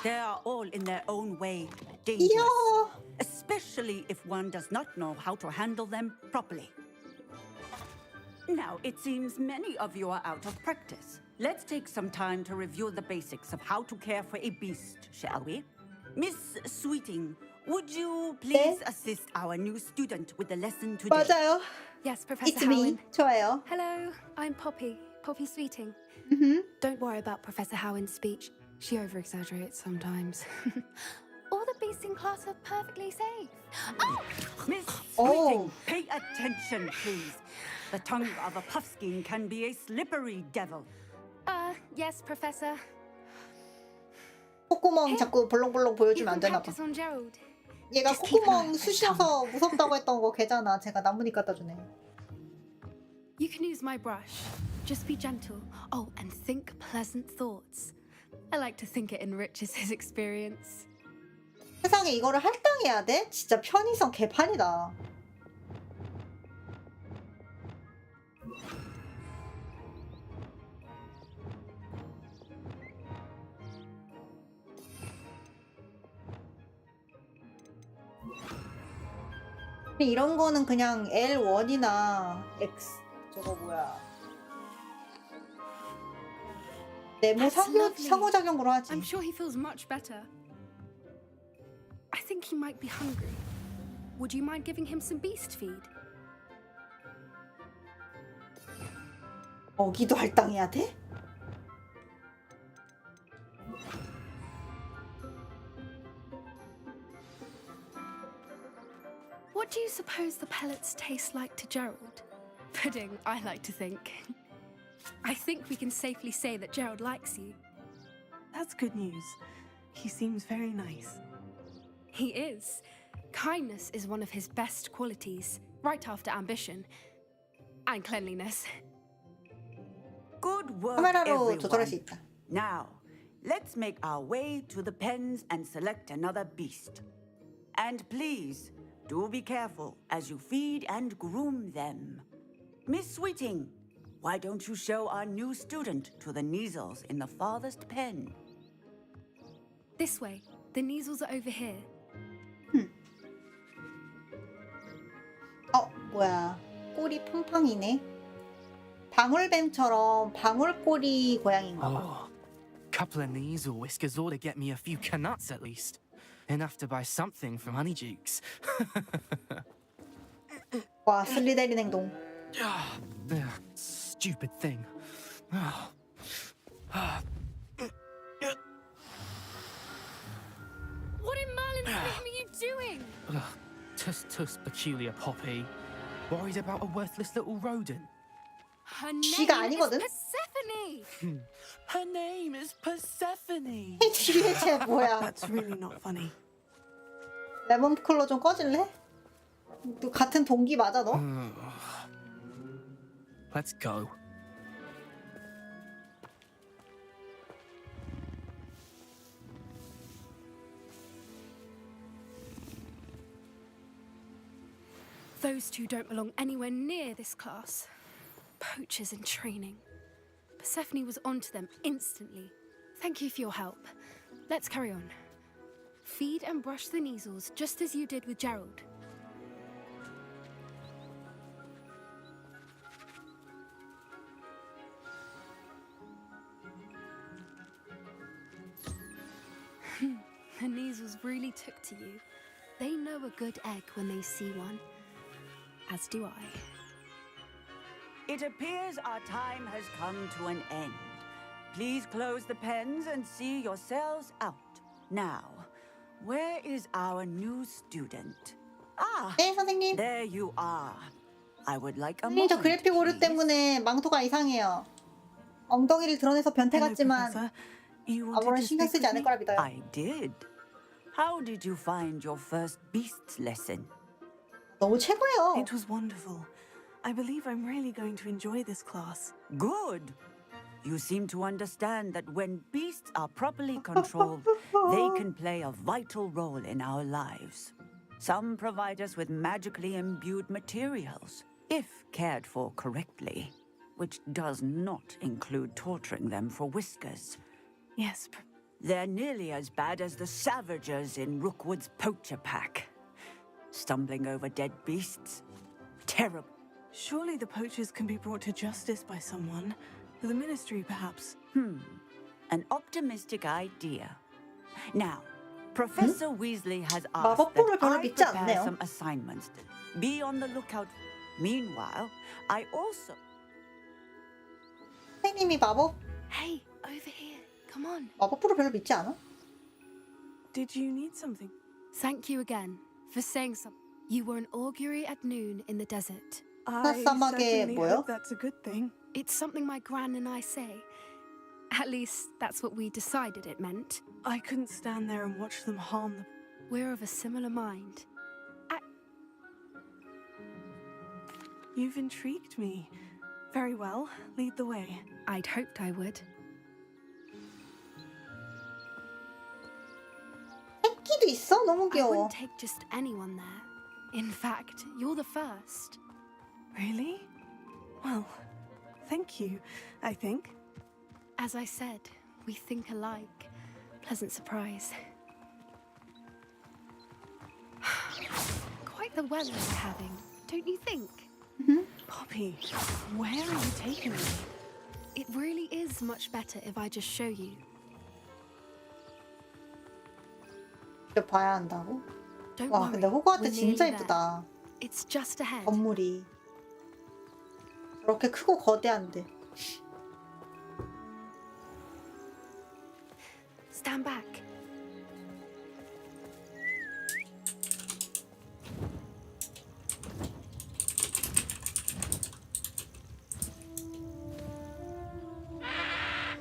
They are all in their own way 이야. dangerous, especially if one does not know how to handle them properly. Now, it seems many of you are out of practice. Let's take some time to review the basics of how to care for a beast, shall we? Miss Sweeting, would you please assist our new student with the lesson today? 맞아요. Yes, Professor It's me. 좋아요. Hello, I'm Poppy Sweeting. Don't worry about Professor Howard's speech. She over-exaggerates sometimes. All the beasts in class are perfectly safe. Miss Sweeting, pay attention, please. The tongue of a puffskein can be a slippery devil. Yes, Professor. 콧구멍 자꾸 벌렁벌렁 보여주면 안 되나 봐. Practice on Gerald. 얘가 Just keep an eye on 콧구멍 him, 쑤셔서 무섭다고 했던 거 걔잖아. 제가 나뭇잎 갖다 주네. You can use my brush. Just be gentle. Oh, and think pleasant thoughts. I like to think it enriches his experience. 세상에 이거를 할당해야 돼? 진짜 편의성 개판이다. 이런 거는 그냥 L1이나 X 저거 뭐야 네모 상호작용으로 하지. I'm sure he feels much better. I think he might be hungry. Would you mind giving him some beast feed? 먹이도 할당해야 돼? What do you suppose the pellets taste like to Gerald? Pudding, I like to think. I think we can safely say that Gerald likes you. That's good news. He seems very nice. He is. Kindness is one of his best qualities, right after ambition. And cleanliness. Good work, 카메라로 조절할 수 everyone. 있다. Now, let's make our way to the pens and select another beast. And please, do be careful as you feed and groom them. Miss Sweeting, why don't you show our new student to the Neasels in the farthest pen? This way. The Neasels are over here. 뭐야 꼬리 팡팡이네. 방울뱀처럼 방울꼬리 고양인가 봐. Oh, couple of Neasel whiskers ought to get me a few canuts at least. Enough to buy something from Honeydukes. 와 슬리데린 행동. Stupid thing. What in Merlin's name are you doing? Tuss peculiar Poppy. Worried about a worthless little rodent. Her 쥐가 name 아니거든? is Persephone. Her name is Persephone. 뒤에 쟤 뭐야? That's really not funny. 래번클로 좀 꺼질래? 또 같은 동기 맞아 너? Let's go. Those two don't belong anywhere near this class. Poachers in training. Persephone was onto them instantly. Thank you for your help. Let's carry on. Feed and brush the Neasels just as you did with Gerald. The Neasels really took to you. They know a good egg when they see one. As do I. It appears our time has come to an end. Please close the pens and see yourselves out. Now, where is our new student? Ah, 네, 선생님. there you are. I would like a 선생님, 저 moment, 그래픽 오류 please. 때문에 망토가 이상해요. 엉덩이를 드러내서 변태 같지만 아무런 신경 쓰지 않을 거라 믿어요. I did. How did you find your first beasts lesson? 너무 최고예요. It was wonderful. I believe I'm really going to enjoy this class. Good. You seem to understand that when beasts are properly controlled, they can play a vital role in our lives. Some provide us with magically imbued materials, if cared for correctly, which does not include torturing them for whiskers. Yes. They're nearly as bad as the Savagers in Rookwood's poacher pack. Stumbling over dead beasts. Terrible. Surely the poachers can be brought to justice by someone. The ministry, perhaps. An optimistic idea. Now, Professor Weasley has asked that I prepare some assignments. Be on the lookout. Meanwhile, I also... 선생님이 마법 Hey, over here. Come on. 마법부를 별로 믿지 않아? Did you need something? Thank you again for saying something. You were an augury at noon in the desert. I certainly hope that's a good thing. It's something my gran and I say. At least, that's what we decided it meant. I couldn't stand there and watch them harm the... We're of a similar mind. You've intrigued me. Very well. Lead the way. I'd hoped I would. 새끼도 있어? 너무 I 귀여워. wouldn't take just anyone there. In fact, you're the first. Really? Well, thank you, I think. As I said, we think alike. Pleasant surprise. Quite the weather we're having, don't you think? Poppy, where are you taking me? It really is much better if I just show you. 이걸 봐야 한다고? Don't 와, worry, 근데 호그와트 we're 진짜 nearly 예쁘다. there. It's just ahead. 건물이 저렇게 크고 거대한데. Stand back.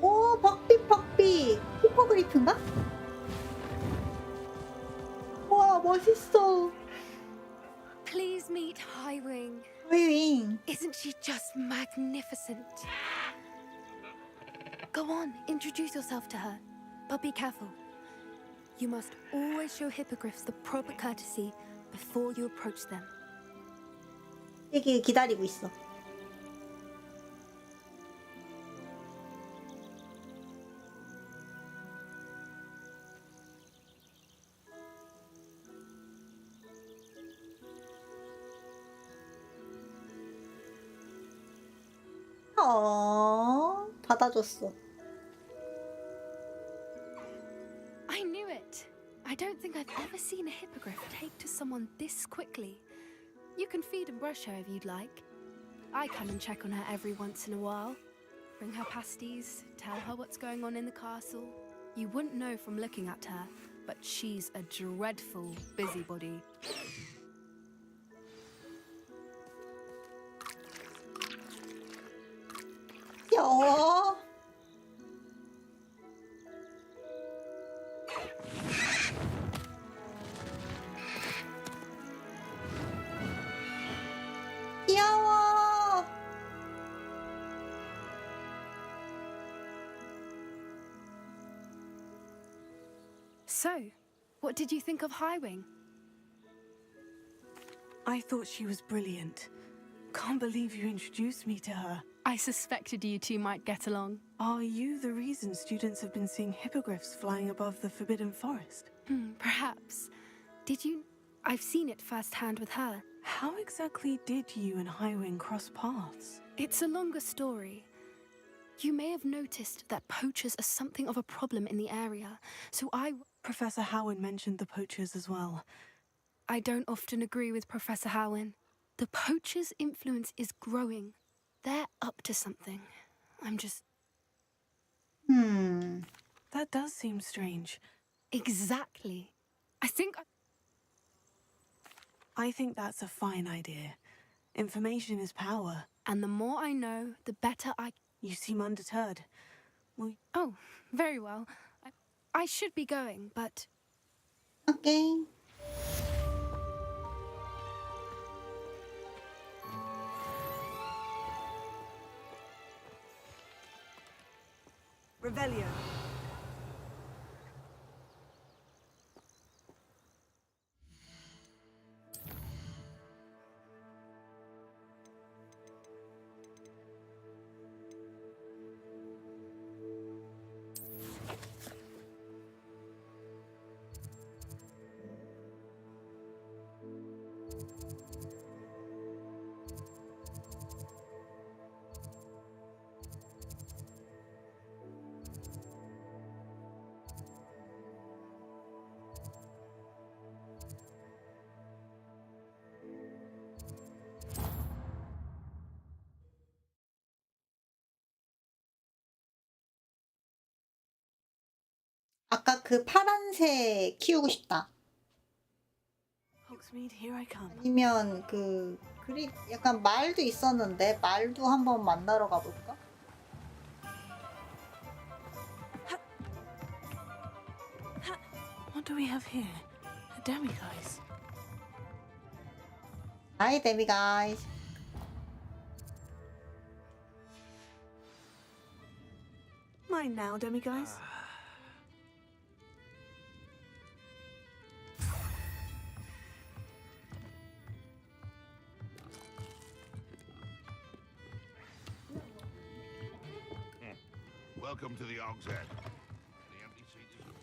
오, 벅비. 히포그리프인가? 와, 멋있어. Please meet Highwing. Highwing. Isn't she just magnificent? Go on, introduce yourself to her. But be careful. You must always show hippogriffs the proper courtesy before you approach them. 여기 기다리고 있어. 받아줬어. I knew it. I don't think I've ever seen a hippogriff take to someone this quickly. You can feed and brush her if you'd like. I come and check on her every once in a while. Bring her pasties, tell her what's going on in the castle. You wouldn't know from looking at her, but she's a dreadful busybody. 귀여워. 귀여워. So, what did you think of Highwing? I thought she was brilliant. Can't believe you introduced me to her. I suspected you two might get along. Are you the reason students have been seeing hippogriffs flying above the Forbidden Forest? Perhaps. Did you? I've seen it firsthand with her. How exactly did you and Highwing cross paths? It's a longer story. You may have noticed that poachers are something of a problem in the area, so Professor Howin mentioned the poachers as well. I don't often agree with Professor Howin. The poachers' influence is growing. They're up to something. I'm just... That does seem strange. Exactly. I think that's a fine idea. Information is power. And the more I know, the better I... You seem undeterred. Oh, very well. I should be going, but... Okay. Revelio. 아까 그 파란색 키우고 싶다. Hogsmeade, here I come. 아니면 약간 말도 있었는데 말도 한번 만나러 가볼까? What do we have here? A demiguise. Hi, demiguise. Mine now, demiguise. Welcome to the Og's Head. The empty seat is yours.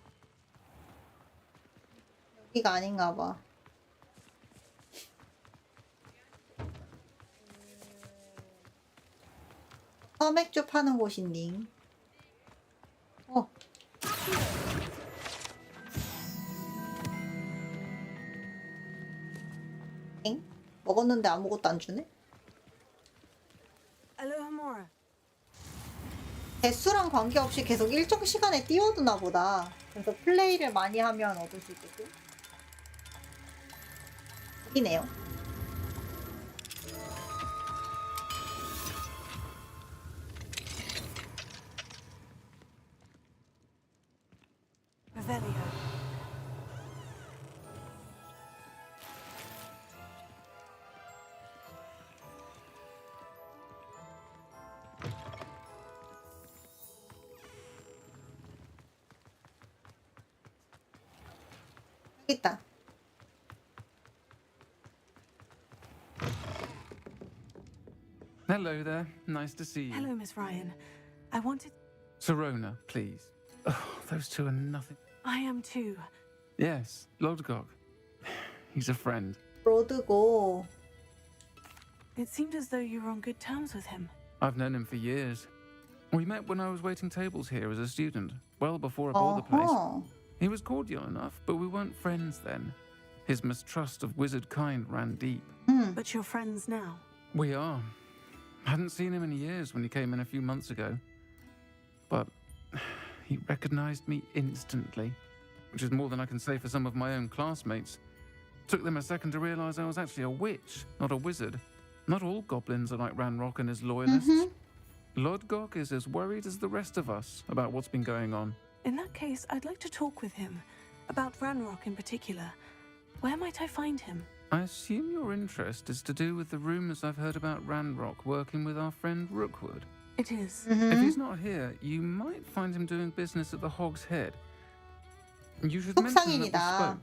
여기가 아닌가 봐. 소맥주 파는 곳이니. 엥? 먹었는데 아무것도 안 주네? Alohomora. 개수랑 관계없이 계속 일정 시간에 띄워두나 보다. 그래서 플레이를 많이 하면 얻을 수 있겠고. 여기네요. Revelio. 여기 있다. Hello there. Nice to see you. Hello, Miss Ryan. I wanted... Serona, please. Oh, those two are nothing. I am too. Yes, Lodgok. He's a friend. 로드고. It seemed as though you were on good terms with him. I've known him for years. We met when I was waiting tables here as a student, well before I bought the place. He was cordial enough, but we weren't friends then. His mistrust of wizard kind ran deep. But you're friends now. We are. Hadn't seen him in years when he came in a few months ago. But he recognized me instantly, which is more than I can say for some of my own classmates. Took them a second to realize I was actually a witch, not a wizard. Not all goblins are like Ranrock and his loyalists. Lodgok is as worried as the rest of us about what's been going on. In that case, I'd like to talk with him. About Ranrock in particular. Where might I find him? I assume your interest is to do with the rumors I've heard about Ranrock working with our friend Rookwood. It is. If he's not here, you might find him doing business at the Hog's Head. You should mention that we spoke.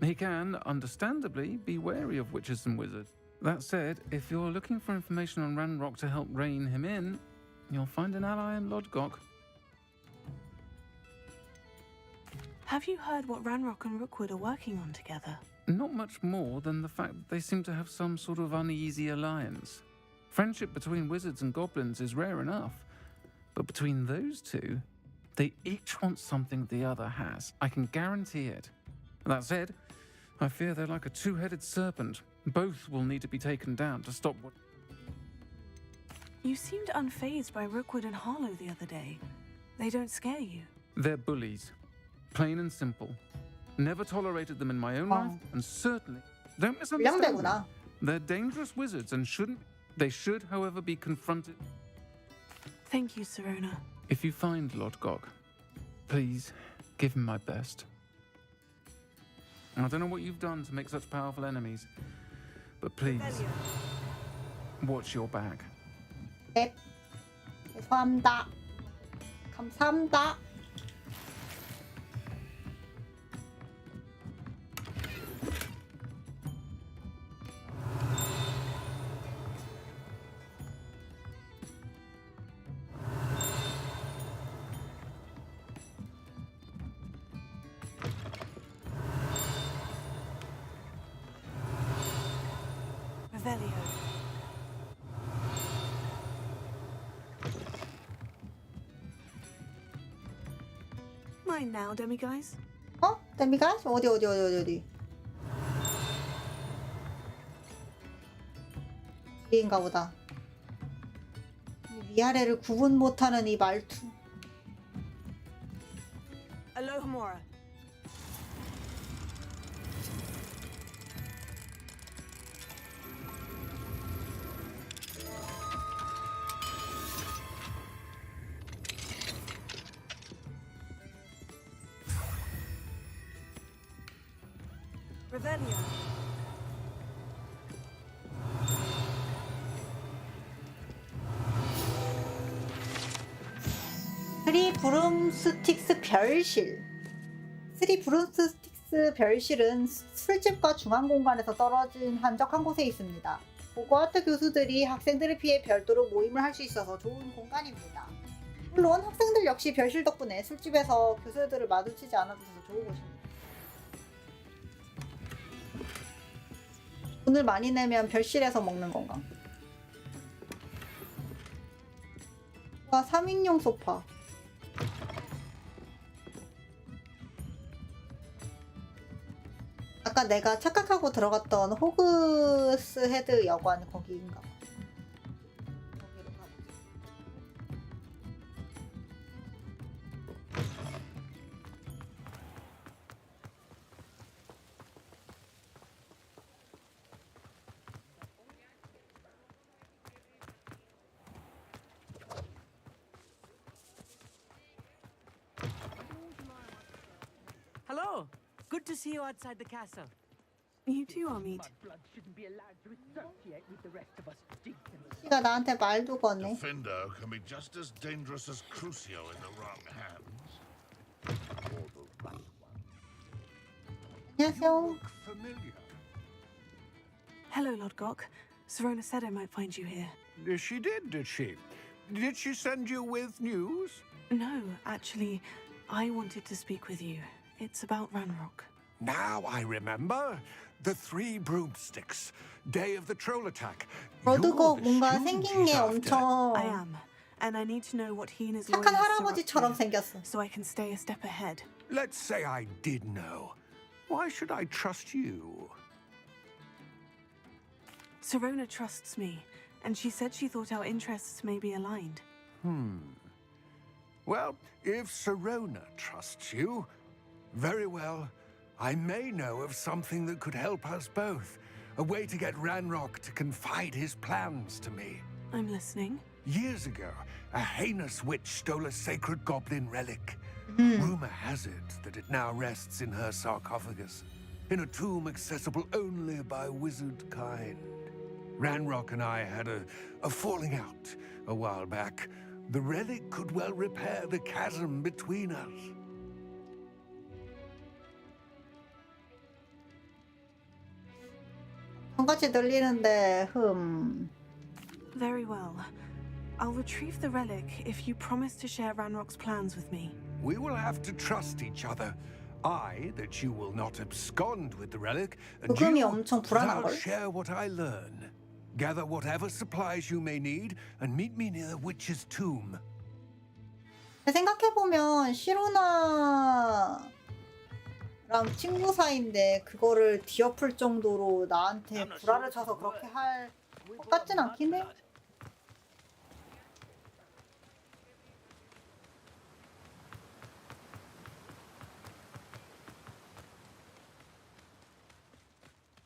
He can, understandably, be wary of witches and wizards. That said, if you're looking for information on Ranrock to help rein him in, you'll find an ally in Lodgok. Have you heard what Ranrock and Rookwood are working on together? Not much more than the fact that they seem to have some sort of uneasy alliance. Friendship between wizards and goblins is rare enough, but between those two, they each want something the other has. I can guarantee it. That said, I fear they're like a two-headed serpent. Both will need to be taken down to stop what... You seemed unfazed by Rookwood and Harlow the other day. They don't scare you. They're bullies. Plain and simple. Never tolerated them in my own life, and certainly... Don't misunderstand me. They're dangerous wizards and they should, however, be confronted. Thank you, Serona. If you find Lord Gog, please give him my best. I don't know what you've done to make such powerful enemies, but please, watch your back. 네. 죄송합니다. 감사합니다. Mine now, demiguise. 어? 데미가스? 어디? 여기인가 보다. 위아래를 구분 못하는 이 말투. Alohomora. Revelio. 스리 브룸스틱스 별실. 스리 브룸스틱스 별실은 술집과 중앙 공간에서 떨어진 한적한 곳에 있습니다. 호그와트 교수들이 학생들을 피해 별도로 모임을 할 수 있어서 좋은 공간입니다. 물론 학생들 역시 별실 덕분에 술집에서 교수들을 마주치지 않아도 좋은 곳입니다. 돈을 많이 내면 별실에서 먹는 건가? 와, 3인용 소파. 아까 내가 착각하고 들어갔던 호그스 헤드 여관 거기인가 봐. 거기로 가봐. Hello. Good to see you outside the castle. You too, Amit. 씨가 나한테 말도 거네. Defendo can be just as dangerous as Crucio in the wrong hands. 안녕하세요. Hello, Lord Gok. Serona said I might find you here. She did she? Did she send you with news? No, actually, I wanted to speak with you. It's about Ranrock. Now I remember. The three broomsticks. Day of the troll attack. 로드고 뭔가 생긴 게 I 엄청 am. And I need to know what he and his 착한 lawyers 할아버지처럼 are up to, 생겼어. so I can stay a step ahead. Let's say I did know. Why should I trust you? Serona trusts me, and she said she thought our interests may be aligned. Well, if Serona trusts you, very well. I may know of something that could help us both. A way to get Ranrock to confide his plans to me. I'm listening. Years ago, a heinous witch stole a sacred goblin relic. Rumor has it that it now rests in her sarcophagus, in a tomb accessible only by wizard kind. Ranrock and I had a falling out a while back. The relic could well repair the chasm between us. 똑같이 들리는데 Very well. I'll retrieve the relic if you promise to share Ranrock's plans with me. We will have to trust each other. I, that you will not abscond with the relic, and 부금이 you, 엄청 that 불안한 I'll 걸. share what I learn. Gather whatever supplies you may need, and meet me near the witch's tomb. 생각해보면 시로나랑 친구 사이인데 그거를 뒤엎을 정도로 나한테 불화를 쳐서 그렇게 할 것 같진 않긴 해.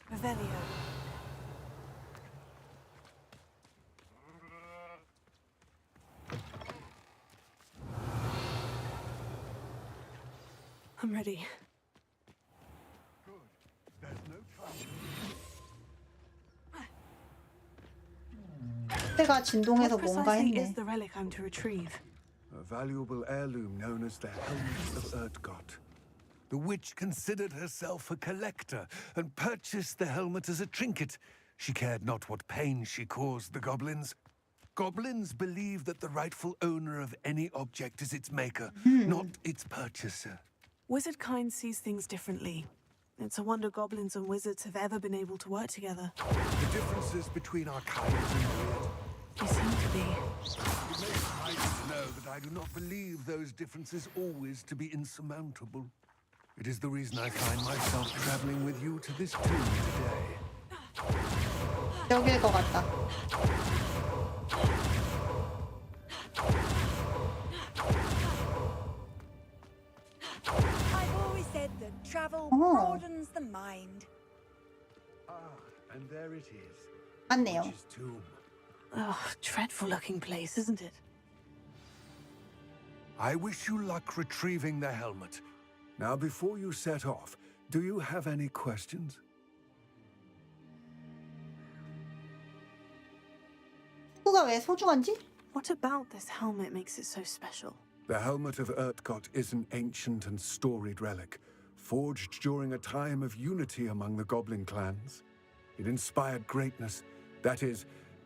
Revelio. I'm ready. 그때가 진동해서 What 뭔가 precisely 했네. is the relic I'm to retrieve? A valuable heirloom known as the Helmet of Erdgot. The witch considered herself a collector and purchased the helmet as a trinket. She cared not what pain she caused the goblins. Goblins believe that the rightful owner of any object is its maker, not its purchaser. Wizard kind sees things differently. It's a wonder goblins and wizards have ever been able to work together. The differences between our kinds are myriad. They seem to be. It may surprise you to know that I do not believe those differences always to be insurmountable. It is the reason I find myself traveling with you to this tomb today. 여길 것 같다. I've always said that travel broadens the mind. And there it is. 맞네요. Witch's tomb. Oh, dreadful looking place, isn't it? I wish you luck retrieving the helmet. Now, before you set off, do you have any questions? 누가 왜 소중한지? What about this helmet makes it so special? The helmet of Erdgot is an ancient and storied relic, forged during a time of unity among the goblin clans. It inspired greatness, that is,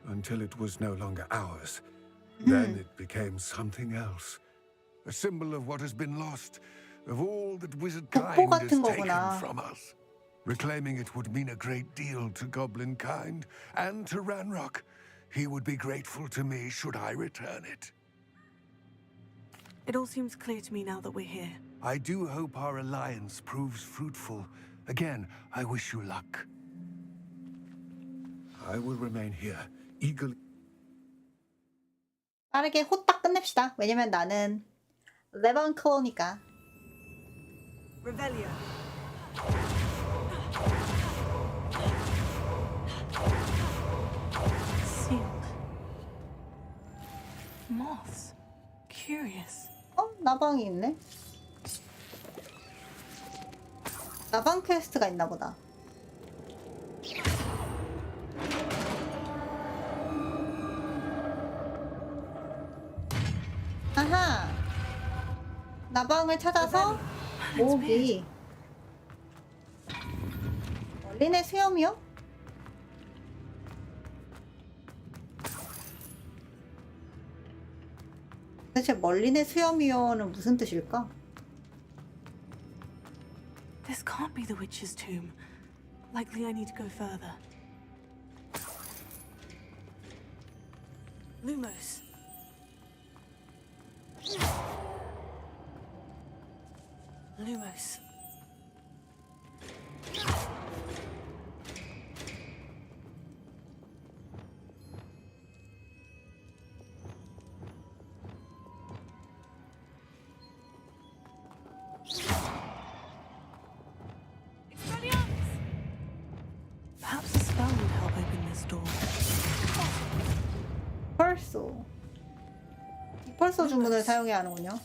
until it was no longer ours. Then it became something else. A symbol of what has been lost, of all that wizard kind has taken from us. Reclaiming it would mean a great deal to goblin kind and to Ranrock. He would be grateful to me should I return it. It all seems clear to me now that we're here. I do hope our alliance proves fruitful. Again, I wish you luck. I will remain here, eagerly. 빠르게 호딱 끝냅시다. 왜냐면 나는 래번클로니까. Revelio. Sealed. Moths. Curious. 나방이 있네. 나방 퀘스트가 있나 보다. 아하. 나방을 찾아서 모으기. 멀린의 수염이요? 도대체 멀린의 수염이요는 무슨 뜻일까? This can't be the witch's tomb. Likely I need to go further. Lumos. Lumos. Perhaps a spell would help open this door. 펄소. 펄소 주문을 사용해야 하는군요.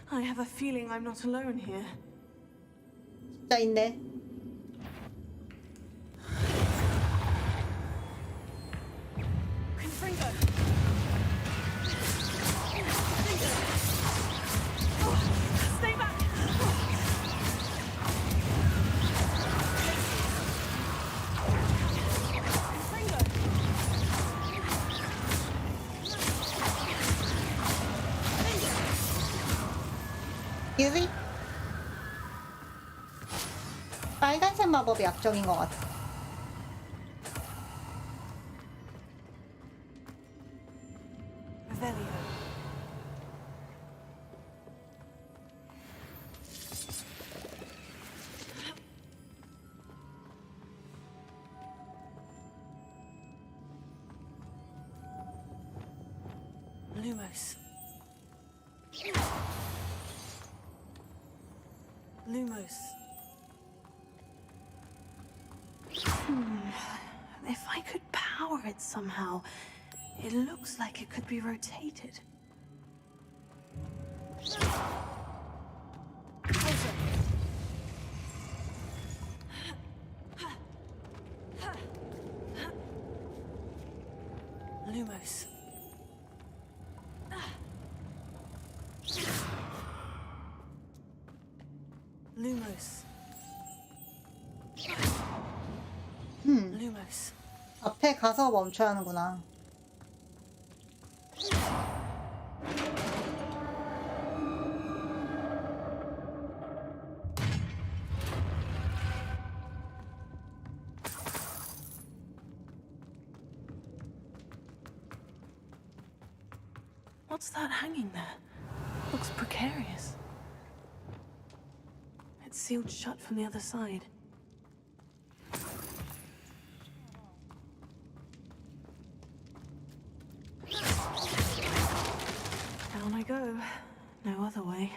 I have a feeling I'm not alone here. 진짜 있네. Confringo. Stay back. Confringo. 유리? 빨간색 마법이 약적인 것 같아. Revelio. Lumos. Lumos. If I could power it somehow, it looks like it could be rotated. Lumos. Lumos. Lumos. 앞에 가서 멈춰야 하는구나. What's that hanging there? Looks precarious. It's sealed shut from the other side. Down I go. No other way.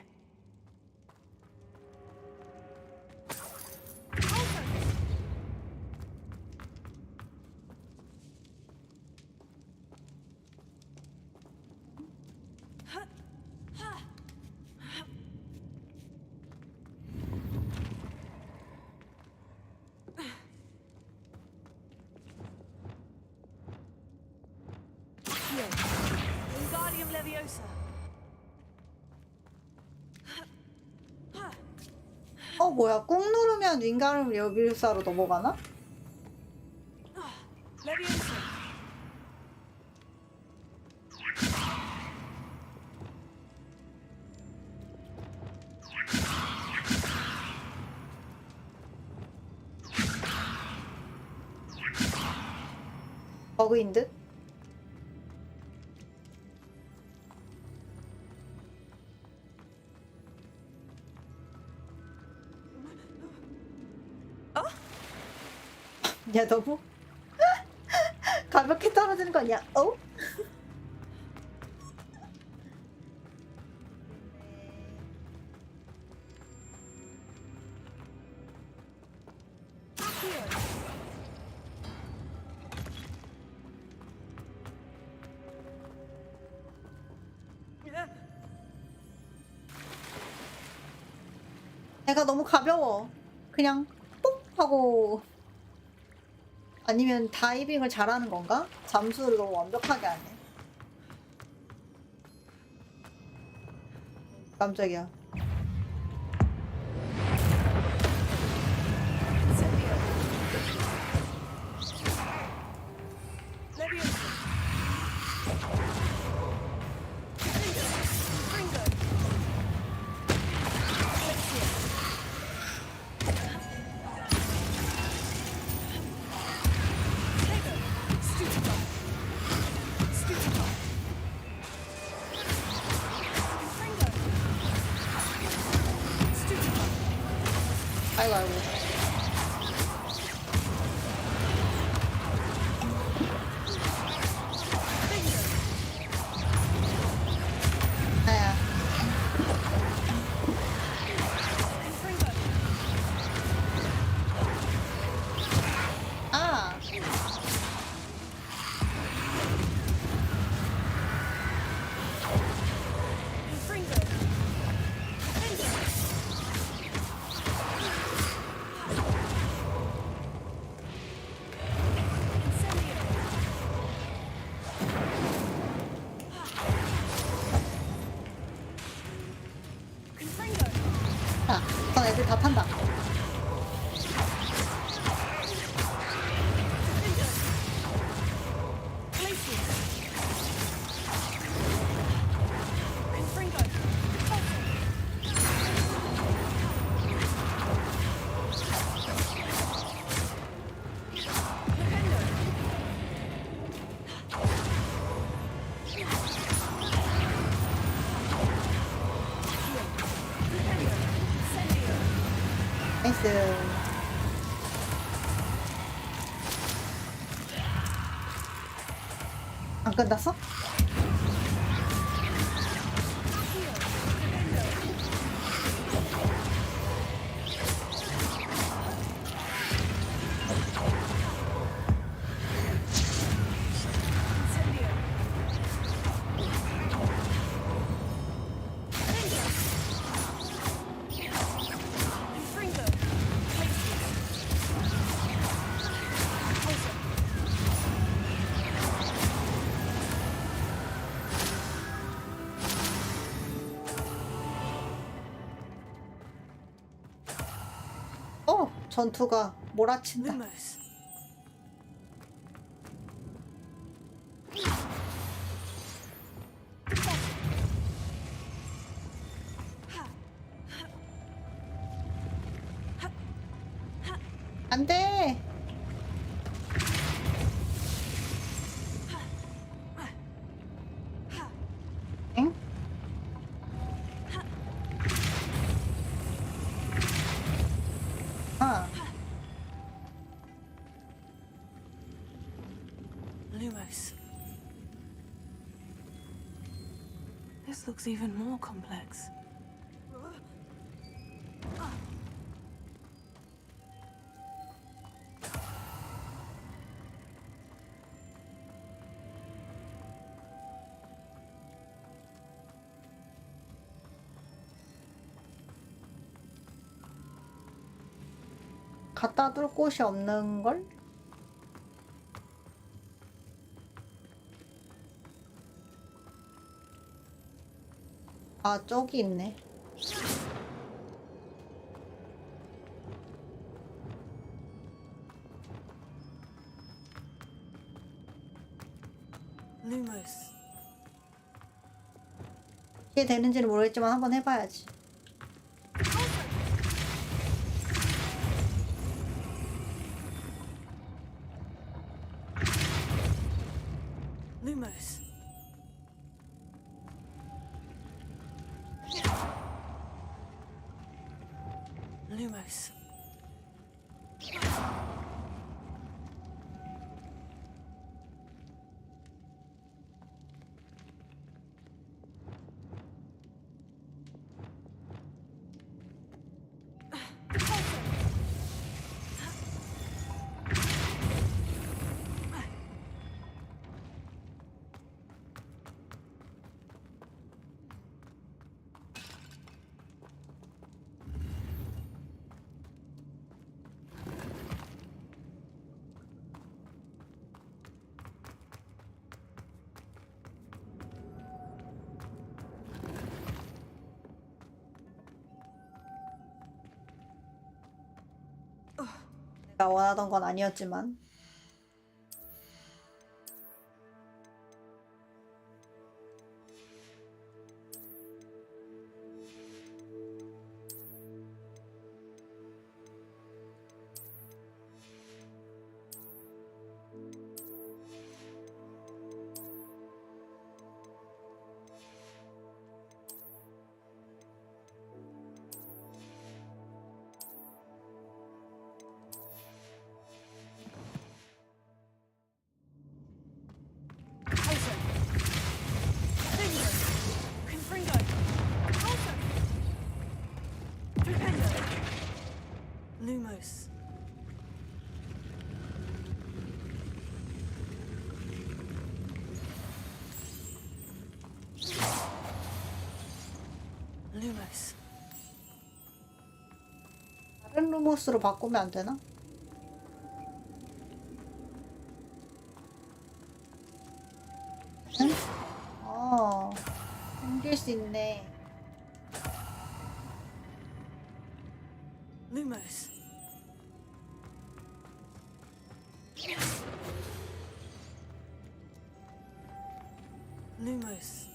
Wingardium Leviosa. 뭐야? 꾹 누르면 윙가름 레비우사로 넘어가나? Leviosa. 버그인 듯? 야, 너무 가볍게 떨어지는 거 아니야? 어? 내가 너무 가벼워. 그냥 뽁 하고. 아니면 다이빙을 잘하는 건가? 잠수를 너무 완벽하게 하네. 깜짝이야. 아이고 아이고. 아야. 아. 자, 우선 애들 다 탄다. 나이스. 안 끝났어? 전투가 몰아친다. 안 돼. 응? 아. Lumos. This looks even more complex. 갖다 둘 곳이 없는 걸? 아, 저기 있네. Lumos. 이게 되는지는 모르겠지만 한번 해봐야지. Lumos. Lumos. 내가 원하던 건 아니었지만. Lumos. Lumos. 다른 루모스로 바꾸면 안 되나? 응? 옮길 수 있네. Lumos. Lumos.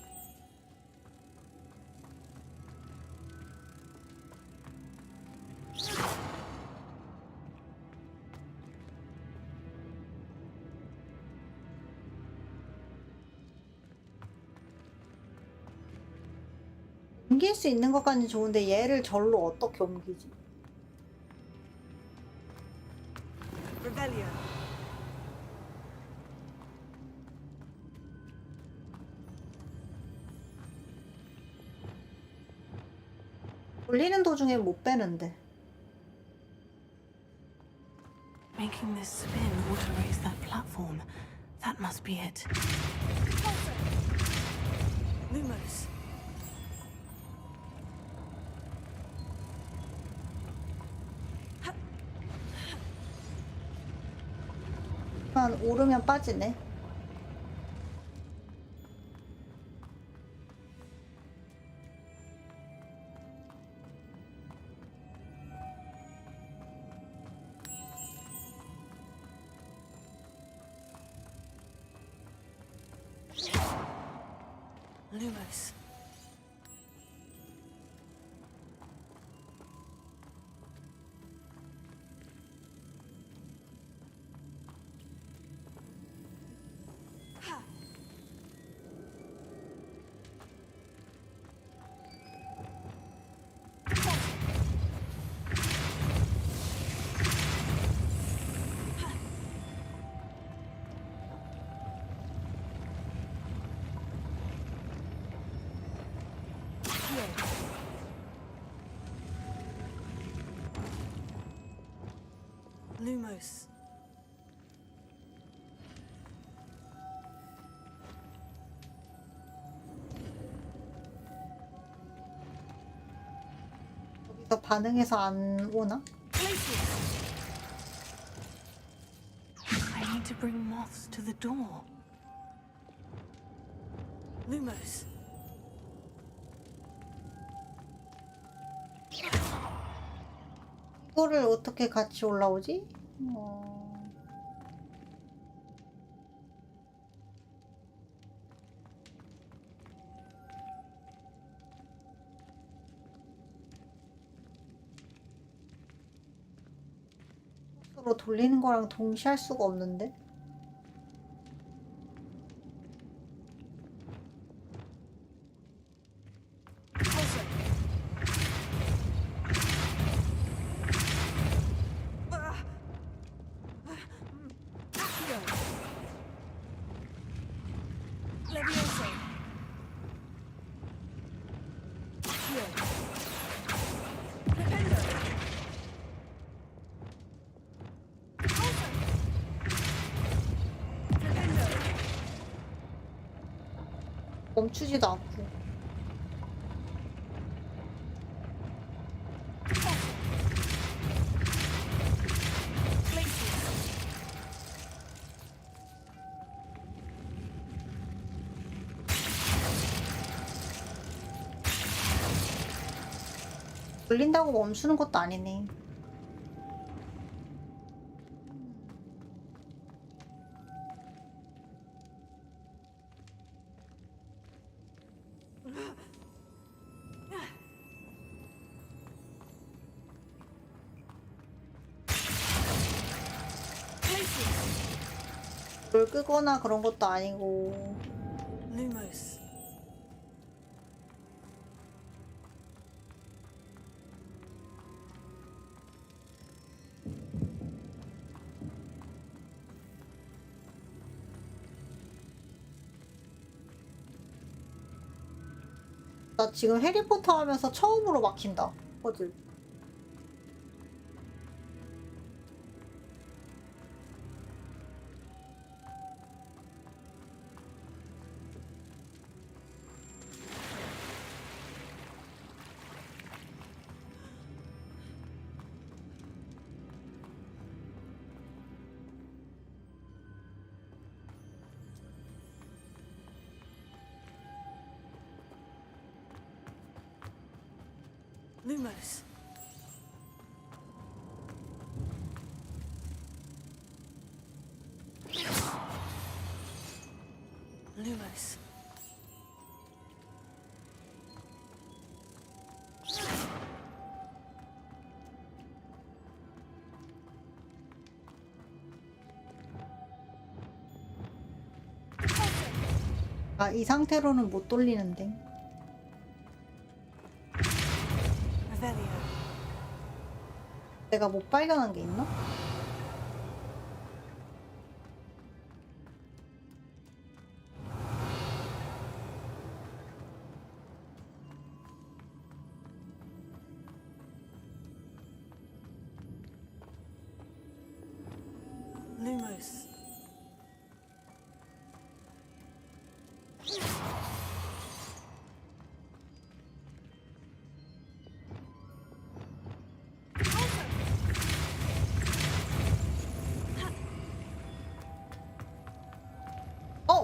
옮길 수 있는 것까지는 좋은데 얘를 절로 어떻게 옮기지? Rebellion. 돌리는 도중에 못 빼는데. Making this spin ought to raise that platform. That must be it. Lumos. 오르면 빠지네. Lumos. Lumos. 여기서 반응해서 안 오나? I need to bring moths to the door. Lumos. 이거를 어떻게 같이 올라오지? 스스로 돌리는 거랑 동시에 할 수가 없는데? 멈추지도 않고. 돌린다고 멈추는 것도 아니네. 뭘 끄거나 그런 것도 아니고. Lumos. 나 지금 해리포터 하면서 처음으로 막힌다. 퍼즐. Lumos. Lumos. 아, 이 상태로는 못 돌리는데. 내가 못 발견한 게 있나? Lumos.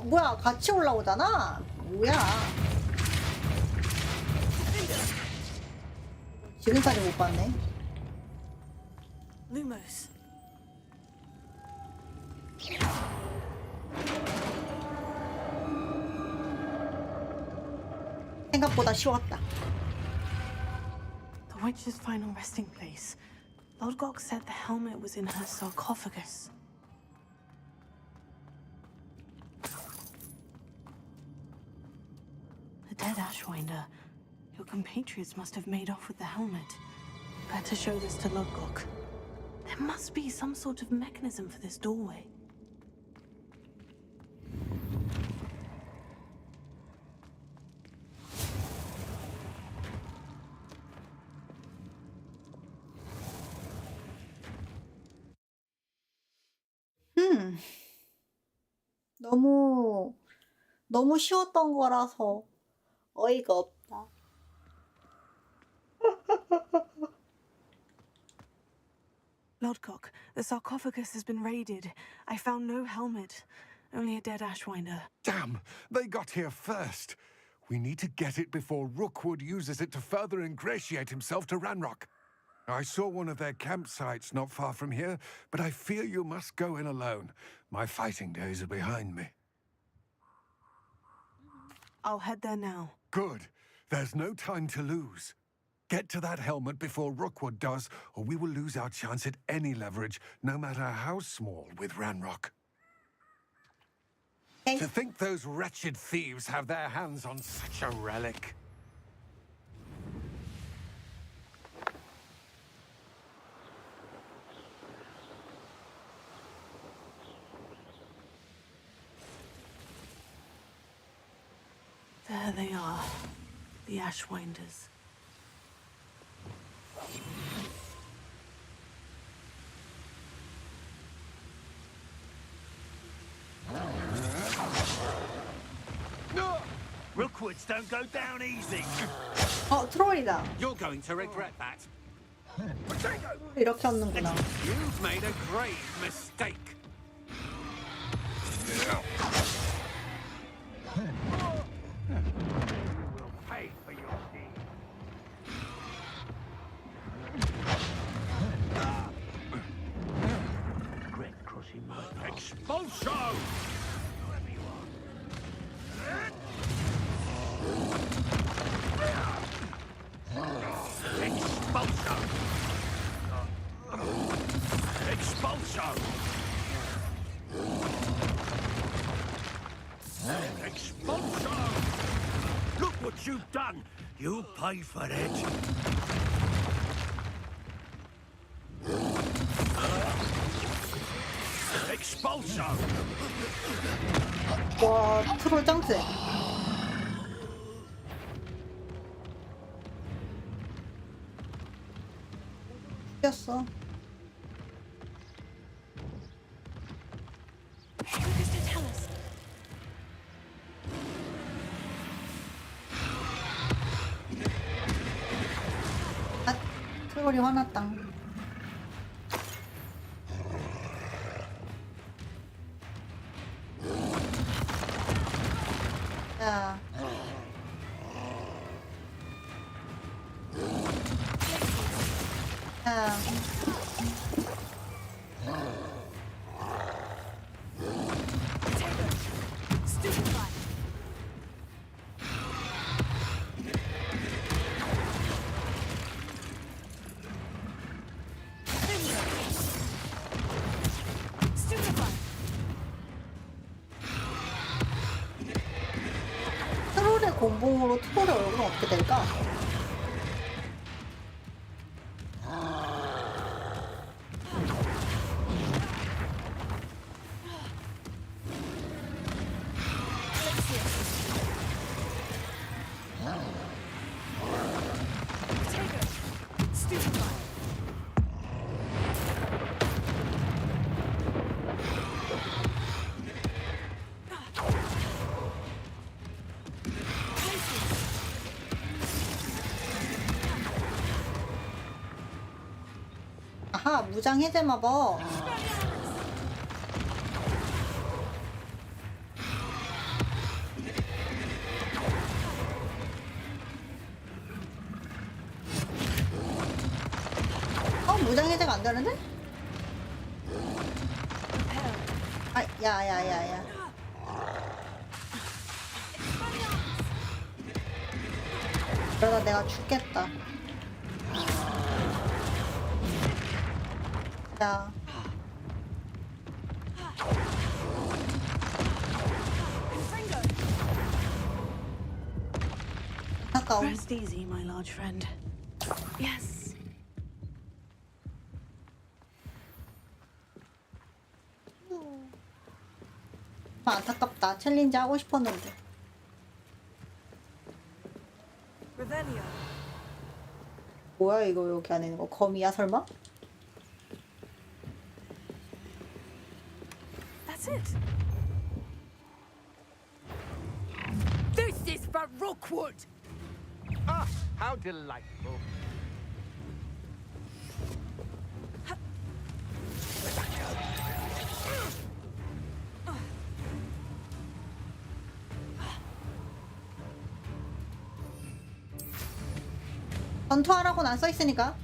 뭐야, 같이 올라오잖아. 뭐야. 지금까지 못 봤네. Lumos. 생각보다 쉬웠다. The witch's final resting place. Lodgok said the helmet was in her sarcophagus. The dead Ashwinder. Your compatriots must have made off with the helmet. Better show this to Lodgok. There must be some sort of mechanism for this doorway. 너무 쉬웠던 거라서 어이가 없다. Lodgok, the sarcophagus has been raided. I found no helmet, only a dead Ashwinder. Damn! They got here first. We need to get it before Rookwood uses it to further ingratiate himself to Ranrock. I saw one of their campsites not far from here, but I fear you must go in alone. My fighting days are behind me. I'll head there now. Good. There's no time to lose. Get to that helmet before Rookwood does, or we will lose our chance at any leverage, no matter how small, with Ranrock. Okay. To think those wretched thieves have their hands on such a relic. There they are, the Ashwinders. Rookwoods don't go down easy. 트롤이다. You're going to regret that. 이렇게 얻는구나. You've made a grave mistake. Pay for your deed. Regret crossing my path. Expulso! Expulso! Expulso! Expulso! Look what you've done! You'll pay for it! Expulso! 와, 트롤 짱세. 죽였어. 아, 트롤이 화났다. 자. 자. 트롤의 곤봉으로 트롤의 얼굴은 어떻게 될까? 아하, 무장 해제 마법. 무장 해제가 안 되는데? 아, 야야야야. 그러다 내가 죽겠다. 야. 아까워. Rest easy, my large friend. Yes. 안타깝다. 챌린지 하고 싶었는데. Revelio. 뭐야 이거 여기 안에 있는 거? 거미야 설마? That's it. This is for Rookwood! Ah, how delightful. 전투하라고는 안 써있으니까.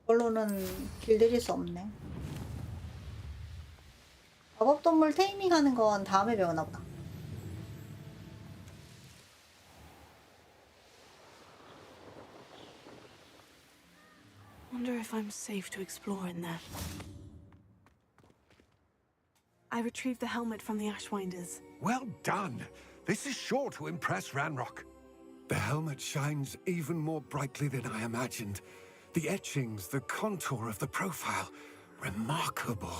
이걸로는 길들일 수 없네. 마법동물 테이밍하는 건 다음에 배우나 보다. Wonder if I'm safe to explore in there. I retrieved the helmet from the Ashwinders. Well done. This is sure to impress Ranrock. The helmet shines even more brightly than I imagined. The etchings, the contour of the profile, remarkable.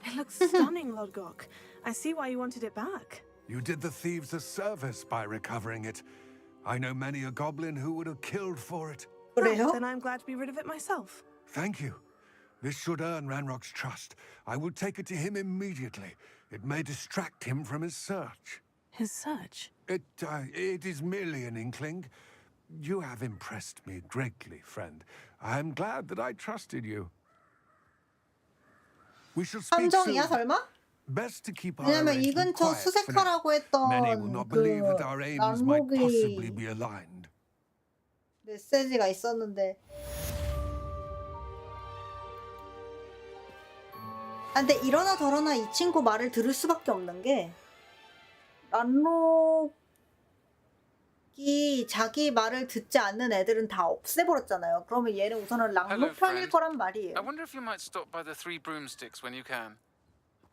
It looks stunning, Lodgok. I see why you wanted it back. You did the thieves a service by recovering it. I know many a goblin who would have killed for it. Oh, then I'm glad to be rid of it myself. Thank you. This should earn Ranrock's trust. I will take it to him immediately. It may distract him from his search. His search? It is merely an inkling. You have impressed me greatly, friend. I am glad that I trusted you. We shall speak 함정이야 soon. 설마? Best to keep our 왜냐면 이 arrangement 근처 quiet for now. 수색하라고 했던 Many will not believe that our aims might possibly 란록이 be aligned. 메시지가 있었는데. 아, 근데 이러나 저러나 이 친구 말을 들을 수밖에 없는 게 란록이 자기 말을 듣지 않는 애들은 다 없애버렸잖아요. 그러면 얘는 우선은 란록 편일 거란 말이에요. I wonder if you might stop by the Three Broomsticks when you can.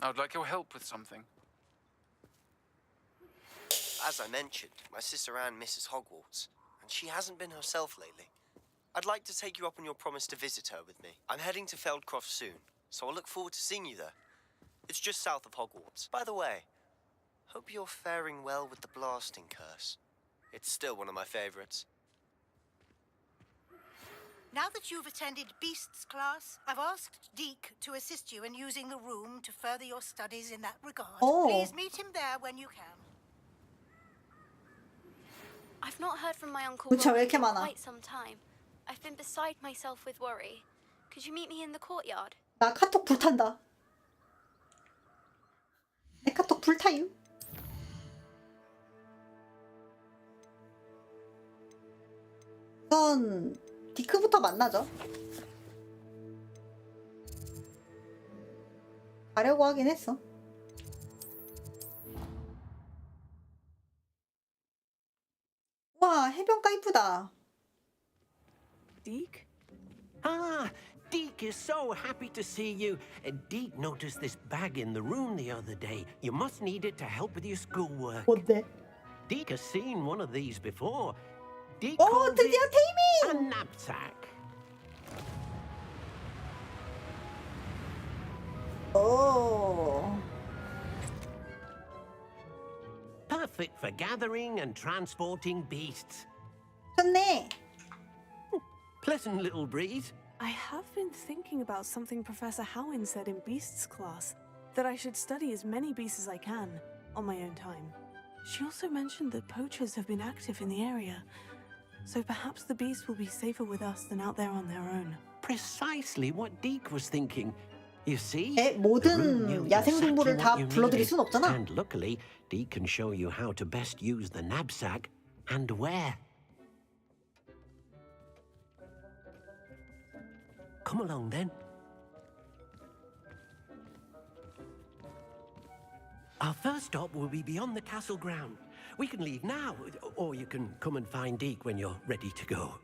I would like your help with something. As I mentioned, my sister Anne misses Hogwarts, and she hasn't been herself lately. I'd like to take you up on your promise to visit her with me. I'm heading to Feldcroft soon, so I'll look forward to seeing you there. It's just south of Hogwarts. By the way, hope you're faring well with the blasting curse. It's still one of my favorites. Now that you've attended Beasts class, I've asked Deke to assist you in using the room to further your studies in that regard. Oh. Please meet him there when you can. I've not heard from my uncle 문자 왜 Rory 이렇게 in 많아? quite some time. I've been beside myself with worry. Could you meet me in the courtyard? 나 카톡 불탄다. 내 카톡 불타요. 우선 디크부터 만나죠. 가려고 하긴 했어. 와, 해변가 이쁘다. Deke? Ah, Deke is so happy to see you. Deke noticed this bag in the room the other day. You must need it to help with your schoolwork. 뭔데? Deke has seen one of these before. Deke 오, calls 드디어 it 테이밍! a knapsack. 오. Perfect for gathering and transporting beasts. 좋네. Pleasant little breeze. I have been thinking about something Professor Howin said in Beasts class. that I should study as many beasts as I can on my own time. She also mentioned that poachers have been active in the area, so perhaps the beasts will be safer with us than out there on their own. Precisely what Deke was thinking. You see? 모든 야생동물을 다 불러들일 순 없잖아. And luckily, Deke can show you how to best use the knapsack and where. Come along then. Our first stop will be beyond the castle ground. We can leave now, or you can come and find Deke when you're ready to go.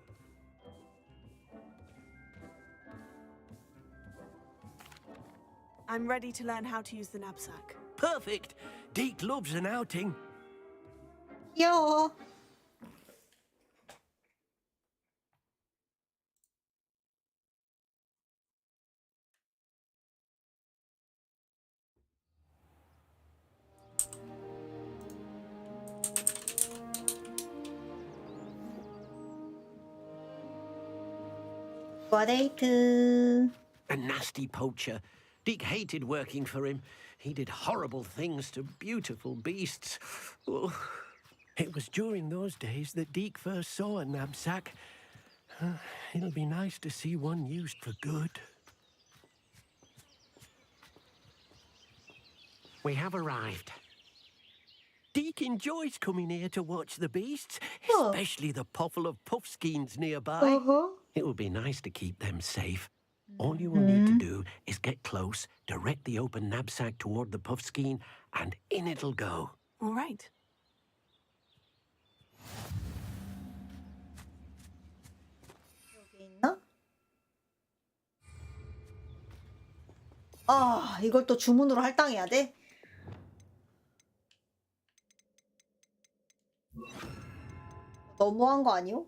I'm ready to learn how to use the knapsack. Perfect. Deke loves an outing. 귀여워. 데이트. A nasty poacher. Deke hated working for him. He did horrible things to beautiful beasts. Oh. It was during those days that Deke first saw a knapsack. It'll be nice to see one used for good. We have arrived. Deke enjoys coming here to watch the beasts, especially the potful of puffskeins nearby. It will be nice to keep them safe. All you will need to do is get close, direct the open knapsack toward the puffskein, and in it'll go. All right. 여기 있나? 아, 이걸 또 주문으로 할당해야 돼? 너무한 거 아니요?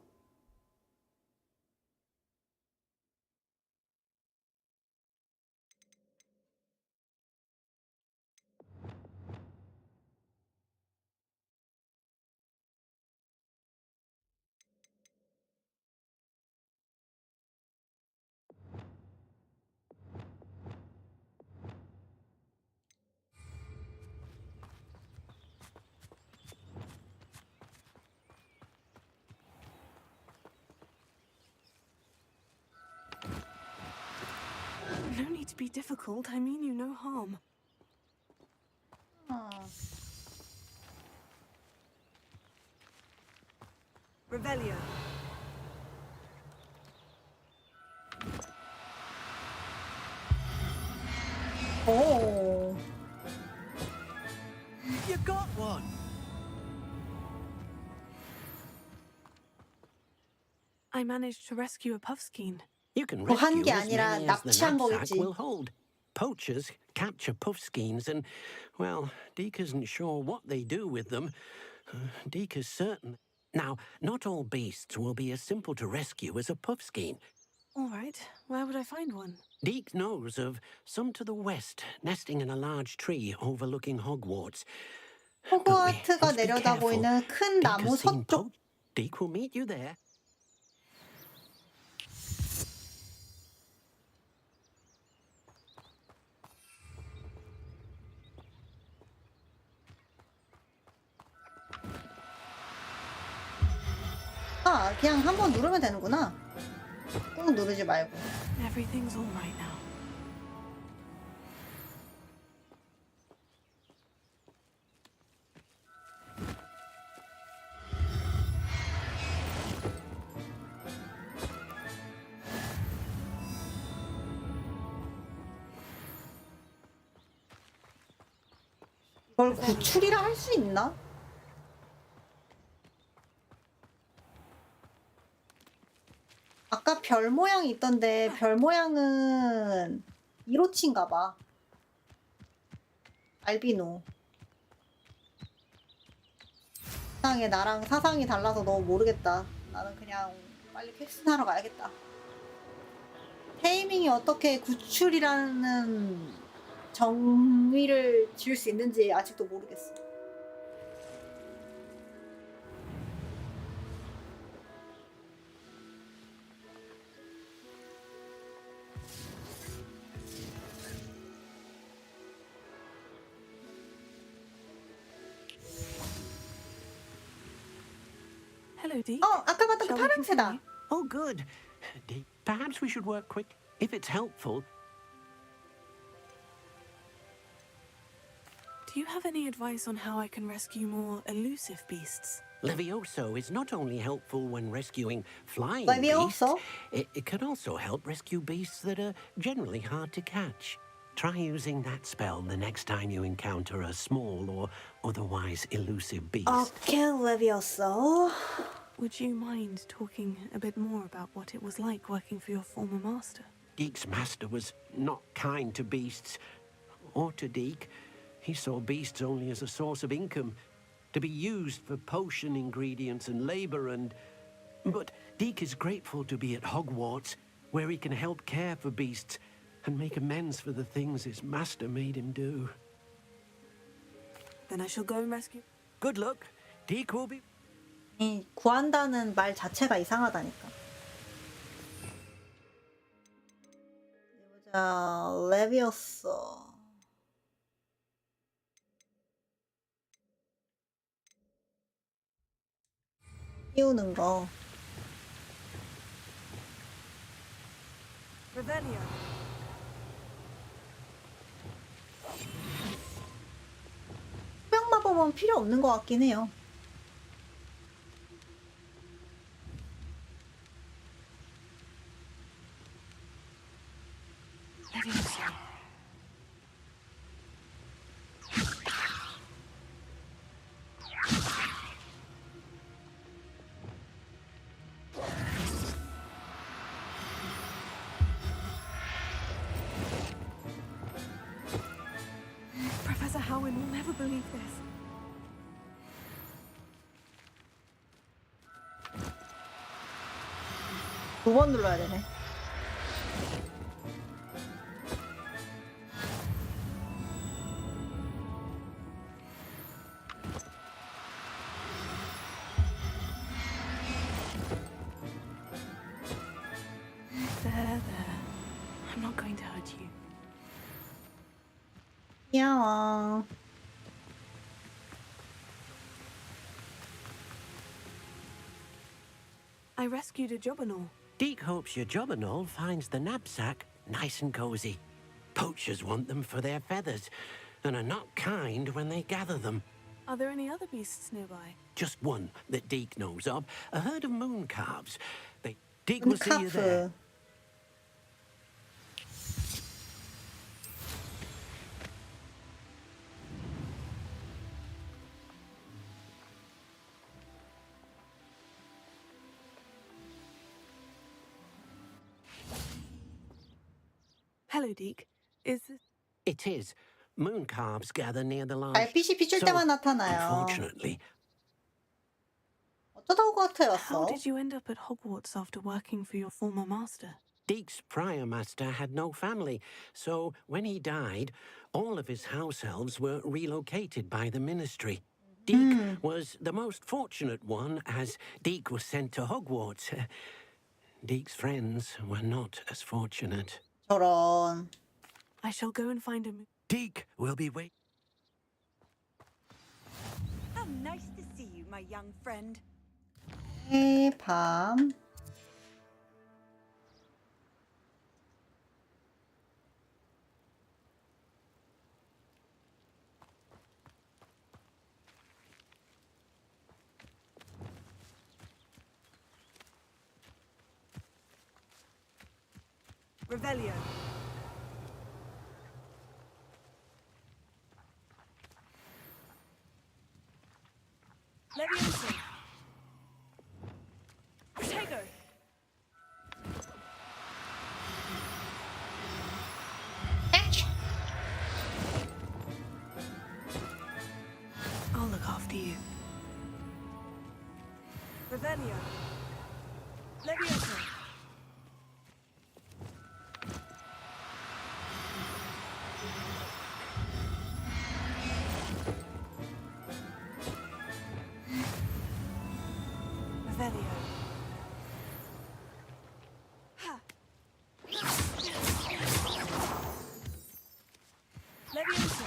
No need to be difficult. I mean you no harm. Revelio. 오. You got one. I managed to rescue a puffskein. You can 한 rescue 게 as 아니라 many as the 납치한 knapsack 거겠지. will hold. Poachers capture puffskeins and, well, Deke isn't sure what they do with them. Deke is certain. Now, not all beasts will be as simple to rescue as a puffskein. All right. Where would I find one? Deke knows of some to the west, nesting in a large tree overlooking Hogwarts. 호그와트가 내려다 보이는 큰 나무 서쪽. Deke will meet you there. 아, 그냥 한번 누르면 되는구나. 꾹 누르지 말고. Everything's all right now. 이걸 구출이라 할 수 있나? 아까 별 모양이 있던데 별 모양은 이로치인가 봐. 알비노. 세상에 나랑 사상이 달라서 너무 모르겠다. 나는 그냥 빨리 퀘스트 하러 가야겠다. 테이밍이 어떻게 구출이라는 정의를 지을 수 있는지 아직도 모르겠어. Hello, Deke. 아까 봤던 그 Shall we 파랑새다. continue? Oh, good. Perhaps we should work quick. If it's helpful. Do you have any advice on how I can rescue more elusive beasts? Levioso is not only helpful when rescuing flying Levioso? beasts, it can also help rescue beasts that are generally hard to catch. Try using that spell the next time you encounter a small or otherwise elusive beast. Okay, Levioso. Would you mind talking a bit more about what it was like working for your former master? Deke's master was not kind to beasts, or to Deke. He saw beasts only as a source of income, to be used for potion ingredients and labor But Deke is grateful to be at Hogwarts, where he can help care for beasts and make amends for the things his master made him do. Then I shall go and rescue. Good luck. Deke will be... 이 구한다는 말 자체가 이상하다니까. 자, 레비오스. 띄우는 거. Revelio. 투명 마법은 필요 없는 것 같긴 해요. Levioso. Professor Howin will never believe this. 두 번 눌러야 되네. There. I'm not going to hurt you. 귀여워. I rescued a Jobberknoll. Deke hopes your Jobberknoll finds the knapsack nice and cozy. Poachers want them for their feathers, and are not kind when they gather them. Are there any other beasts nearby? Just one that Deke knows of, a herd of moon calves. Deke will see you there. Hello, Deke. Is this... It is. Moon calves gather near the large. 달빛이 비출 때만 나타나요. Unfortunately. 어쩌다 호그와트에 How 왔어? did you end up at Hogwarts after working for your former master? Deke's prior master had no family, so when he died, all of his house elves were relocated by the ministry. Deke was the most fortunate one, as Deke was sent to Hogwarts. Deke's friends were not as fortunate. 저런. I shall go and find him. Deke will be waiting. How nice to see you, my young friend. 밤. Revelio. Levioso. Protego. I'll look after you. Revelio. Levioso. Revelio. Ha. Levioso.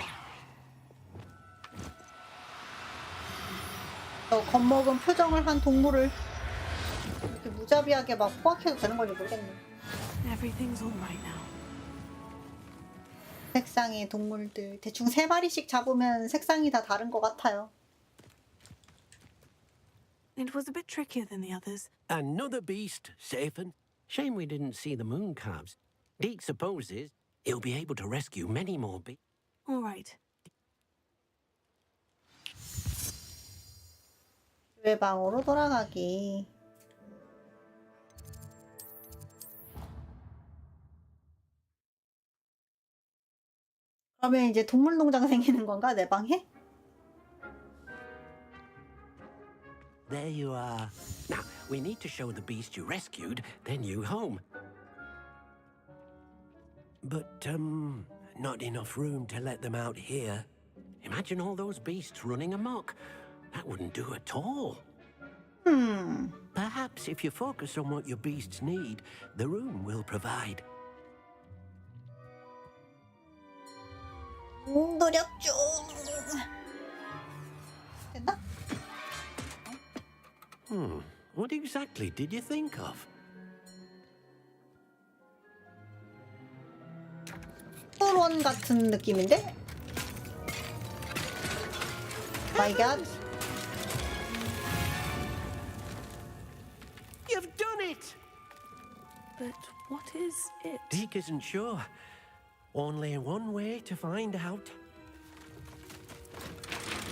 겁먹은 표정을 한 동물을 무자비하게 막 포악해도 되는 건지 모르겠네. Everything's all right now. 색상의 동물들 대충 3마리씩 잡으면 색상이 다 다른 것 같아요. It was a bit trickier than the others. Another beast, safe. Shame we didn't see the moon calves. Deke supposes he'll be able to rescue many more beasts. All right. 외방으로 돌아가기. 그러면 이제 동물농장 생기는 건가 내 방에? There you are. Now, we need to show the beast you rescued their new home. But, not enough room to let them out here. Imagine all those beasts running amok. That wouldn't do at all. Perhaps if you focus on what your beasts need, the room will provide. 노력 중. 됐나? What exactly did you think of? 푸론 같은 느낌인데? My God. You've done it! But what is it? Deke isn't sure. Only one way to find out.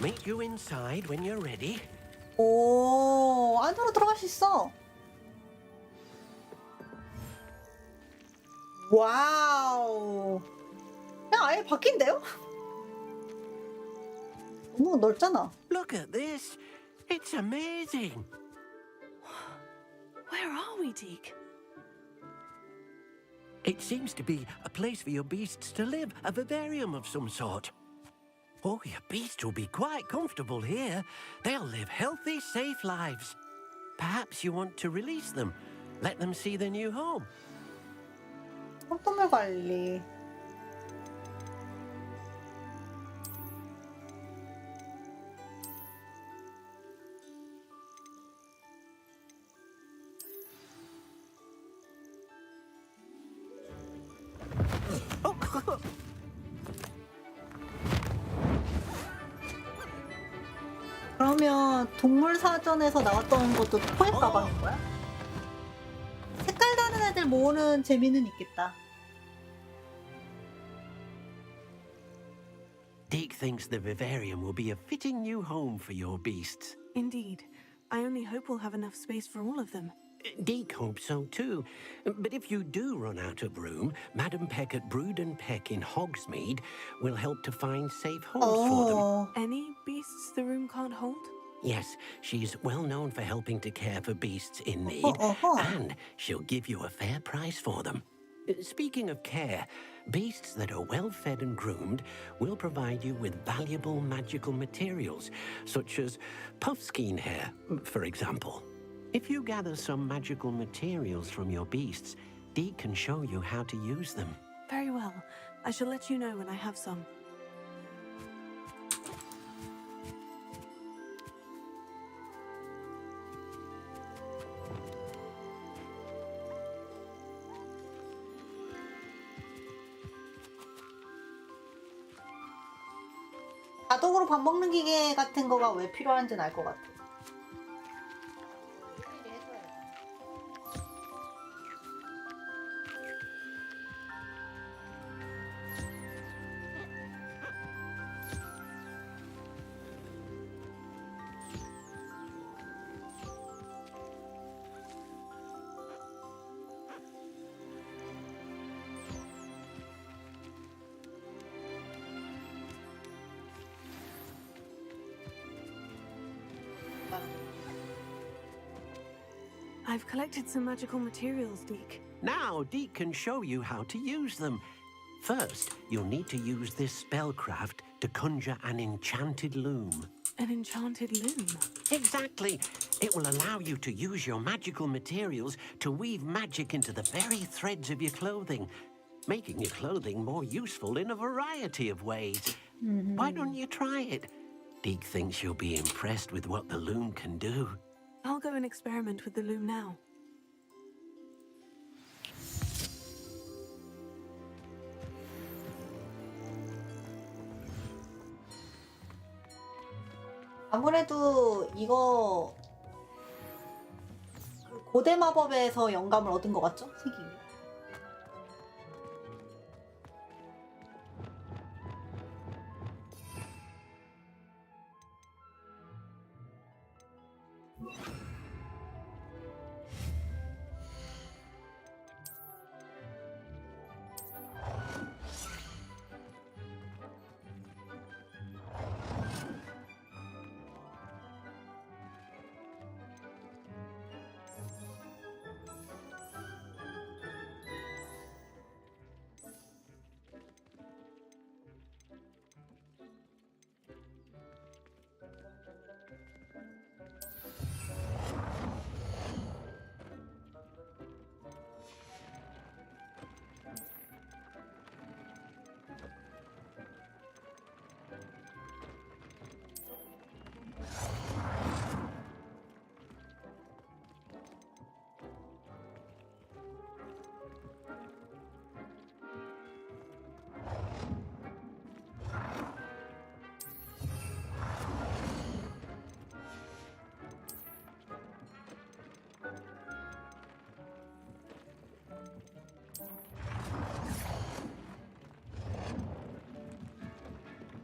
Meet you inside when you're ready. 오, 안으로 들어갈 수 있어. 와우. 그냥 아예 바뀐대요? 너무 넓잖아. Look at this. It's amazing. Where are we, Deke? It seems to be a place for your beasts to live, a vivarium of some sort. Oh, your beasts will be quite comfortable here. They'll live healthy, safe lives. Perhaps you want to release them, let them see their new home. 동물 관리. 그러면 동물사전에서 나왔던 것도 포획 가방인 거야? 색깔 다른 애들 모으는 재미는 있겠다. Deke thinks the vivarium will be a fitting new home for your beasts. Indeed. I only hope we'll have enough space for all of them. Deke hopes so too. But if you do run out of room, Madam Peck at Brood and Peck in Hogsmeade will help to find safe homes for them. Any beasts the room can't hold? Yes, she's well known for helping to care for beasts in need, and she'll give you a fair price for them. Speaking of care, beasts that are well fed and groomed will provide you with valuable magical materials, such as puffskein hair, for example. If you gather some magical materials from your beasts, Deke can show you how to use them. Very well. I shall let you know when I have some. 자동으로 밥 먹는 기계 같은 거가 왜 필요한지는 알 것 같아. I've collected some magical materials, Deke. Now, Deke can show you how to use them. First, you'll need to use this spellcraft to conjure an enchanted loom. An enchanted loom? Exactly. It will allow you to use your magical materials to weave magic into the very threads of your clothing, making your clothing more useful in a variety of ways. Why don't you try it? Deke thinks you'll be impressed with what the loom can do. I'll go and experiment with the loom now. 아무래도 이거 그 고대 마법에서 영감을 얻은 것 같죠? 색이.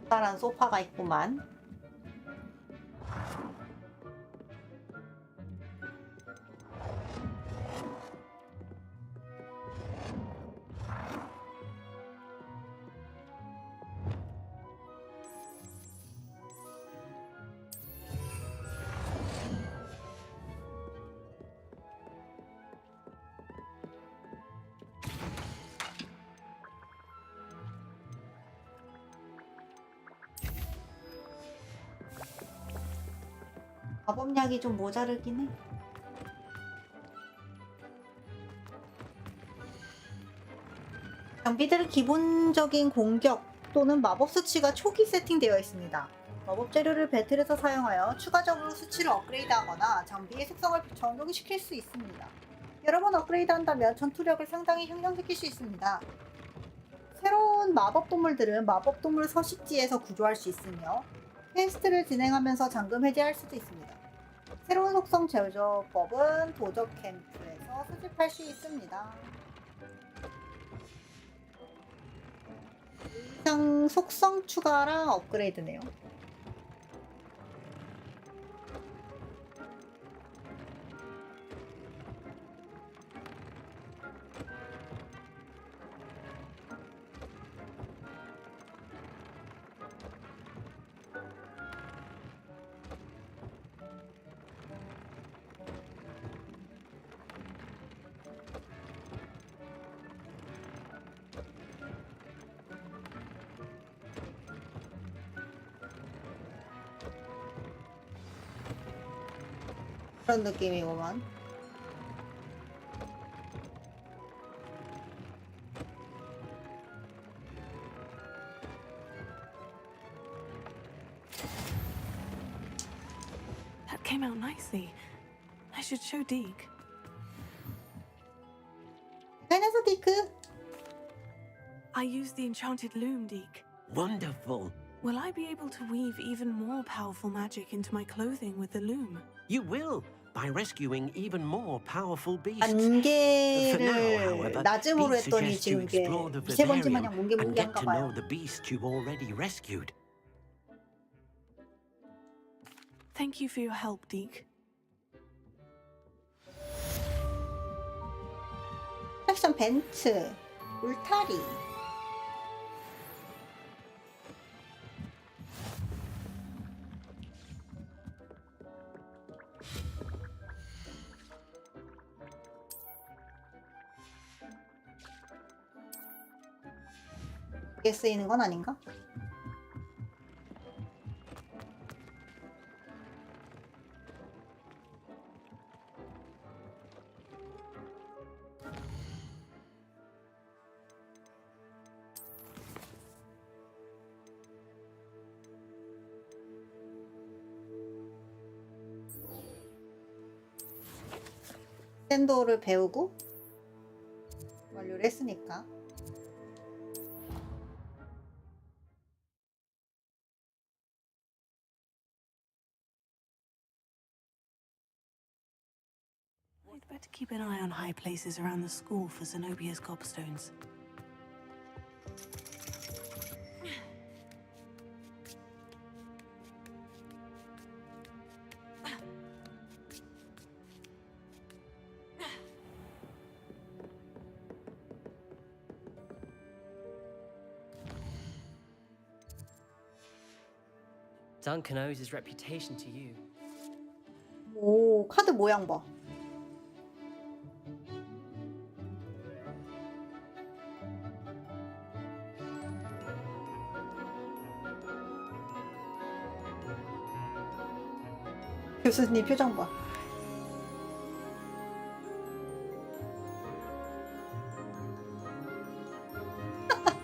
커다란 소파가 있구만. 마법약이 좀 모자르긴 해. 장비들은 기본적인 공격 또는 마법 수치가 초기 세팅되어 있습니다. 마법 재료를 배틀에서 사용하여 추가적으로 수치를 업그레이드하거나 장비의 속성을 적용시킬 수 있습니다. 여러 번 업그레이드한다면 전투력을 상당히 향상시킬 수 있습니다. 새로운 마법 동물들은 마법 동물 서식지에서 구조할 수 있으며 퀘스트를 진행하면서 잠금 해제할 수도 있습니다. 새로운 속성 제조법은 도적 캠프에서 수집할 수 있습니다. 이상 속성 추가랑 업그레이드네요. 그런 느낌이구만. That came out nicely. I should show Deke. 잘해서 디크. I used the enchanted loom, Deke. Wonderful. Will I be able to weave even more powerful magic into my clothing with the loom? You will, by rescuing even more powerful beasts. 안개를 낮음으로 했더니 suggest 지금 you 이게 explore the 미세먼지 vivarium 마냥 and get 뭉게뭉게한가 to know 봐요. the beast you've already rescued. Thank you for your help, Deke. 섹션 벤츠, 울타리. 이게 쓰이는 건 아닌가? 샌도를 배우고 완료를 했으니까 I'd better keep an eye on high places around the school for Zenobia's gobstones. Duncan owes his reputation to you. 오, 카드 모양 봐. 교수님 표정 봐.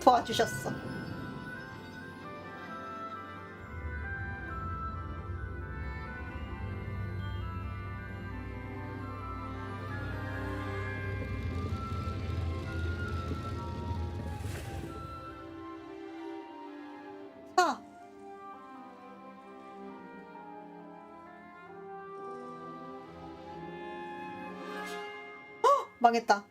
도와주셨어. 망했다.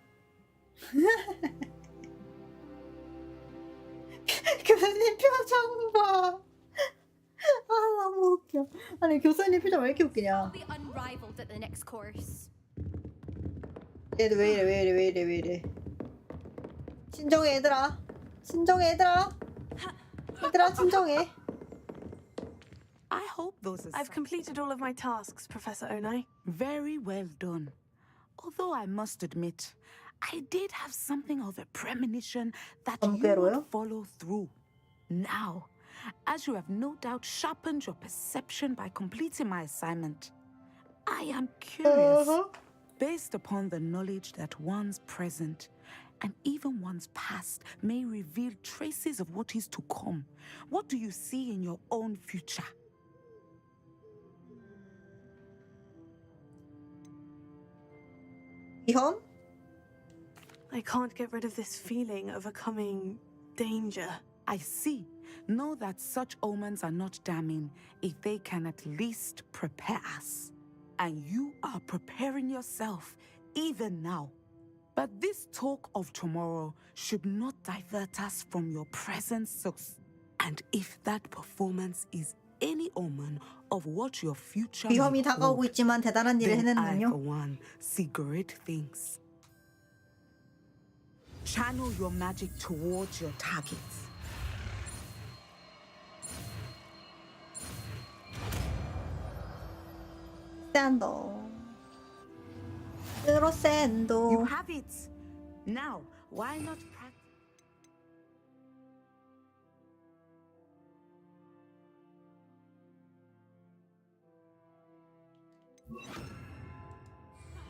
교수님 표정 봐. 아 너무 웃겨. 아니 교수님 표정 왜 이렇게 웃기냐. 얘들 왜 이래. 진정해 얘들아. 얘들아 진정해. I hope those I've completed all of my tasks, Professor Onai. Very well done. Although I must admit, I did have something of a premonition that you would follow through. Now, as you have no doubt sharpened your perception by completing my assignment, I am curious, based upon the knowledge that one's present and even one's past may reveal traces of what is to come. What do you see in your own future? I can't get rid of this feeling of a coming danger. I see. Know that such omens are not damning if they can at least prepare us. And you are preparing yourself even now. But this talk of tomorrow should not divert us from your present success. And if that performance is any omen of what your future may 위험이 다가오고 있지만 대단한 일을 then I, 해냈는요. for one, see great things. Channel your magic towards your targets. 샌도. 샌도. You have it. Now, why not practice?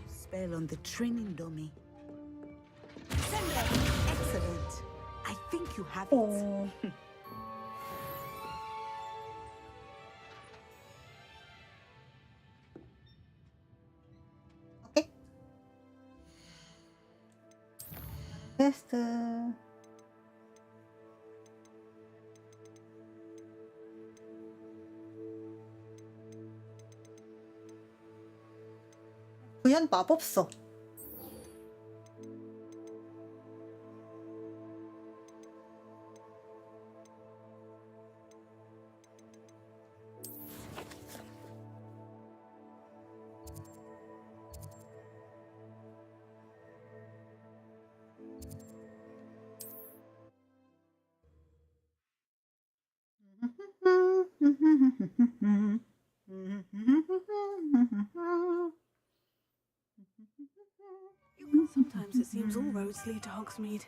Spell on the training dummy. Excellent. I think you have it. 오케이. 베스트. 구현 마법서. Sometimes it seems all roads lead to Hogsmeade.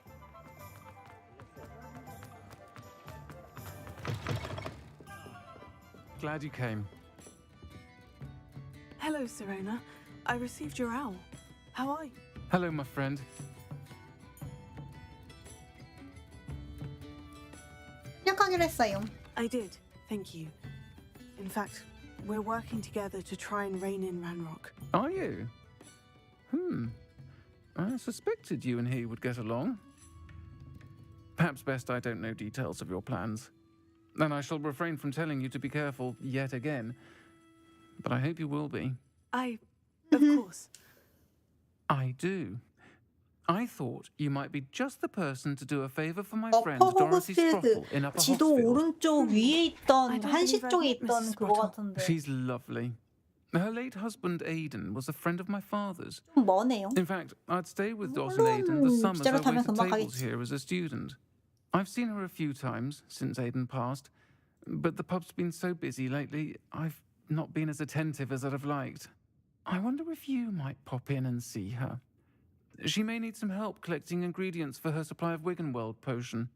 Glad you came. Hello, Serona. I received your owl. How are you? Hello, my friend. 시작하기로 했어요. I did, thank you. In fact, we're working together to try and rein in Ranrock. Are you? I suspected you and he would get along. Perhaps best I don't know details of your plans. And I shall refrain from telling you to be careful yet again. But I hope you will be. Of course. I do. I thought you might be just the person to do a favor for my friend 어퍼 Dorothy 호그필드 Sprottle in Upper 지도 Hogsfield. 오른쪽 위에 있던 I don't 한시 believe I've 쪽에 met 있던 Mrs. 그거 Sprottle. 같은데 She's lovely. Her late husband Aidan was a friend of my father's. 좀 머네요. In fact, I'd stay with Dot and Aidan the summers I 기차로 타면 waited 금방 tables 가겠지. here as a student. I've seen her a few times since Aidan passed, but the pub's been so busy lately, I've not been as attentive as I'd have liked. I wonder if you might pop in and see her. She may need some help collecting ingredients for her supply of Wiggenweld potion.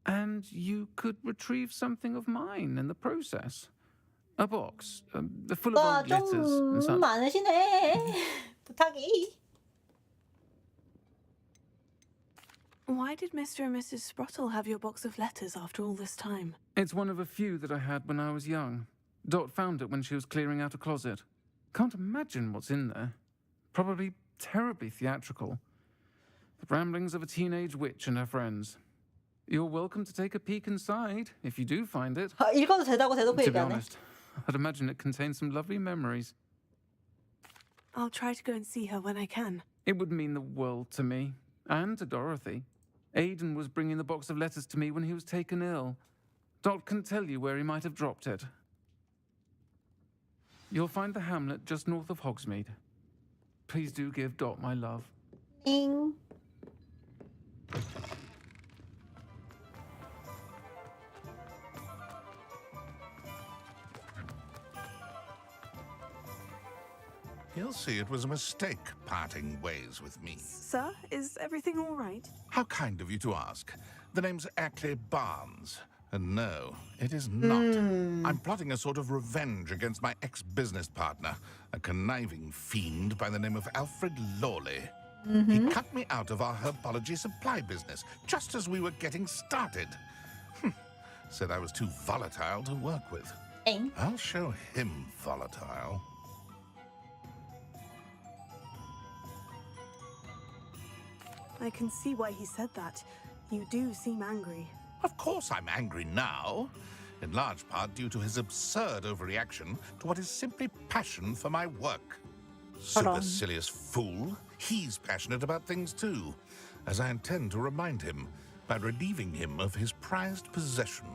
And you could retrieve something of mine in the process. A box, full of 와, old letters and 좀 such. 많으시네. 부탁이. Why did Mr. and Mrs. Sprottle have your box of letters after all this time? It's one of a few that I had when I was young. Dot found it when she was clearing out a closet. Can't imagine what's in there. Probably terribly theatrical. The ramblings of a teenage witch and her friends. You're welcome to take a peek inside, if you do find it. 아, 읽어도 되다고 대놓고 To be 얘기하네. honest, I'd imagine it contains some lovely memories. I'll try to go and see her when I can. It would mean the world to me, and to Dorothy. Aidan was bringing the box of letters to me when he was taken ill. Dot can tell you where he might have dropped it. You'll find the hamlet just north of Hogsmeade. Please do give Dot my love. 잉. He'll see it was a mistake parting ways with me. Sir, is everything all right? How kind of you to ask. The name's Ackley Barnes. And no, it is not. I'm plotting a sort of revenge against my ex-business partner, a conniving fiend by the name of Alfred Lawley. He cut me out of our herbology supply business just as we were getting started. Said I was too volatile to work with. 엥? I'll show him volatile. I can see why he said that. You do seem angry. Of course I'm angry now, in large part due to his absurd overreaction to what is simply passion for my work. Supercilious fool. He's passionate about things too, as I intend to remind him by relieving him of his prized possession.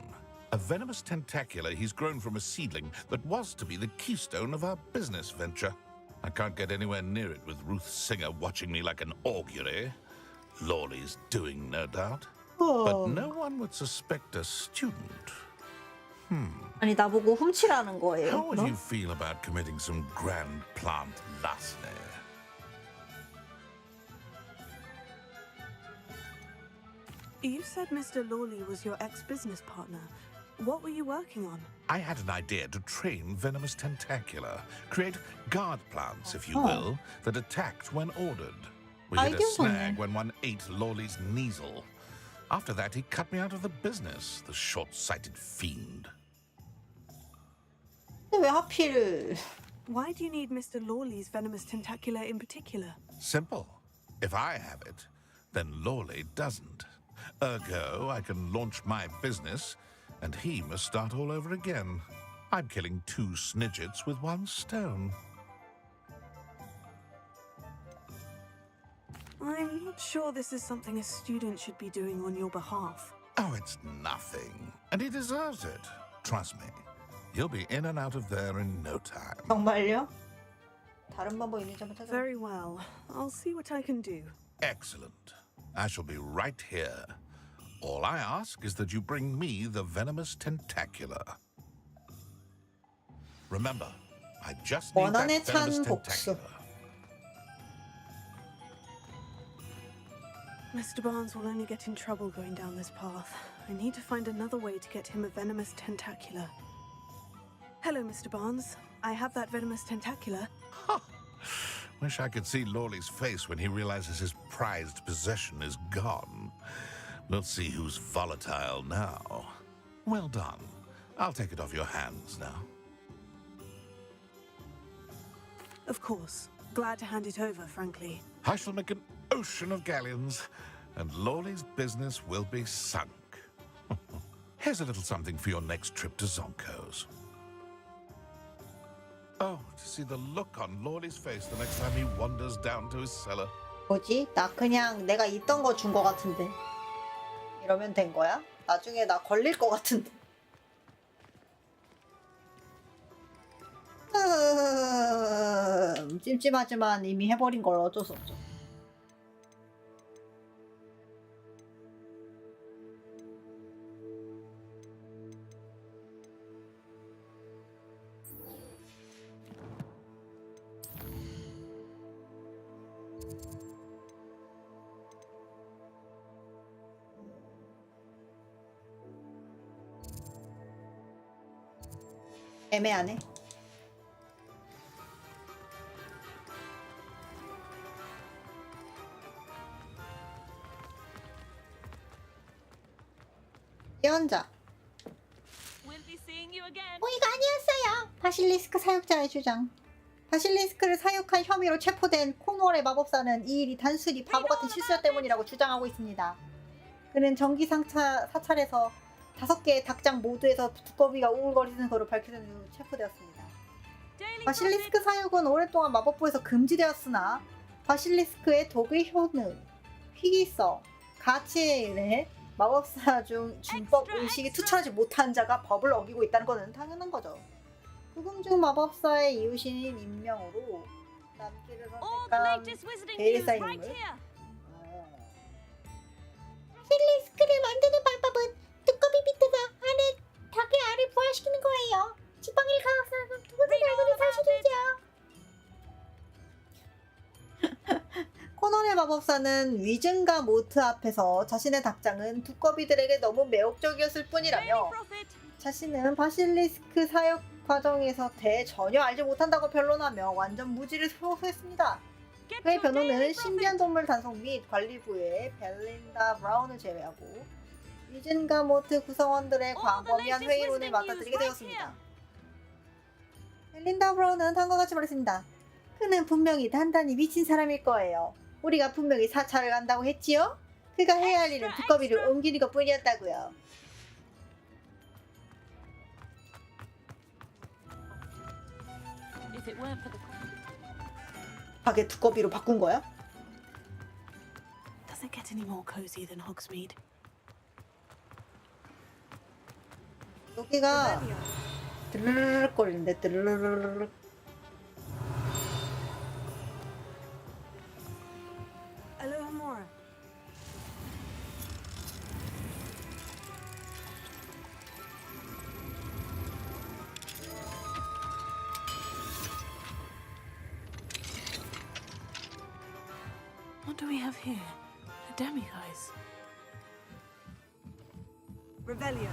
A venomous tentacula he's grown from a seedling that was to be the keystone of our business venture. I can't get anywhere near it with Ruth Singer watching me like an augury. Lawley's doing, no doubt. But no one would suspect a student. 아니 나보고 훔치라는 거예요. How would 너? you feel about committing some grand plant larceny? You said Mr. Lawley was your ex-business partner. What were you working on? I had an idea to train venomous tentacula, create guard plants, if you will, that attacked when ordered. We hit a snag when one ate Lawley's Kneasel. After that, he cut me out of the business, the short-sighted fiend. 근데 왜 하필? Why do you need Mr. Lawley's venomous tentacula in particular? Simple. If I have it, then Lawley doesn't. Ergo, I can launch my business, and he must start all over again. I'm killing two snidgets with one stone. I'm not sure this is something a student should be doing on your behalf. Oh, it's nothing. And he deserves it. Trust me. He'll be in and out of there in no time. 정말요? 다른 방법 있는지 한번 찾아. Very well. I'll see what I can do. Excellent. I shall be right here. All I ask is that you bring me the venomous tentacula. Remember, I just need that 원한에 venomous 찬 복수. tentacula. Mr. Barnes will only get in trouble going down this path. I need to find another way to get him a venomous tentacula. Hello, Mr. Barnes. I have that venomous tentacula. Wish I could see Lawley's face when he realizes his prized possession is gone. We'll see who's volatile now. Well done. I'll take it off your hands now. Of course. Glad to hand it over, frankly. I shall make an ocean of galleons, and Lawley's business will be sunk. Here's a little something for your next trip to Zonko's. Oh, to see the look on Lordy's face the next time he wanders down to his cellar. 뭐지? 나 그냥 내가 있던 거 준 거 같은데. 이러면 된 거야? 나중에 나 걸릴 거 같은데. 찜찜하지만 이미 해버린 걸 어쩔 수 없죠. 애매하네. 예언자. 오이가 아니었어요. 바실리스크 사육자의 주장. 바실리스크를 사육한 혐의로 체포된 코노의 마법사는 이 일이 단순히 바보 같은 실수 때문이라고 주장하고 있습니다. 그는 전기 사찰에서 5개의 닭장 모두에서 두꺼비가 우글거리는 것을 밝힌 후 체포되었습니다. 바실리스크 사육은 오랫동안 마법부에서 금지되었으나 바실리스크의 독의 효능, 희귀성, 가치에 의해 마법사 중 준법 의식이 투철하지 못한 자가 법을 어기고 있다는 것은 당연한 거죠. 구금 중 마법사의 이웃인 임명으로 남기를 선택한 베일사의 인물. 바실리스크를 만드는 방법은 두꺼비 밑에서 안에 닭의 알을 부화시키는 거예요. 지팡이를 가격사는 누구든지 알고 있는 사실이죠. 코너의 마법사는 위즌과 모트 앞에서 자신의 닭장은 두꺼비들에게 너무 매혹적이었을 뿐이라며 자신은 바실리스크 사육 과정에서 전혀 알지 못한다고 변론하며 완전 무지를 호소했습니다. 그의 변호는 신비한 동물 단속 및 관리부의 벨린다 브라운을 제외하고 위즌과 모트 구성원들의 광범위한 회의론을 맡아들이게 되었습니다. 벨린다 브라운은 다음과 같이 말했습니다. 그는 분명히 단단히 미친 사람일 거예요. 우리가 분명히 사찰을 간다고 했지요? 그가 해야 할 일은 두꺼비를 옮기는 것뿐이었다고요. 닭의 두꺼비로 바꾼 거야? Does it get any more cozy than Hogsmeade? 여기가 드르르륵 거리는데 드르르륵. Alohomora. What do we have here? A demiguise. Revelio.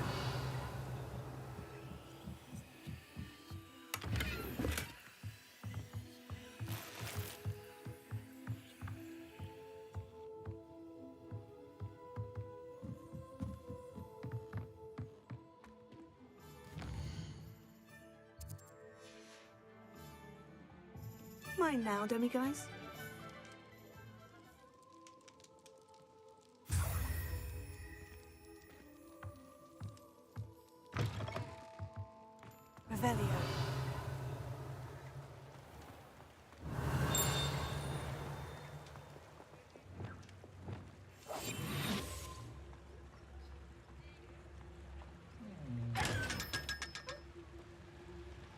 Mine now, demiguise. Revelio.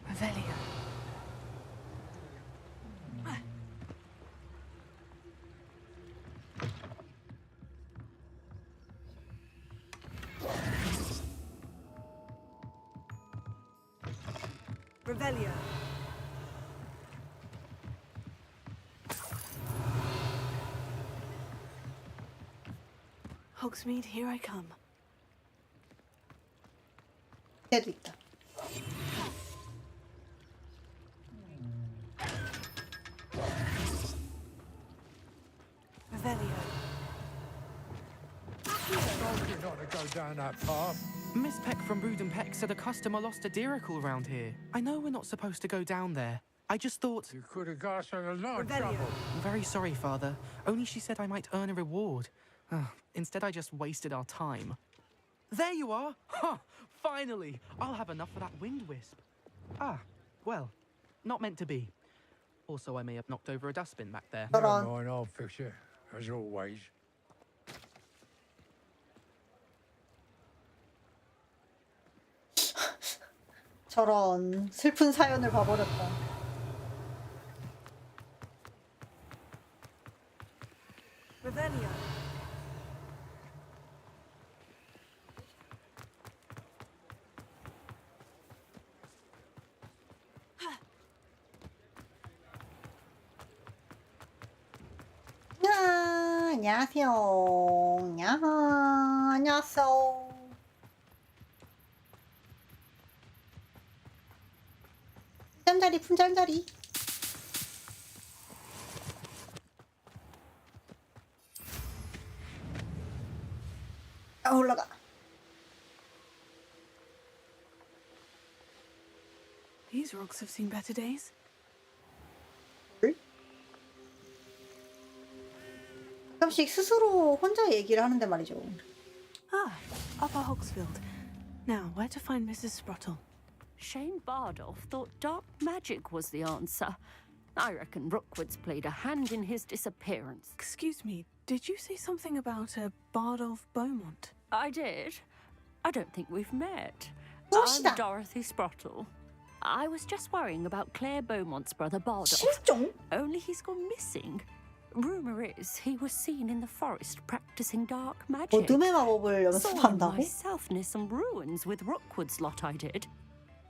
Revelio. Revelio. Hogsmeade, here I come. 때도 있다. Revelio. You not to go down that path. Miss Peck from Ruden Peck said a customer lost a diricle around here. I know we're not supposed to go down there. I just thought... You could have got us in a lot of trouble. I'm very sorry, Father. Only she said I might earn a reward. Instead, I just wasted our time. There you are! Ha! Finally! I'll have enough for that wind wisp. Ah, well, not meant to be. Also, I may have knocked over a dustbin back there. Never mind, I'll fix it, as always. 저런 슬픈 사연을 봐버렸다. Revelio. 안녕하세요. 안녕하세요. 품잠자리. 올라가. These rocks have seen better days. 가끔씩 스스로 혼자 얘기를 하는데 말이죠. Ah, Upper Hogsfield. Now, where to find Mrs. Sprottle? Shane Bardolph thought dark magic was the answer. I reckon Rookwood's played a hand in his disappearance. Excuse me, did you say something about a Bardolph Beaumont? I did. I don't think we've met. 무엇이다. I'm Dorothy Sprottle. I was just worrying about Claire Beaumont's brother Bardolph. 실종? Only he's gone missing. Rumor is he was seen in the forest practicing dark magic. 어둠의 마법을 Saw him 연습한다고? myself near some ruins with Rookwood's lot I did.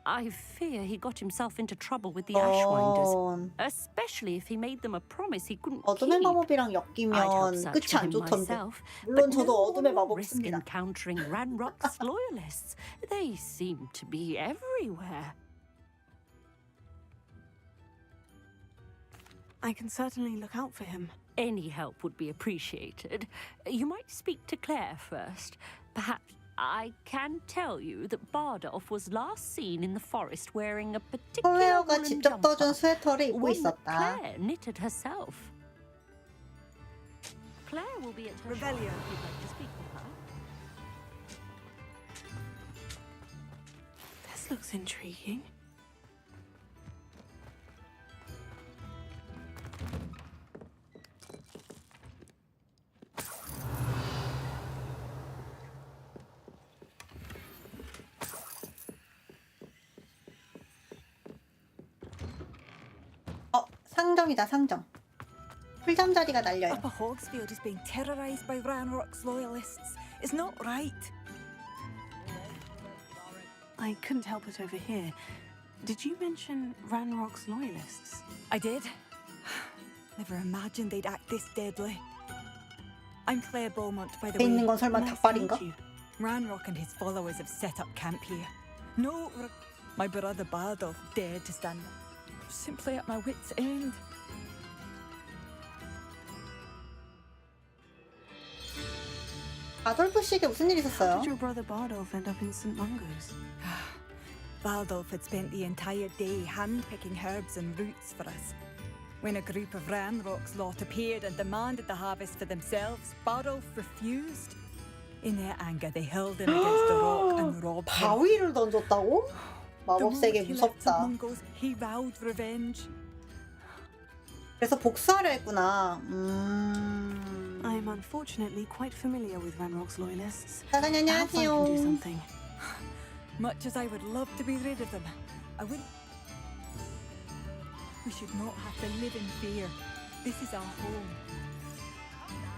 I fear he got himself into trouble with the Ashwinders, especially if he made them a promise he couldn't 어둠의 keep. 마법이랑 I'd help 엮이면 search 끝이 for 안 him 좋던데. myself, 물론 but 저도 no 어둠의 more 마법 risk 씁니다. encountering Ranrock's loyalists. They seem to be everywhere. I can certainly look out for him. Any help would be appreciated. You might speak to Claire first. Perhaps I can tell you that Bardolph was last seen in the forest wearing a particular 폴웨어가 woolen 직접 jumper, 떠준 스웨터를 입고 one that 있었다. Claire knitted herself. Claire will be at her shop if you'd like to speak to her. This looks intriguing. 상점이다, 상점. 풀잠자리가 날려요. Upper Hogsfield is being terrorised by Ranrock's loyalists. It's not right. I couldn't help it over here. Did you mention Ranrock's loyalists? I did. Never imagined they'd act this deadly. I'm Claire Beaumont, by the 앞에 있는 way. 건 설마 닭발인가? Ranrock and his followers have set up camp here. No, my brother Bardolph dared to stand up. Simply at my wits' end. 아돌프 씨에게 무슨 일 How 있었어요? did your brother Bardolph end up in St. Mungo's? Bardolph had spent the entire day hand-picking herbs and roots for us. When a group of Ranrock's lot appeared and demanded the harvest for themselves, Bardolph refused. In their anger, they hurled him against the rock and robbed him. 바위를 던졌다고? The 마법 moment 세계 he left St. 무섭다. Mungo's, he vowed revenge. 그래서 복수하려 했구나. I am unfortunately quite familiar with Ranrock's loyalists. 사장님 Perhaps I can do 안녕하세요. something. Much as I would love to be rid of them, I wouldn't. We should not have to live in fear. This is our home.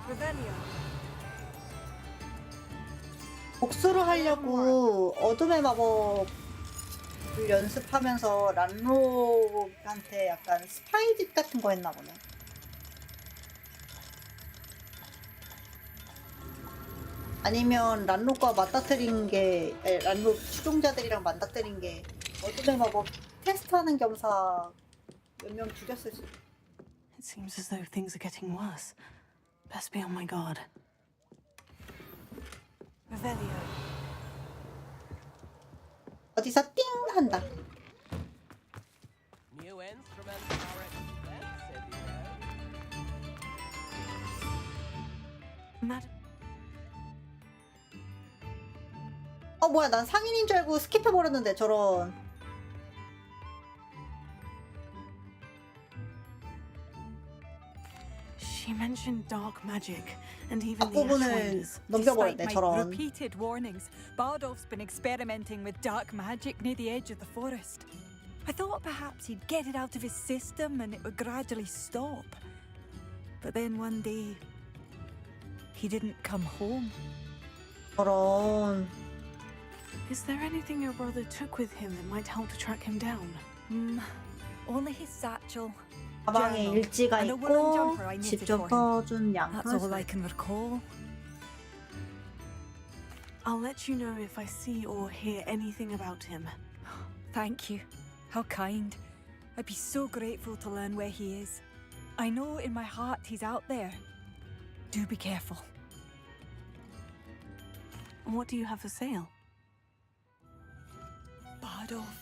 Revelio. 복수를 하려고 어둠의 마법을 연습하면서 란록한테 약간 스파이짓 같은 거 했나 보네. 아니면 란록과 맞닥뜨린 게 란록 추종자들이랑 맞닥뜨린 게 어둠의 마법 테스트하는 겸사 몇 명 죽였을 수. It seems as though things are getting worse. Best be on my guard. Revelio. 어디서 띵 한다. New instruments are expensive, you know. Madam. 뭐야 난 상인인 줄 알고 스킵해버렸는데 저런. mentioned dark magic and even the 앞부분을 Ashwinders. 넘겨버렸네 Despite my 저런. repeated warnings, Bardolph's been experimenting with dark magic near the edge of the forest. I thought perhaps he'd get it out of his system and it would gradually stop. But then one day, he didn't come home. 저런. Is there anything your brother took with him that might help to track him down? Only his satchel. 가방에 journal, 일지가 and a woolen 있고 jumper I knitted 직접 for him. 써준 That's all I 양털. can recall. I'll let you know if I see or hear anything about him. Thank you. How kind. I'd be so grateful to learn where he is. I know in my heart he's out there. Do be careful. What do you have for sale? Bardolph,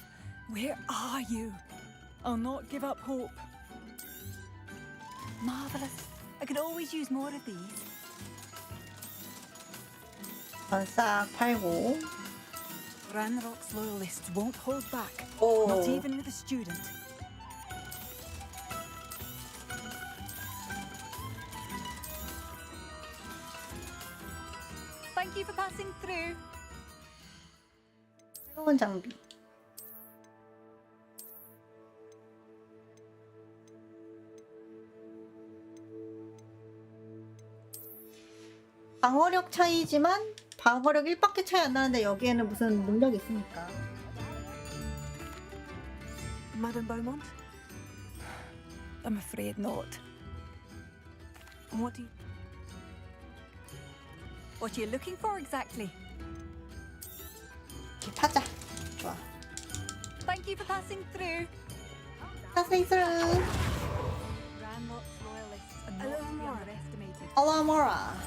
where are you? I'll not give up hope. Marvelous. I could always use more of these. 싹 팔고. Ranrock's loyalists won't hold back. 오. Not even with a student. Thank you for passing through. 새로운 장비. 방어력 차이지만 방어력 1밖에 차이 안 나는데 여기에는 무슨 능력이 있습니까? Madame Beaumont? I'm afraid not. What do you... What are you looking for exactly? 타자. 좋아. Thank you for passing through. passing through. Ranrock's loyalists are not to be underestimated. Alamora.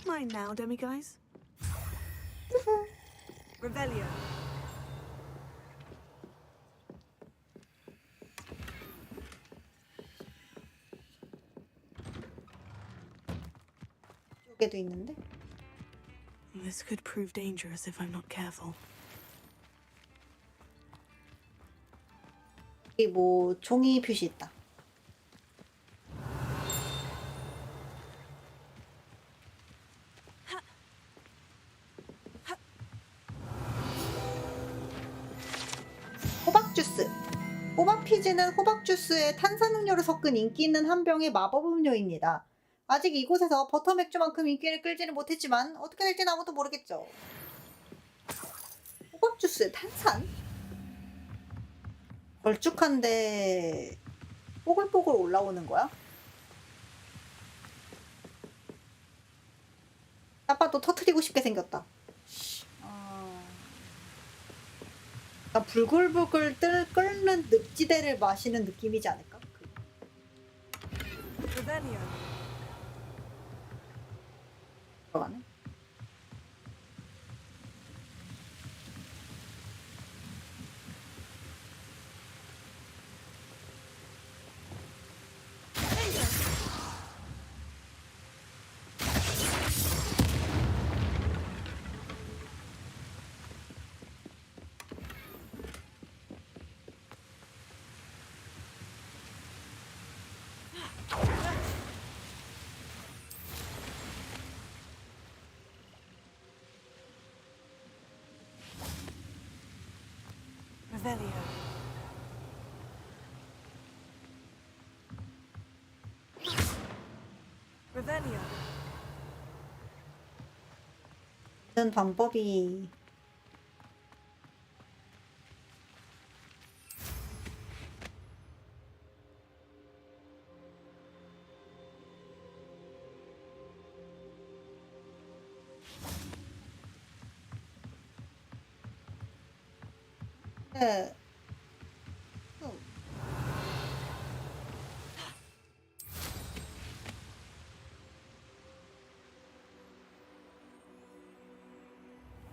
Mine now, demiguise. Revelio. 여기도 있는데. This could prove dangerous if I'm not careful. 여기 뭐 종이 표시 있다. 호박 주스. 호박 피즈는 호박 주스에 탄산음료를 섞은 인기 있는 한 병의 마법 음료입니다. 아직 이곳에서 버터 맥주만큼 인기를 끌지는 못했지만 어떻게 될지는 아무도 모르겠죠. 호박 주스에 탄산? 걸쭉한데 뽀글뽀글 올라오는 거야? 아빠도 터트리고 싶게 생겼다. 불글불글 끓는 늪지대를 마시는 느낌이지 않을까? 들어가네. Revelio. Revelio. 이런 방법이 네.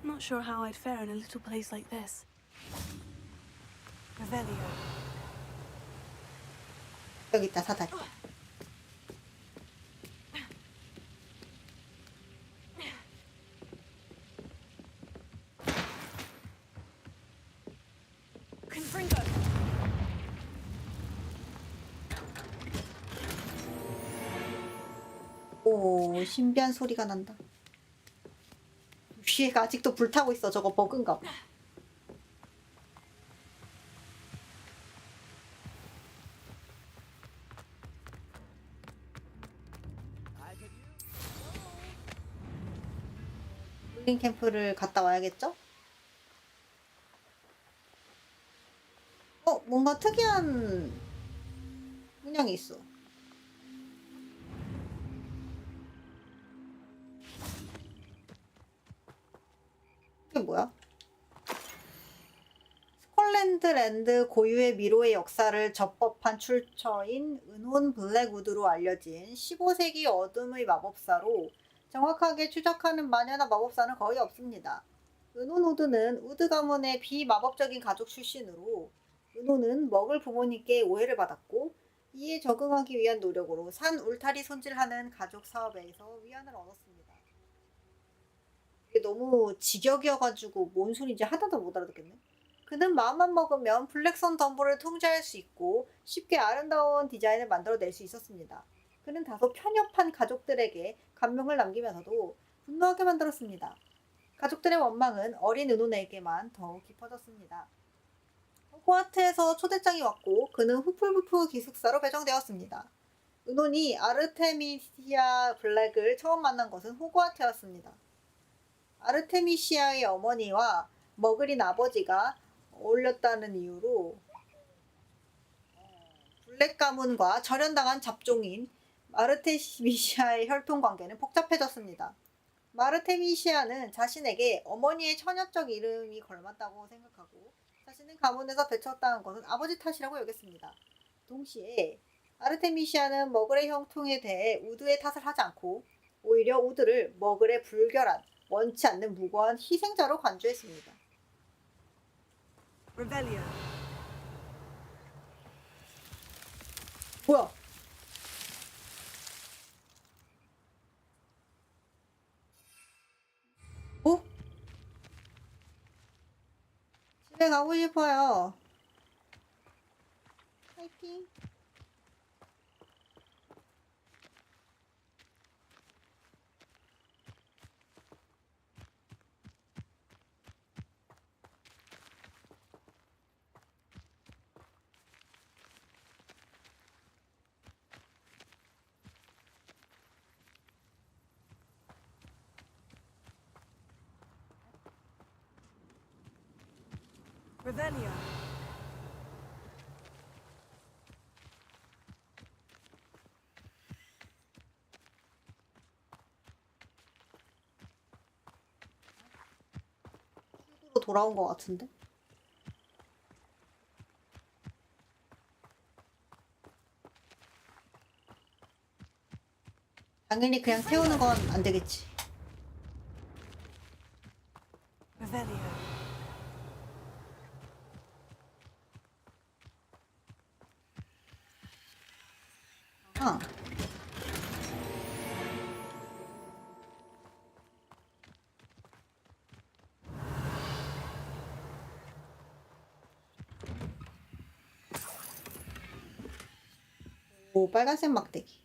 Not sure how I'd fare in a little place like this. Revelio. 여기 있다 사다리. Confringo. 오, 신비한 소리가 난다. 위에가 아직도 불타고 있어. 저거 버그인가 봐. 힐링 캠프를 갔다 와야겠죠? 뭔가 특이한 문양이 있어. 이게 뭐야? 스콜랜드랜드 고유의 미로의 역사를 접법한 출처인 은혼 블랙우드로 알려진 15세기 어둠의 마법사로 정확하게 추적하는 마녀나 마법사는 거의 없습니다. 은혼 우드는 우드 가문의 비마법적인 가족 출신으로 은혼은 먹을 부모님께 오해를 받았고 이에 적응하기 위한 노력으로 산 울타리 손질하는 가족 사업에서 위안을 얻었습니다. 이게 너무 직역이어가지고 뭔 소리인지 하나도 못 알아듣겠네. 그는 마음만 먹으면 블랙선 덤보를 통제할 수 있고 쉽게 아름다운 디자인을 만들어낼 수 있었습니다. 그는 다소 편협한 가족들에게 감명을 남기면서도 분노하게 만들었습니다. 가족들의 원망은 어린 은혼에게만 더욱 깊어졌습니다. 호그와트에서 초대장이 왔고 그는 후플부프 기숙사로 배정되었습니다. 은혼이 아르테미시아 블랙을 처음 만난 것은 호그와트였습니다. 아르테미시아의 어머니와 머글인 아버지가 어울렸다는 이유로 블랙 가문과 절연당한 잡종인 아르테미시아의 혈통관계는 복잡해졌습니다. 아르테미시아는 자신에게 어머니의 처녀적 이름이 걸맞다고 생각하고 자신은 가문에서 배척당한 것은 아버지 탓이라고 여겼습니다. 동시에 아르테미시아는 머글의 형통에 대해 우드의 탓을 하지 않고 오히려 우드를 머글의 불결한, 원치 않는 무고한 희생자로 간주했습니다. Revelio. 뭐야? 어? 집에 가고 싶어요. 파이팅. Revelio. 로 돌아온 것 같은데? 당연히 그냥 태우는 건 안 되겠지. Revelio. 아. 오, 빨간색 막대기.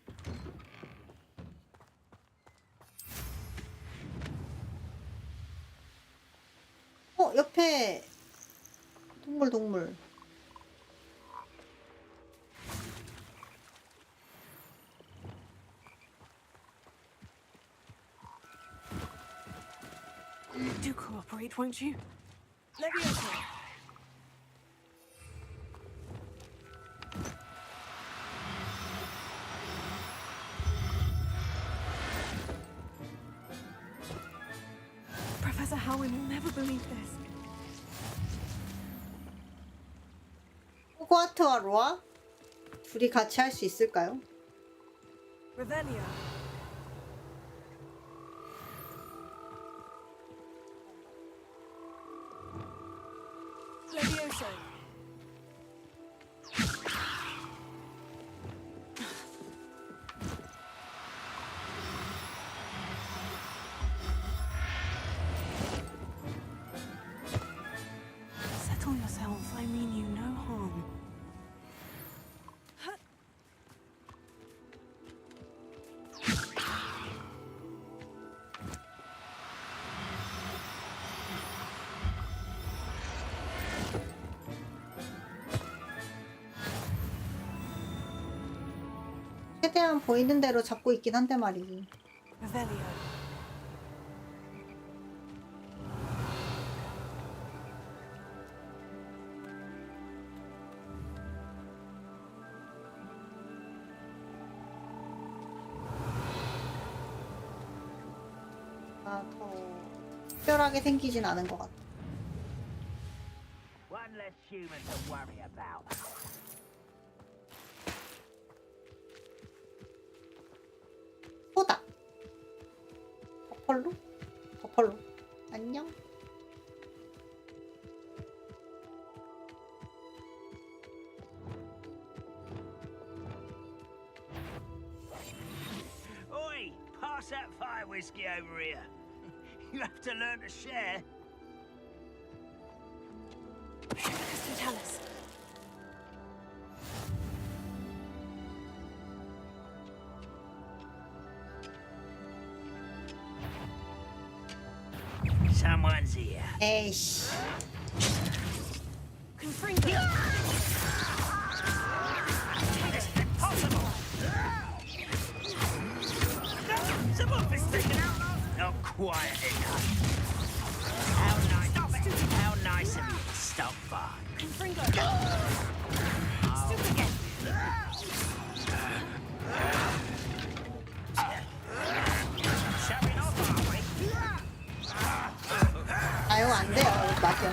옆에 동물. Do cooperate, won't you? Levioso. Professor Howin will never believe this. 호그와트와 로아? 둘이 같이 할 수 있을까요? Revelio. Levioso. Settle yourself. I mean you no harm. 최대한 보이는 대로 잡고 있긴 한데 말이지. Revelio. 더 특별하게 생기진 않은 것 같아. One less human to worry about. 소다. 버펄로? 버펄로. 안녕. Oi! Pass that fire whiskey over here. You have to learn to share. Tell us. Someone's here. 에이씨. Confringo. It's impossible. Some of this taken out. Not quiet enough. How nice of you to stop by. Confringo. Stupid again. Showing off, are we? 아유 안 돼요. 맞죠.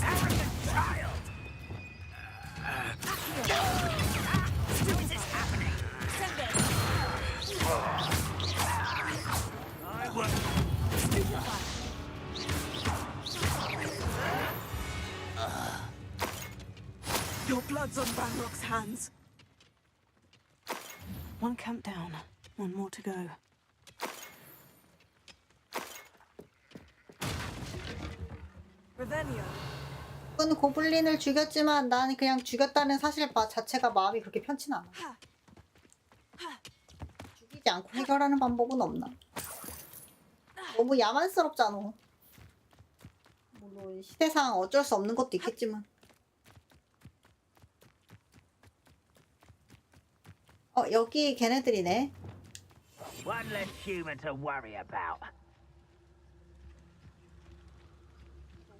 Arrogant child. What is happening? I will. Your blood's on Ranrock's hands. One camp down. One more to go. Revelio. 그건 고블린을 죽였지만 나는 그냥 죽였다는 사실 자체가 마음이 그렇게 편치 않아. 죽이지 않고 해결하는 방법은 없나? 너무 야만스럽잖아. 물론 시대상 어쩔 수 없는 것도 있겠지만. 여기 걔네들이네. One less human to worry about.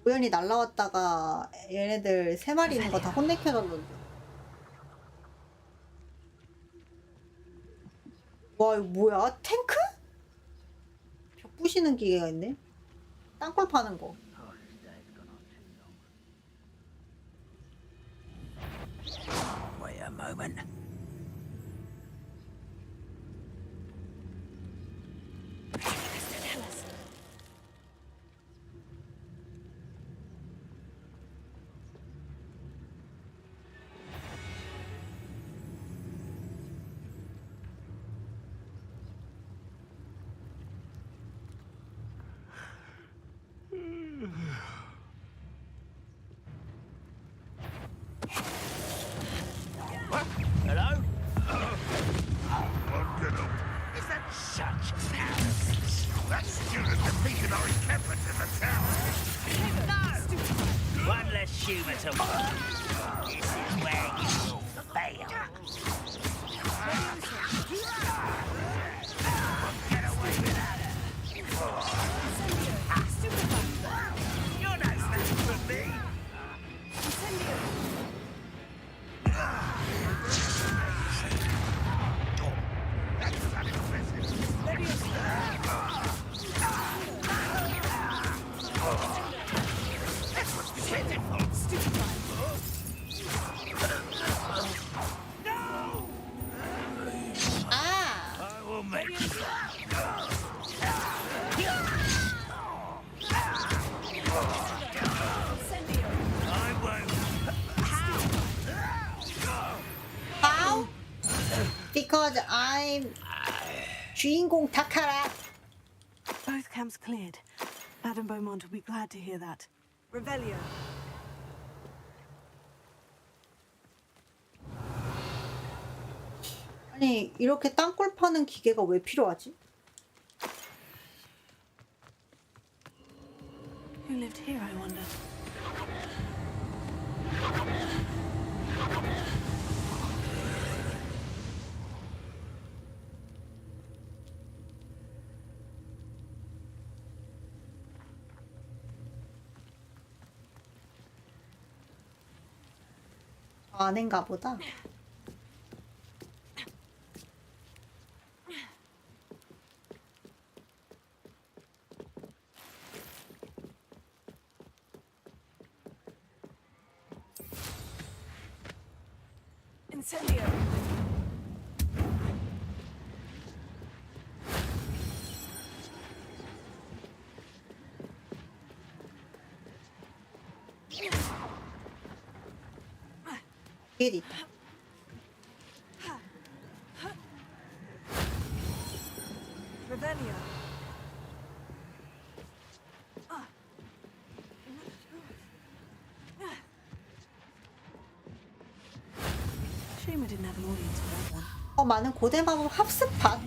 우연히 날라왔다가 얘네들 3마리 있는 거 다 혼내켜졌는데. 와 이거 뭐야? 탱크? 벽 부시는 기계가 있네. 땅굴 파는 거. Wait a moment. Tell us. What? Hello? Is that such arrogance? That student defeated our encampment in the tower. No! One less human to worry. This is where you will fail. Get away without it. You're no match for me. I will make you. I won't. How? Because I'm 주인공 타카라. Both camps cleared. Madame Beaumont will be glad to hear that. Revelio. 아니 이렇게 땅굴 파는 기계가 왜 필요하지? Who lived here, I wonder? 아닌가 보다. Incendio. 길이 있다. Revelio. Shame I didn't have an audience for that one. 많은 고대 마법 합습판.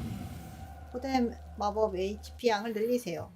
고대 마법 HP 양을 늘리세요.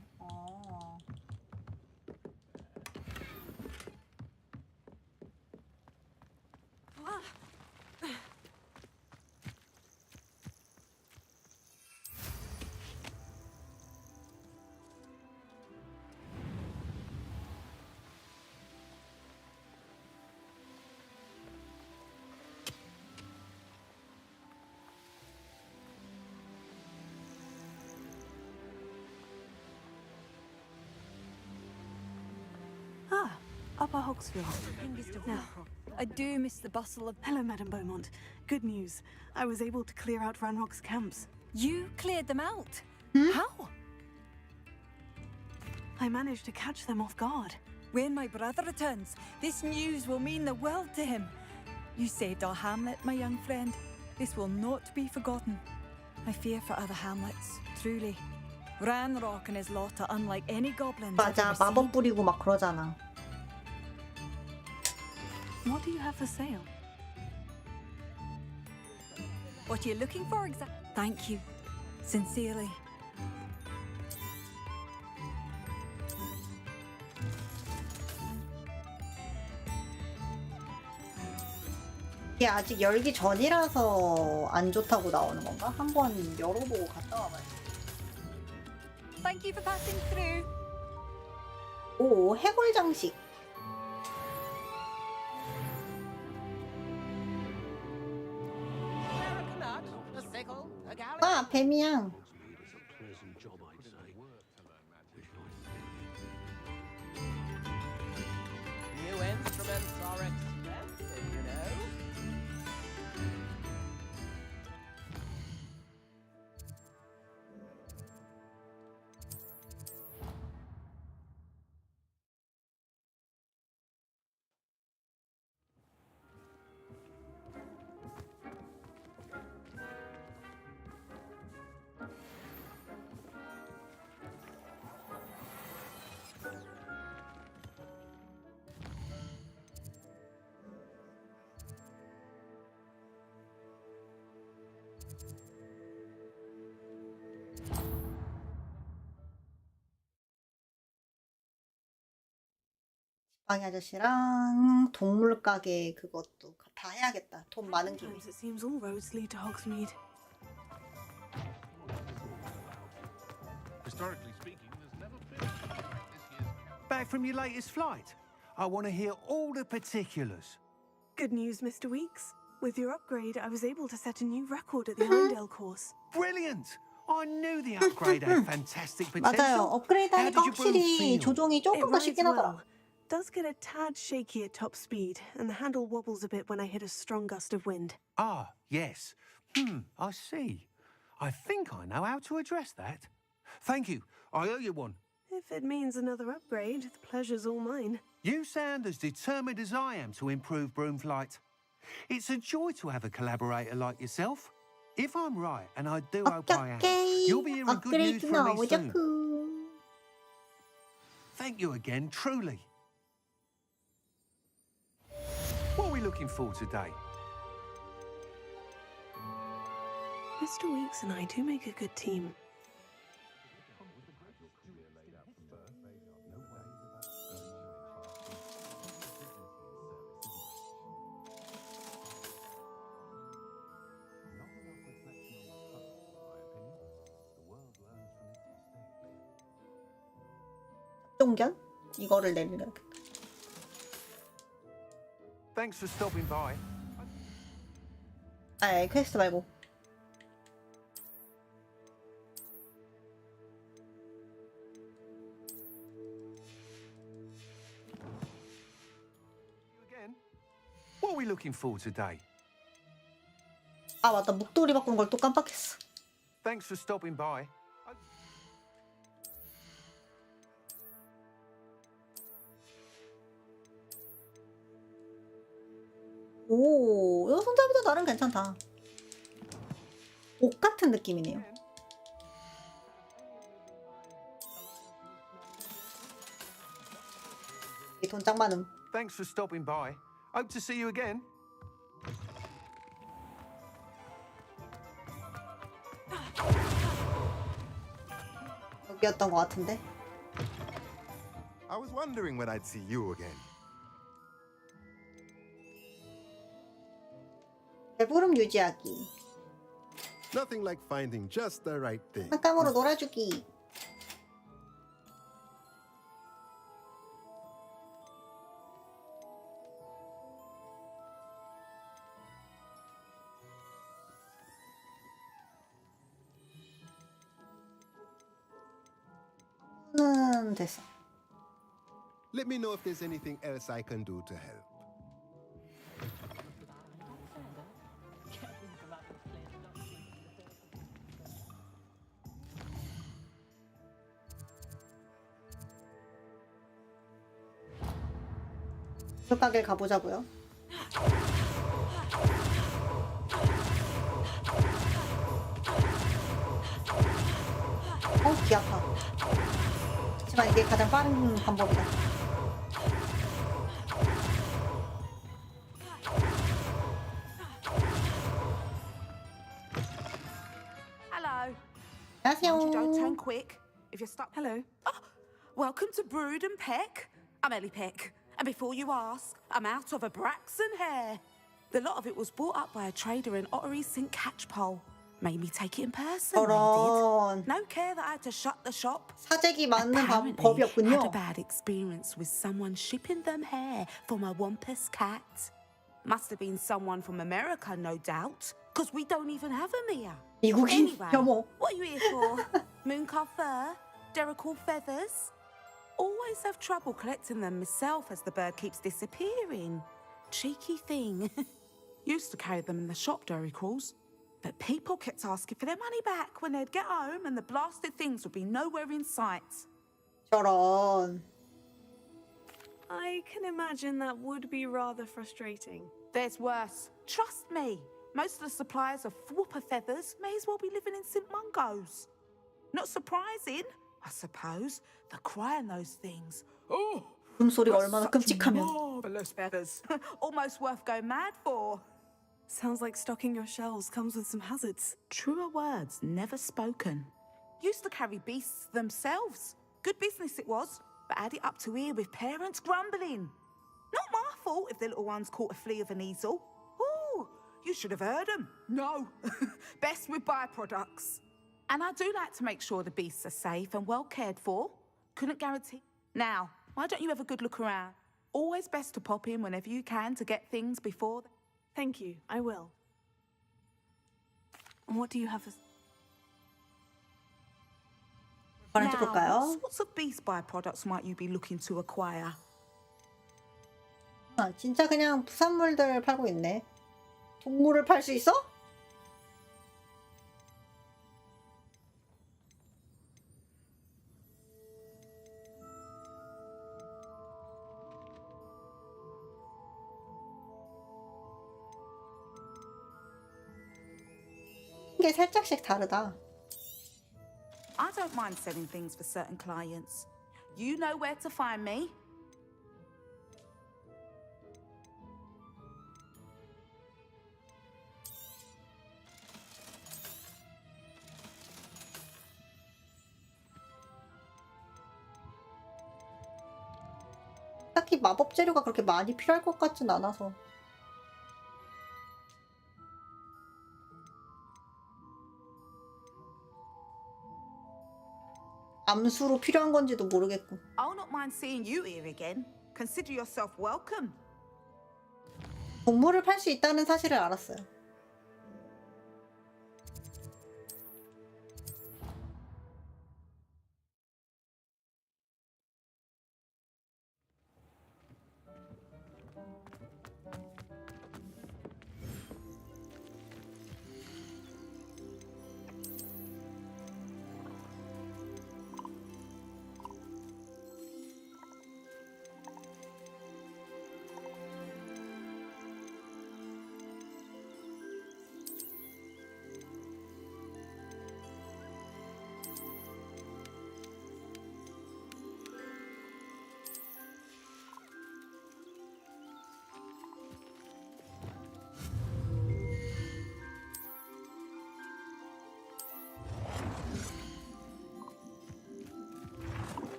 Upper Hogsfield. Now, I do miss the bustle of... Hello, Madame Beaumont. Good news. I was able to clear out Ranrock's camps. You cleared them out? How? I managed to catch them off guard. When my brother returns, this news will mean the world to him. You saved our hamlet, my young friend. This will not be forgotten. I fear for other hamlets, truly. Ranrock and his lot are unlike any goblins I've 맞아, ever seen. 마법 뿌리고 막 그러잖아. What do you have for sale? What are you looking for exactly? Thank you. Sincerely. 이게 아직 열기 전이라서 안 좋다고 나오는 건가? 한번 열어보고 갔다 와봐야지. Thank you for passing through. 오, 해골 장식. 아, 뱀이야. New instruments are expensive, you know. 방이 아저씨랑 동물 가게 그것도 다 해야겠다. 돈 많은 김에. It seems all roads lead to Hogsmeade. Historically speaking, there's never been a like this year's. Back from your latest flight? I want to hear all the particulars. Good news, Mr. Weeks. With your upgrade, I was able to set a new record at the Irondale course. Brilliant! I knew the upgrade had fantastic potential. 맞아요. 업그레이드하니까 확실히 조종이 조금 더 쉽긴 하더라. Does get a tad shaky at top speed, and the handle wobbles a bit when I hit a strong gust of wind. Ah, yes. I see. I think I know how to address that. Thank you. I owe you one. If it means another upgrade, the pleasure's all mine. You sound as determined as I am to improve broom flight. It's a joy to have a collaborator like yourself. If I'm right, and I do hope I am, you'll be hearing good news from me soon. Thank you again, truly. What are we looking for today? Mr. Weeks and I do make a good team. 동견? 이거를 내리려겠다. Thanks for stopping by. 아, 퀘스트 말고. What are we looking for today? 아, 맞다. 목도리 바꾼 걸 또 깜빡했어. Thanks for stopping by. 오, 이거 손잡이도 나름 괜찮다. 옷 같은 느낌이네요. 이 돈 짱 많음. Thanks for stopping by. Hope to see you again. 여기였던 것 같은데. I was wondering when I'd see you again. 배부름 유지하기. Nothing like finding just the right thing. 깜깜으로 놀아주기. 는 됐어. Let me know if there's anything else I can do to help. 그 가게를 가보자고요. 귀 아파. 하지만 이게 가장 빠른 방법이다. Hello. 안녕하세요. Mind you don't turn quick. If you're stuck. Hello. Oh, welcome to Brood and Peck. I'm Ellie Peck. And before you ask, I'm out of a Braxton hair. The lot of it was bought up by a trader in Ottery St. Catchpole. Made me take it in person. 저런. No care that I had to shut the shop. 사재기 맞는 Apparently 법이었군요. had a bad experience with someone shipping them hair for my Wampus cat. Must have been someone from America, no doubt, because we don't even have them here. 미국인 Anyway, 혐오. what are you here for? Mooncar fur? Derrickle feathers? Always have trouble collecting them myself as the bird keeps disappearing. Cheeky thing. Used to carry them in the shop, Derricles. But people kept asking for their money back when they'd get home and the blasted things would be nowhere in sight. 저런. I can imagine that would be rather frustrating. There's worse. Trust me. Most of the suppliers of whooper feathers may as well be living in St. Mungo's. Not surprising, I suppose, the cry in those things. Oh, 숨소리가 얼마나 끔찍하면. marvelous feathers. Almost worth going mad for. Sounds like stocking your shelves comes with some hazards. Truer words never spoken. Used to carry beasts themselves. Good business it was, but had it up to here with parents grumbling. Not my fault if the little ones caught a flea of an easel. Ooh, you should have heard them. No, best with byproducts. And I do like to make sure the beasts are safe and well cared for. Couldn't guarantee. Now, why don't you have a good look around? Always best to pop in whenever you can to get things before. Thank you, I will. And what do you have as... 말을 해볼까요? What sorts of beast byproducts might you be looking to acquire? 아, 진짜 그냥 부산물들 팔고 있네. 동물을 팔 수 있어? 이게 살짝씩 다르다. I don't mind selling things for certain clients. You know where to find me. 딱히 마법 재료가 그렇게 많이 필요할 것 같진 않아서. 암수로 필요한 건지도 모르겠고. I'll not mind seeing you here again. Consider yourself welcome. 동물을 팔 수 있다는 사실을 알았어요.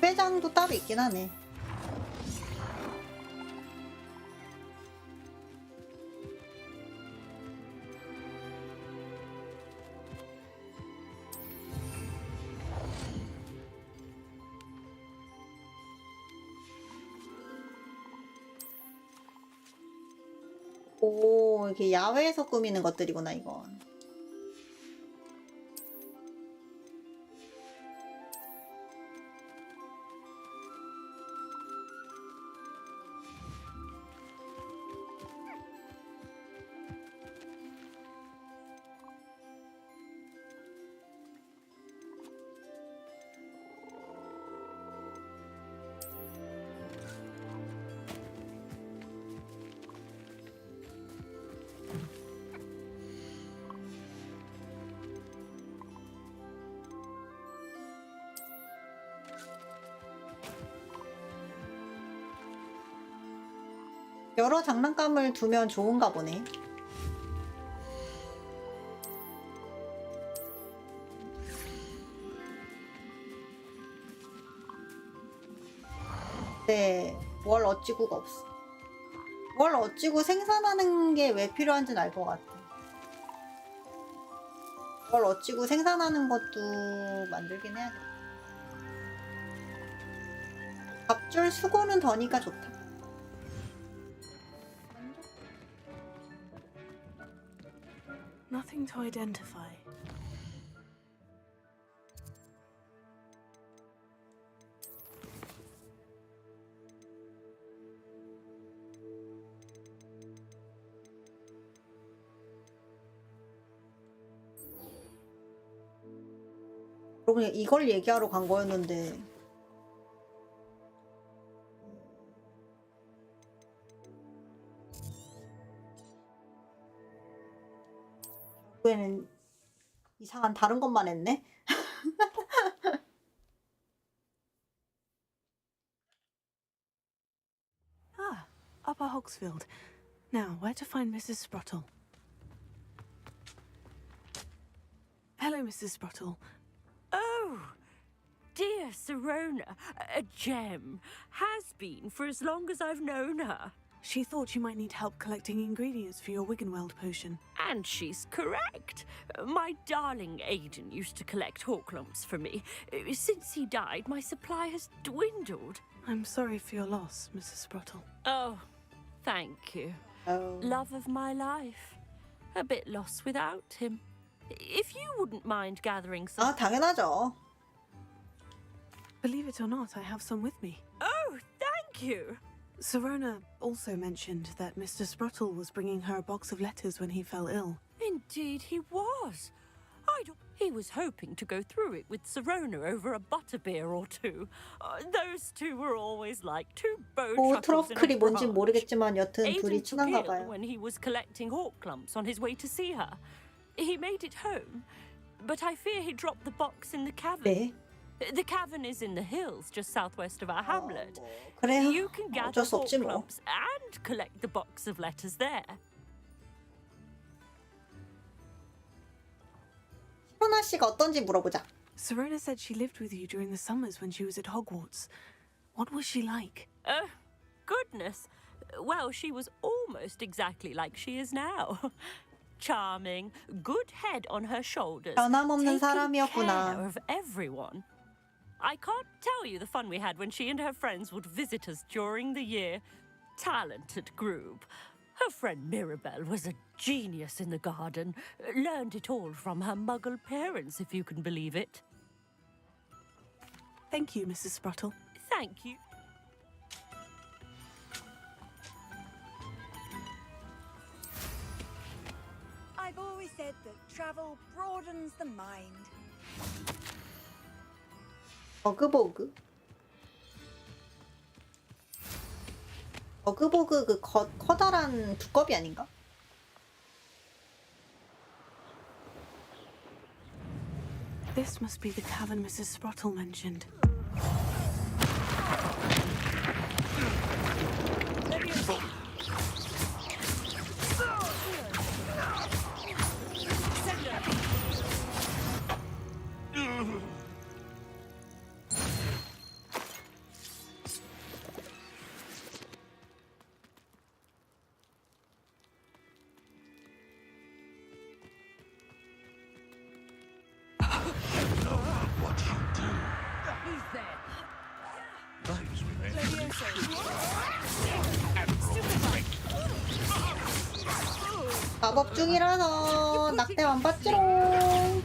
회장도 따로 있긴 하네. 오, 이게 야외에서 꾸미는 것들이구나, 이건. 여러 장난감을 두면 좋은가 보네. 네, 월 어찌구가 없어. 월 어찌구 생산하는 게 왜 필요한지는 알 것 같아. 월 어찌구 생산하는 것도 만들긴 해야겠다. 갑줄 수고는 더니까 좋다. Nothing to identify. 여러분 이걸 얘기하러 간 거였는데 결국에는 이상한 다른 것만 했네. Ah, Upper Hogsfield. Now, where to find Mrs. Sprottle? Hello, Mrs. Sprottle. Oh, dear Serona, a gem. Has been for as long as I've known her. She thought you might need help collecting ingredients for your Wiggenweld potion. And she's correct. My darling Aidan used to collect hawk lumps for me. Since he died, my supply has dwindled. I'm sorry for your loss, Mrs. Sprottle. Oh, thank you. Love of my life. A bit lost without him. If you wouldn't mind gathering some... 아, 당연하죠. Believe it or not, I have some with me. Oh, thank you. Serona also mentioned that Mr. Sprottle was bringing her a box of letters when he fell ill. Indeed he was. He was hoping to go through it with Serona over a butterbeer or two. Those two were always like two bow 뭐 chuckles in 트러플이 a 뭔진 branch. 모르겠지만 여튼 둘이 Aiden took 친한가 ill 봐요. when he was collecting hawk clumps on his way to see her. He made it home, but I fear he dropped the box in the cavern. 네. The cavern is in the hills just southwest of our hamlet. 그래요. You can gather 어쩔 수 hawk 없지 뭐. clumps and collect the box of letters there. 시로나 씨가 어떤지 물어보자. Serona said she lived with you during the summers when she was at Hogwarts. What was she like? Oh, goodness. Well, she was almost exactly like she is now. Charming, good head on her shoulders, 변함없는 taking care 사람이었구나. of everyone. I can't tell you the fun we had when she and her friends would visit us during the year. Talented group. Her friend Mirabelle was a genius in the garden. Learned it all from her muggle parents, if you can believe it. Thank you, Mrs. Spruttle. Thank you. I've always said that travel broadens the mind. 버그보그? 버그보그 그 커다란 두꺼비 아닌가? This must be the cavern Mrs. Spruttle mentioned. 마법 중이라서 낙대 안 받지롱.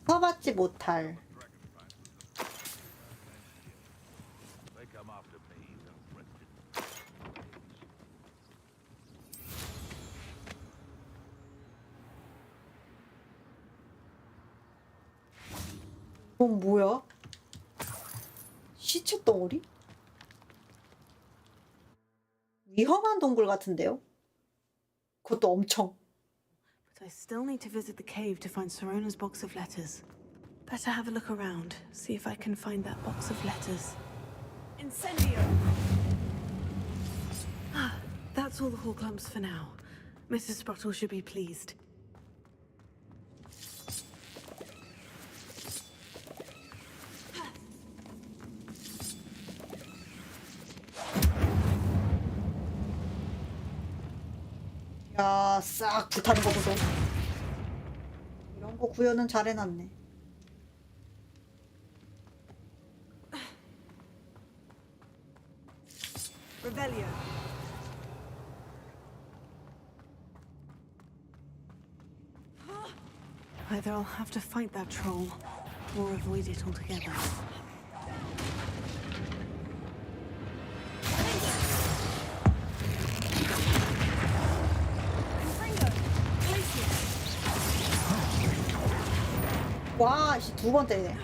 써받지 못할. 이건 뭐야? 시체 덩어리? 위험한 동굴 같은데요? 그것도 엄청. But I still need to visit the cave to find Serona's box of letters. Better have a look around, see if I can find that box of letters. Incendio! Ah, that's all the Horcrux for now. Mrs. Spruttle should be pleased. 야, 싹 불타는 거 보소. 이런 거 구현은 잘 해놨네. Revelio. Either I'll have to fight that troll, or avoid it altogether. 와, 씨, 두 번 때리네.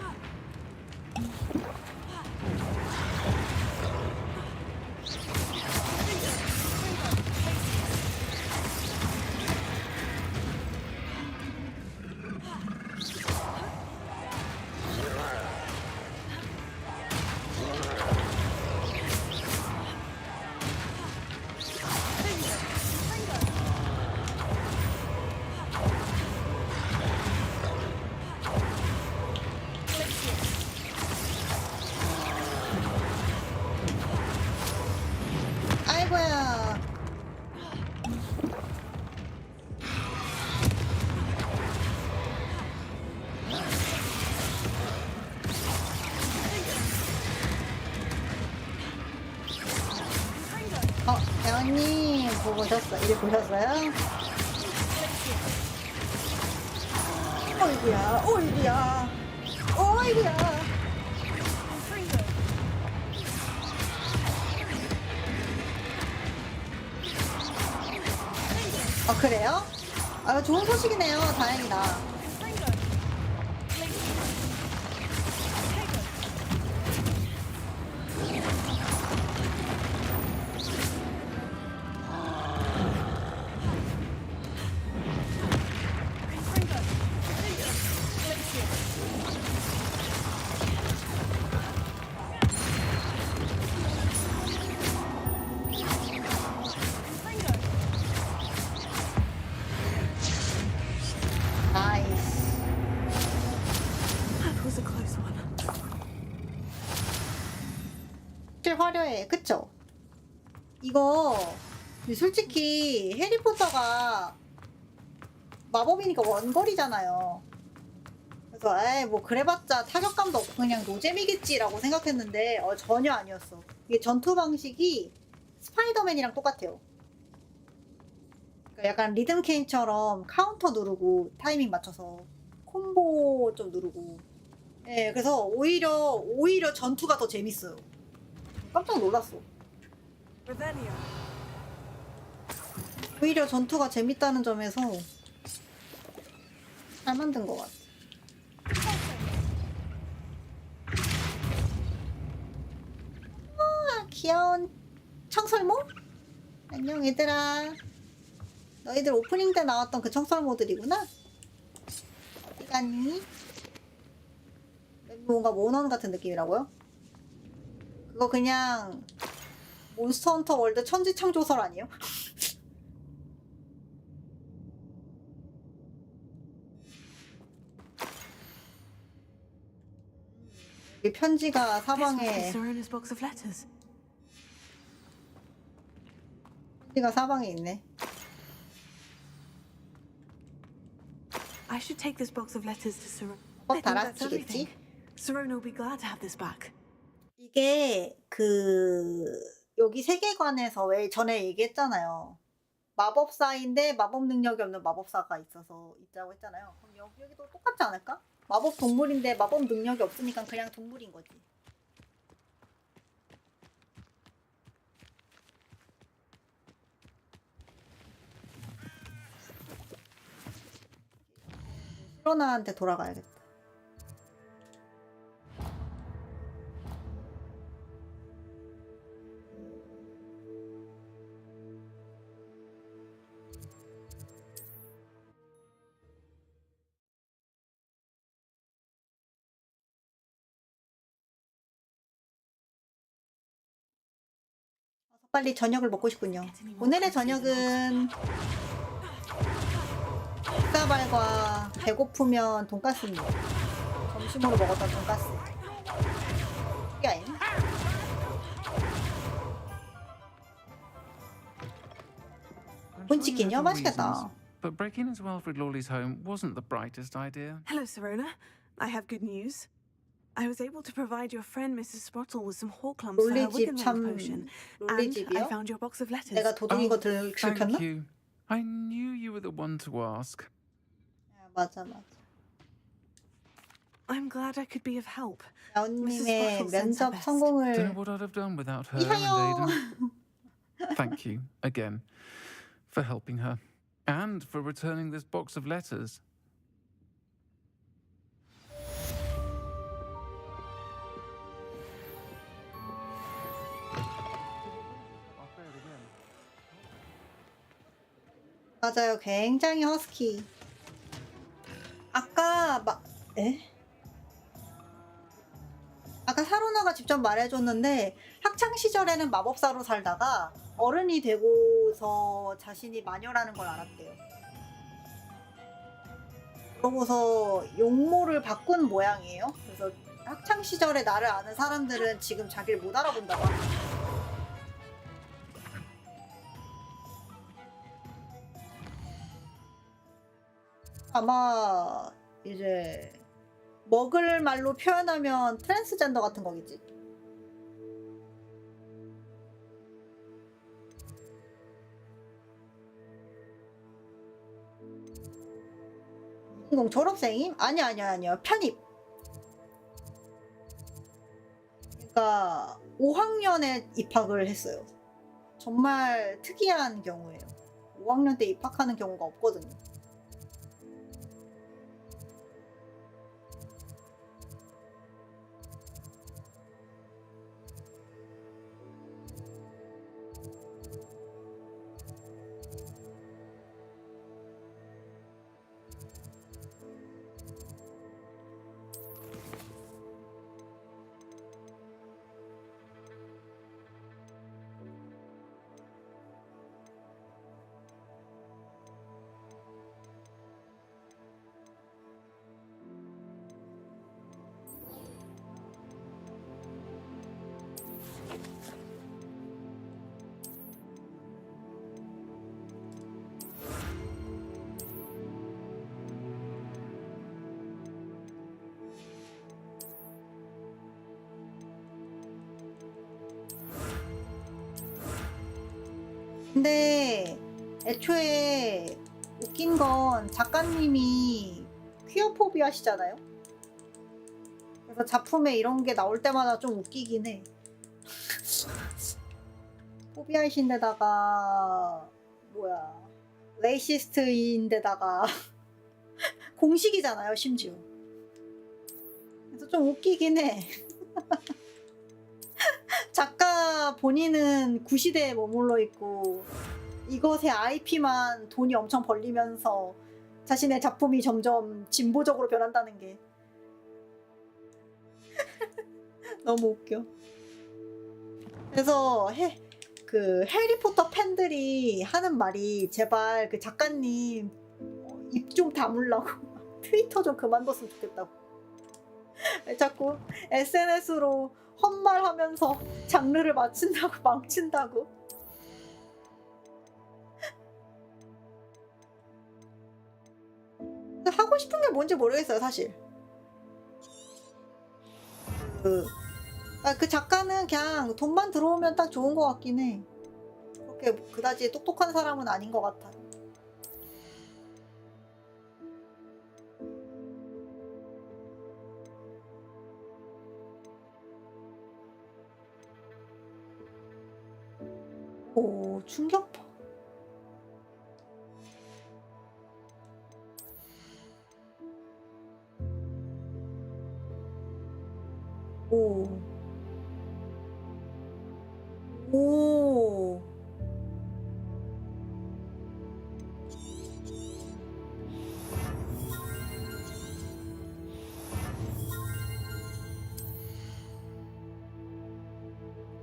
언니 보셨어요? 이제 보셨어요? 어이구야, 어이구야, 어이구야. 그래요? 좋은 소식이네요. 다행이다. 화려해. 그쵸? 이거 솔직히 해리포터가 마법이니까 원거리잖아요. 그래서 에이 뭐 그래봤자 타격감도 없고 그냥 노잼이겠지라고 생각했는데 전혀 아니었어. 이게 전투 방식이 스파이더맨이랑 똑같아요. 그러니까 약간 리듬 게임처럼 카운터 누르고 타이밍 맞춰서 콤보 좀 누르고. 예, 그래서 오히려 전투가 더 재밌어요. 깜짝 놀랐어. 오히려 전투가 재밌다는 점에서 잘 만든 것 같아. 귀여운 청설모? 안녕 얘들아. 너희들 오프닝 때 나왔던 그 청설모들이구나. 어디 갔니? 뭔가 모넌 같은 느낌이라고요? 그거 그냥 몬스터 헌터 월드 천지창조설 아니에요? 이 편지가 사방에 편지가 사방에 있네. I should take this box of letters to Sirona. 달아치겠지? Sirona will be glad to have this back. 이게 여기 세계관에서 왜 전에 얘기했잖아요. 마법사인데 마법 능력이 없는 마법사가 있다고 했잖아요. 그럼 여기도 똑같지 않을까? 마법 동물인데 마법 능력이 없으니까 그냥 동물인 거지. 시로나한테 돌아가야겠다. 빨리 저녁을 먹고 싶군요. 오늘의 저녁은 식사발과 배고프면 돈가스입니다. 점심으로 먹었던 돈가스. 이게 아니네. 분치킨요? 맛있겠다. But breaking into Wilfred Lawley's home wasn't the brightest idea. Hello, Sirona. I have good news. I was able to provide your friend Mrs. Sprottle with some hawk lumps for her 롤리집 Wiccanroll 참 potion, and I 롤리집이요? found your box of letters. 내가 도둑인 거 들켰나? Thank you. I knew you were the one to ask. 맞아. I'm glad I could be of help. 야온님의 면접 Don't know 성공을 what I'd have done without her and 이하요. Aidan. Thank you again for helping her and for returning this box of letters. 맞아요. 굉장히 허스키. 아까 아까 사로나가 직접 말해줬는데 학창 시절에는 마법사로 살다가 어른이 되고서 자신이 마녀라는 걸 알았대요. 그러고서 용모를 바꾼 모양이에요. 그래서 학창 시절에 나를 아는 사람들은 지금 자기를 못 알아본다고 합니다. 아마 이제 먹을 말로 표현하면 트랜스젠더 같은 거겠지. 전공 졸업생임? 아니요. 편입. 그러니까 5학년에 입학을 했어요. 정말 특이한 경우예요. 5학년 때 입학하는 경우가 없거든요. 근데 애초에 웃긴 건 작가님이 퀴어포비아시잖아요. 그래서 작품에 이런 게 나올 때마다 좀 웃기긴 해. 포비아이신데다가 뭐야 레이시스트인데다가 공식이잖아요 심지어. 그래서 좀 웃기긴 해. 작가 본인은 구시대에 머물러 있고 이것의 IP만 돈이 엄청 벌리면서 자신의 작품이 점점 진보적으로 변한다는 게 너무 웃겨. 그래서 그 해리포터 팬들이 하는 말이 제발 그 작가님 입 좀 다물라고 트위터 좀 그만뒀으면 좋겠다고. 자꾸 SNS로 헛말하면서 장르를 망친다고. 하고 싶은 게 뭔지 모르겠어요 사실. 그 작가는 그냥 돈만 들어오면 딱 좋은 것 같긴 해. 그렇게 그다지 똑똑한 사람은 아닌 것 같아. 오, 충격파. 오. 오.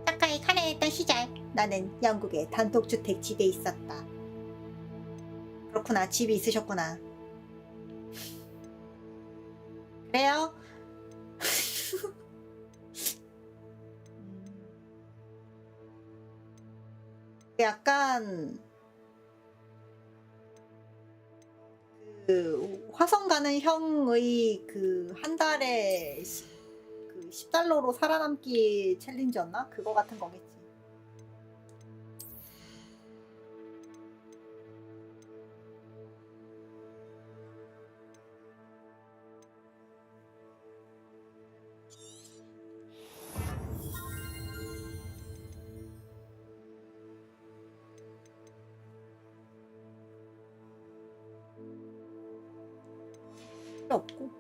작가의 가난했던 시절 나는 영국의 단독주택 집에 있었다. 그렇구나. 집이 있으셨구나. 그래요? 약간 그 화성 가는 형의 그 한 달에 그 10달러로 살아남기 챌린지였나? 그거 같은 거겠지. 없고.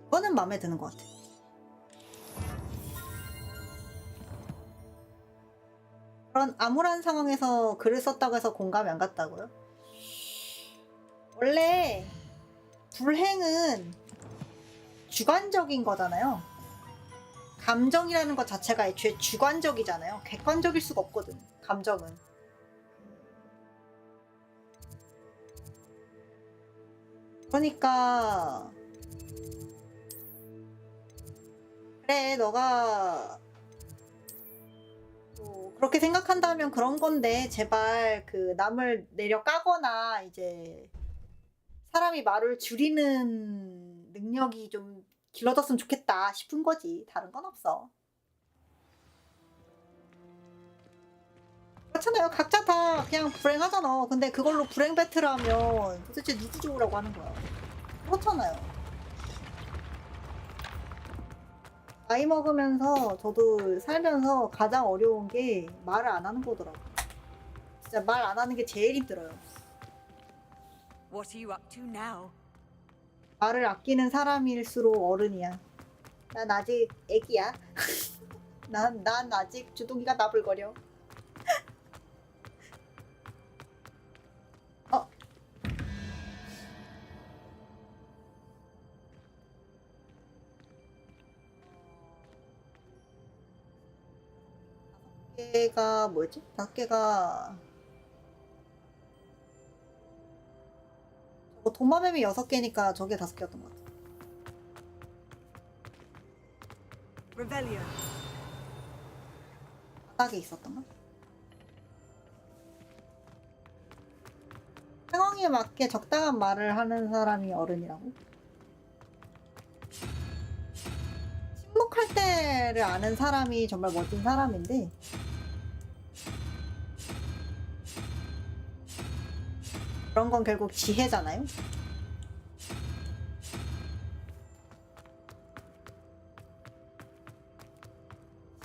그거는 마음에 드는 것 같아. 그런 암울한 상황에서 글을 썼다고 해서 공감이 안 갔다고요? 원래 불행은 주관적인 거잖아요. 감정이라는 것 자체가 애초에 주관적이잖아요. 객관적일 수가 없거든, 감정은. 그러니까 그래, 너가 뭐 그렇게 생각한다면 그런 건데 제발 그 남을 내려 까거나 이제 사람이 말을 줄이는 능력이 좀 길러졌으면 좋겠다 싶은 거지. 다른 건 없어. 그렇잖아요. 각자 다 그냥 불행하잖아. 근데 그걸로 불행 배틀하면 도대체 누구 좋으라고 하는 거야. 그렇잖아요. 나이 먹으면서 저도 살면서 가장 어려운 게 말을 안 하는 거더라고. 진짜 말 안 하는 게 제일 힘들어요. What are you up to now? 말을 아끼는 사람일수록 어른이야. 난 아직 애기야. 난 아직 주둥이가 나불거려. 개가 뭐였지? 5개가 저거 도마뱀이 6개니까 저게 5개였던 것 같아. Revelio. 바닥에 있었던가? 상황에 맞게 적당한 말을 하는 사람이 어른이라고? 침묵할 때를 아는 사람이 정말 멋진 사람인데 그런 건 결국 지혜잖아요?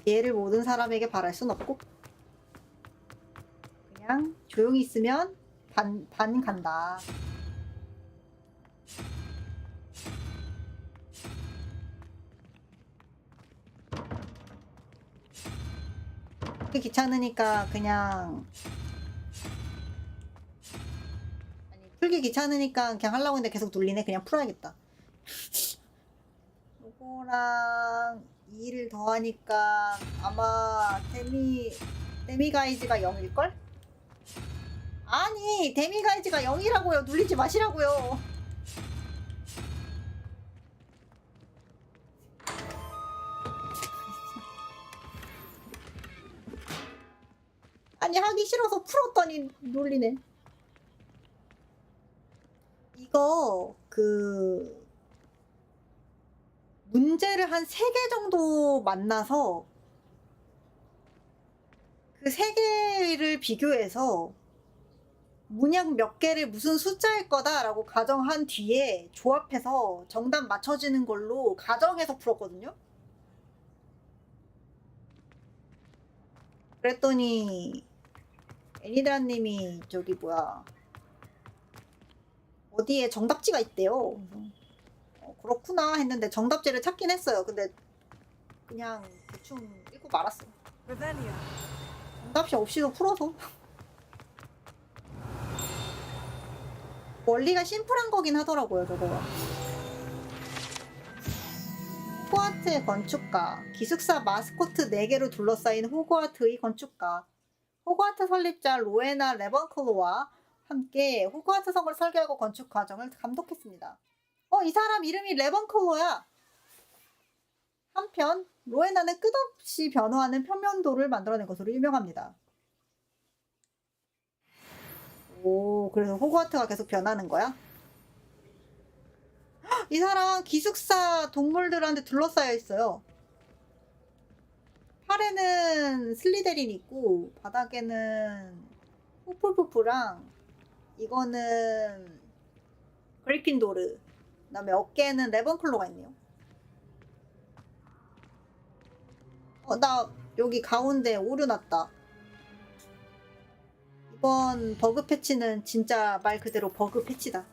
지혜를 모든 사람에게 바랄 순 없고 그냥 조용히 있으면 반 간다. 귀찮으니까 그냥 풀기 귀찮으니까 그냥 하려고 했는데 계속 눌리네. 그냥 풀어야겠다. 요거랑 2를 더하니까 아마 데미가이즈가 0일걸? 아니 데미가이즈가 0이라고요. 눌리지 마시라고요. 아니 하기 싫어서 풀었더니 놀리네. 이거 문제를 한 3개 정도 만나서 그 3개를 비교해서 문양 몇 개를 무슨 숫자일 거다라고 가정한 뒤에 조합해서 정답 맞춰지는 걸로 가정해서 풀었거든요. 그랬더니 애니드라님이 저기 뭐야 어디에 정답지가 있대요. 그렇구나 했는데 정답지를 찾긴 했어요. 근데 그냥 대충 읽고 말았어. 정답이 없이도 풀어서. 원리가 심플한 거긴 하더라고요, 저거가. 호그와트의 건축가, 기숙사 마스코트 4개로 둘러싸인 호그와트의 건축가, 호그와트 설립자 로에나 래번클로와 함께 호그와트 성을 설계하고 건축 과정을 감독했습니다. 이 사람 이름이 래번클로야. 한편 로에나는 끝없이 변화하는 평면도를 만들어낸 것으로 유명합니다. 오, 그래서 호그와트가 계속 변하는 거야? 이 사람 기숙사 동물들한테 둘러싸여 있어요. 팔에는 슬리데린 있고 바닥에는 후프푸프랑 이거는 그리핀도르, 그 다음에 어깨에는 래번클로가 있네요. 나 여기 가운데 오류 났다. 이번 버그 패치는 진짜 말 그대로 버그 패치다.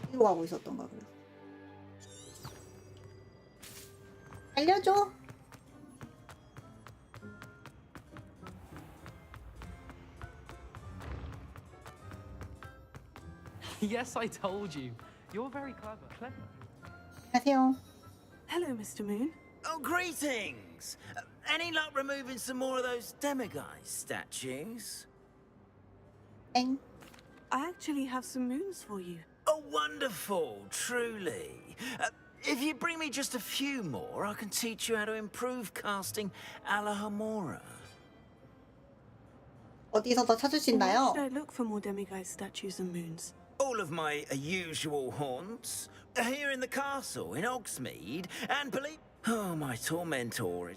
이리로 가고 있었던가 그래. 알려줘. Yes, I told you. You're very clever. 안녕하세요. Hello, Mr. Moon. Oh, greetings! Any luck removing some more of those demiguise statues? I actually have some moons for you. Oh, wonderful, truly. If you bring me just a few more, I can teach you how to improve casting a la Hamora. 어디서 더 찾을 수 Where 있나요? should I look for more demiguise statues and moons? all of my usual haunts here in the castle in Hogsmeade, and believe. Oh, my tormentor is.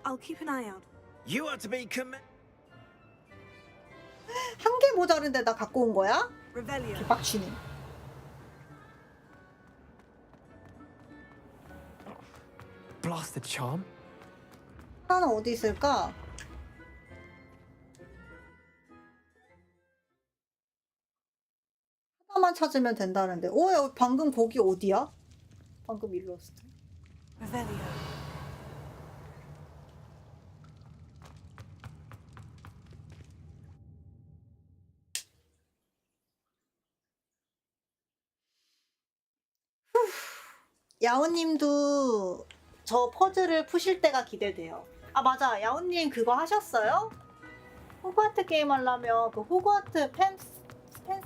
I'll keep an eye out. You are to be 한 개 모자른데 나 갖고 온 거야? Revelio. 개빡치네. Blast the charm? 하나는 어디 있을까? 하나만 찾으면 된다는데. 오, 여기 방금 거기 어디야? 방금 일러스트. Revelio. 야오님도 저 퍼즐을 푸실 때가 기대돼요. 아 맞아, 야오님 그거 하셨어요? 호그와트 게임 하려면 그 호그와트 팬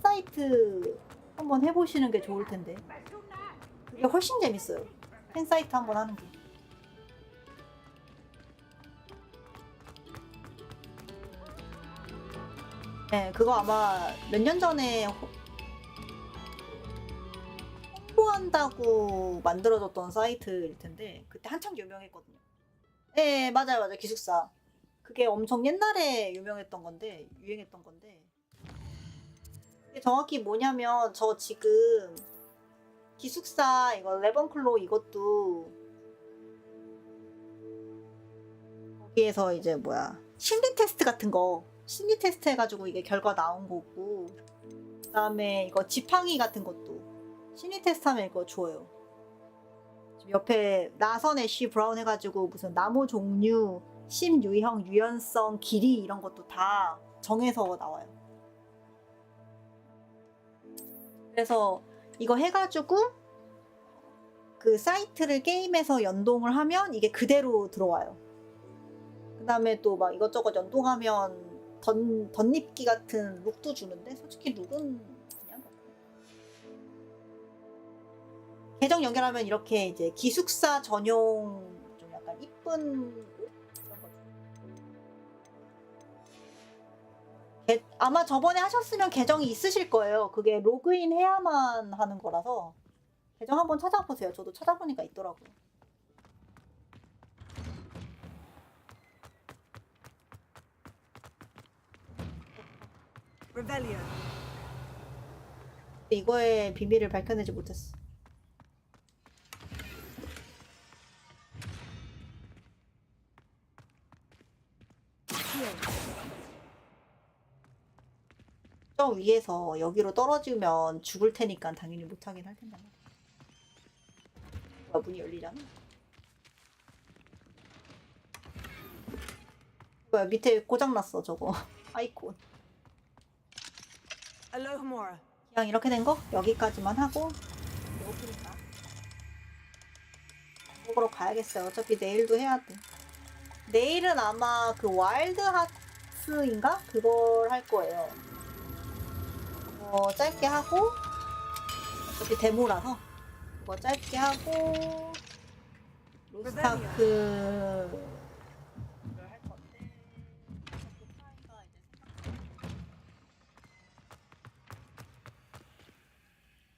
사이트 한번 해보시는 게 좋을 텐데. 그게 훨씬 재밌어요. 팬 사이트 한번 하는 게. 네, 그거 아마 몇 년 전에 홍보한다고 만들어졌던 사이트일 텐데 그때 한창 유명했거든요. 네, 맞아요, 맞아요. 기숙사. 그게 엄청 옛날에 유명했던 건데, 유행했던 건데. 이게 정확히 뭐냐면 저 지금 기숙사 이거 래번클로 이것도 거기에서 이제 뭐야 심리 테스트 같은 거 심리 테스트 해가지고 이게 결과 나온 거고, 그 다음에 이거 지팡이 같은 것도 심리 테스트 하면 이거 줘요. 지금 옆에 나선 애쉬 브라운 해가지고 무슨 나무 종류, 심 유형, 유연성, 길이 이런 것도 다 정해서 나와요. 그래서 이거 해가지고 그 사이트를 게임에서 연동을 하면 이게 그대로 들어와요. 그 다음에 또 막 이것저것 연동하면 덧입기 같은 룩도 주는데 솔직히 룩은 그냥 계정 연결하면 이렇게 이제 기숙사 전용 좀 약간 이쁜 옷? 이런 거. 아마 저번에 하셨으면 계정이 있으실 거예요. 그게 로그인 해야만 하는 거라서 계정 한번 찾아보세요. 저도 찾아보니까 있더라고요. Revelio. 이거의 비밀을 밝혀내지 못했어. 저 위에서 여기로 떨어지면 죽을 테니까 당연히 못하긴 할 텐데. 문이 열리잖아. 뭐야, 밑에 고장났어 저거. 아이콘. Alohomora. 그냥 이렇게 된 거 여기까지만 하고 배고프니까 먹으러 가야겠어요. 어차피 내일도 해야 돼. 내일은 아마 그 와일드 하츠인가? 그걸 할 거예요. 짧게 하고 어차피 데모라서 그거 짧게 하고 로스타크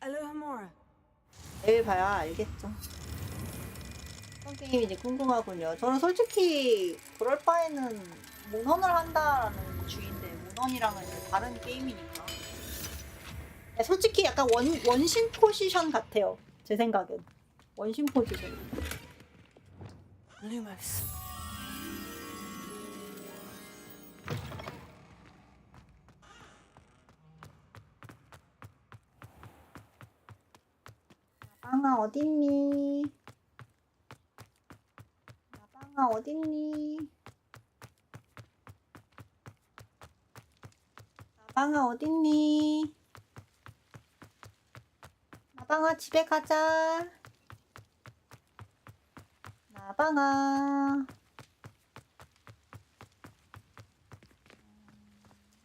Alohomora. 내일 봐야 알겠죠. 어떤 게임인지 궁금하군요. 저는 솔직히 그럴 바에는 모넌을 한다라는 주의인데 모넌이랑은 다른 게임이니까. 솔직히 약간 원신 포지션 같아요. 제 생각엔. 원신 포지션. Lumos. 나방아 어딨니? 나방아 어딨니? 나방아 어딨니? 나방아 집에 가자. 나방아.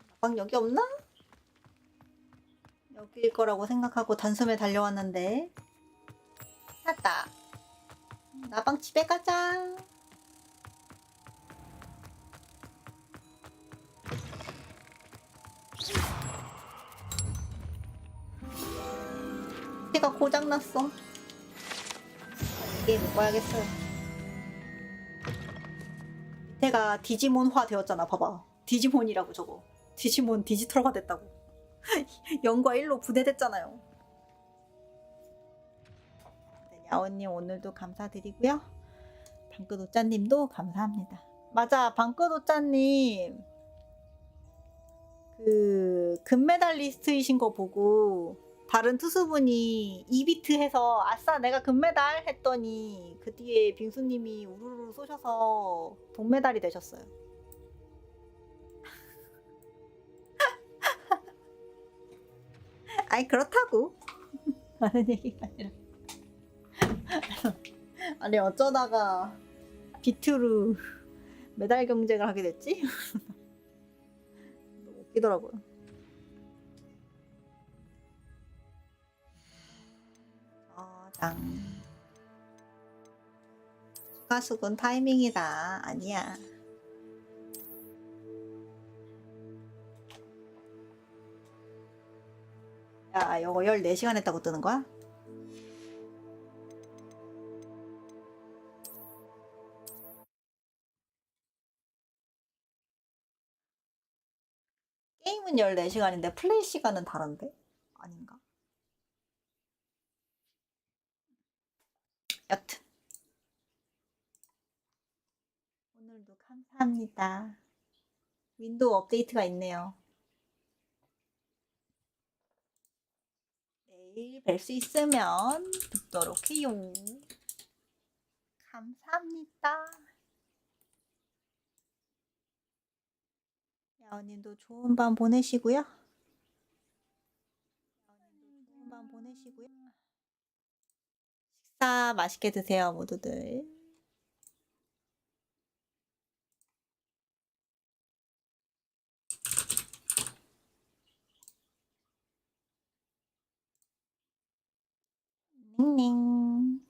나방 여기 없나? 여기일 거라고 생각하고 단숨에 달려왔는데 찾았다. 나방 집에 가자. 고장났어. 게임 묶어야겠어요. 밑에가 디지몬화 되었잖아. 봐봐. 디지몬이라고 저거. 디지몬 디지털화 됐다고. 0과 1로 분해됐잖아요. 네, 야오님 오늘도 감사드리고요. 방긋오짜님도 감사합니다. 맞아, 방긋오짜님 그 금메달리스트이신 거 보고 다른 투수분이 2비트 해서 아싸 내가 금메달 했더니 그 뒤에 빙수님이 우르르 쏘셔서 동메달이 되셨어요. 아니 그렇다고 하는 얘기가 아니라 아니 어쩌다가 비트로 메달 경쟁을 하게 됐지? 너무 웃기더라고요. 추가수군 타이밍이다. 아니야. 야, 이거 14시간 했다고 뜨는 거야? 게임은 14시간인데 플레이 시간은 다른데? 아닌가? 여튼 오늘도 감사합니다. 윈도우 업데이트가 있네요. 내일 뵐 수 있으면 뵙도록 해요. 감사합니다. 야오님도 좋은 밤 보내시고요. 식사 맛있게 드세요, 모두들. 닝닝.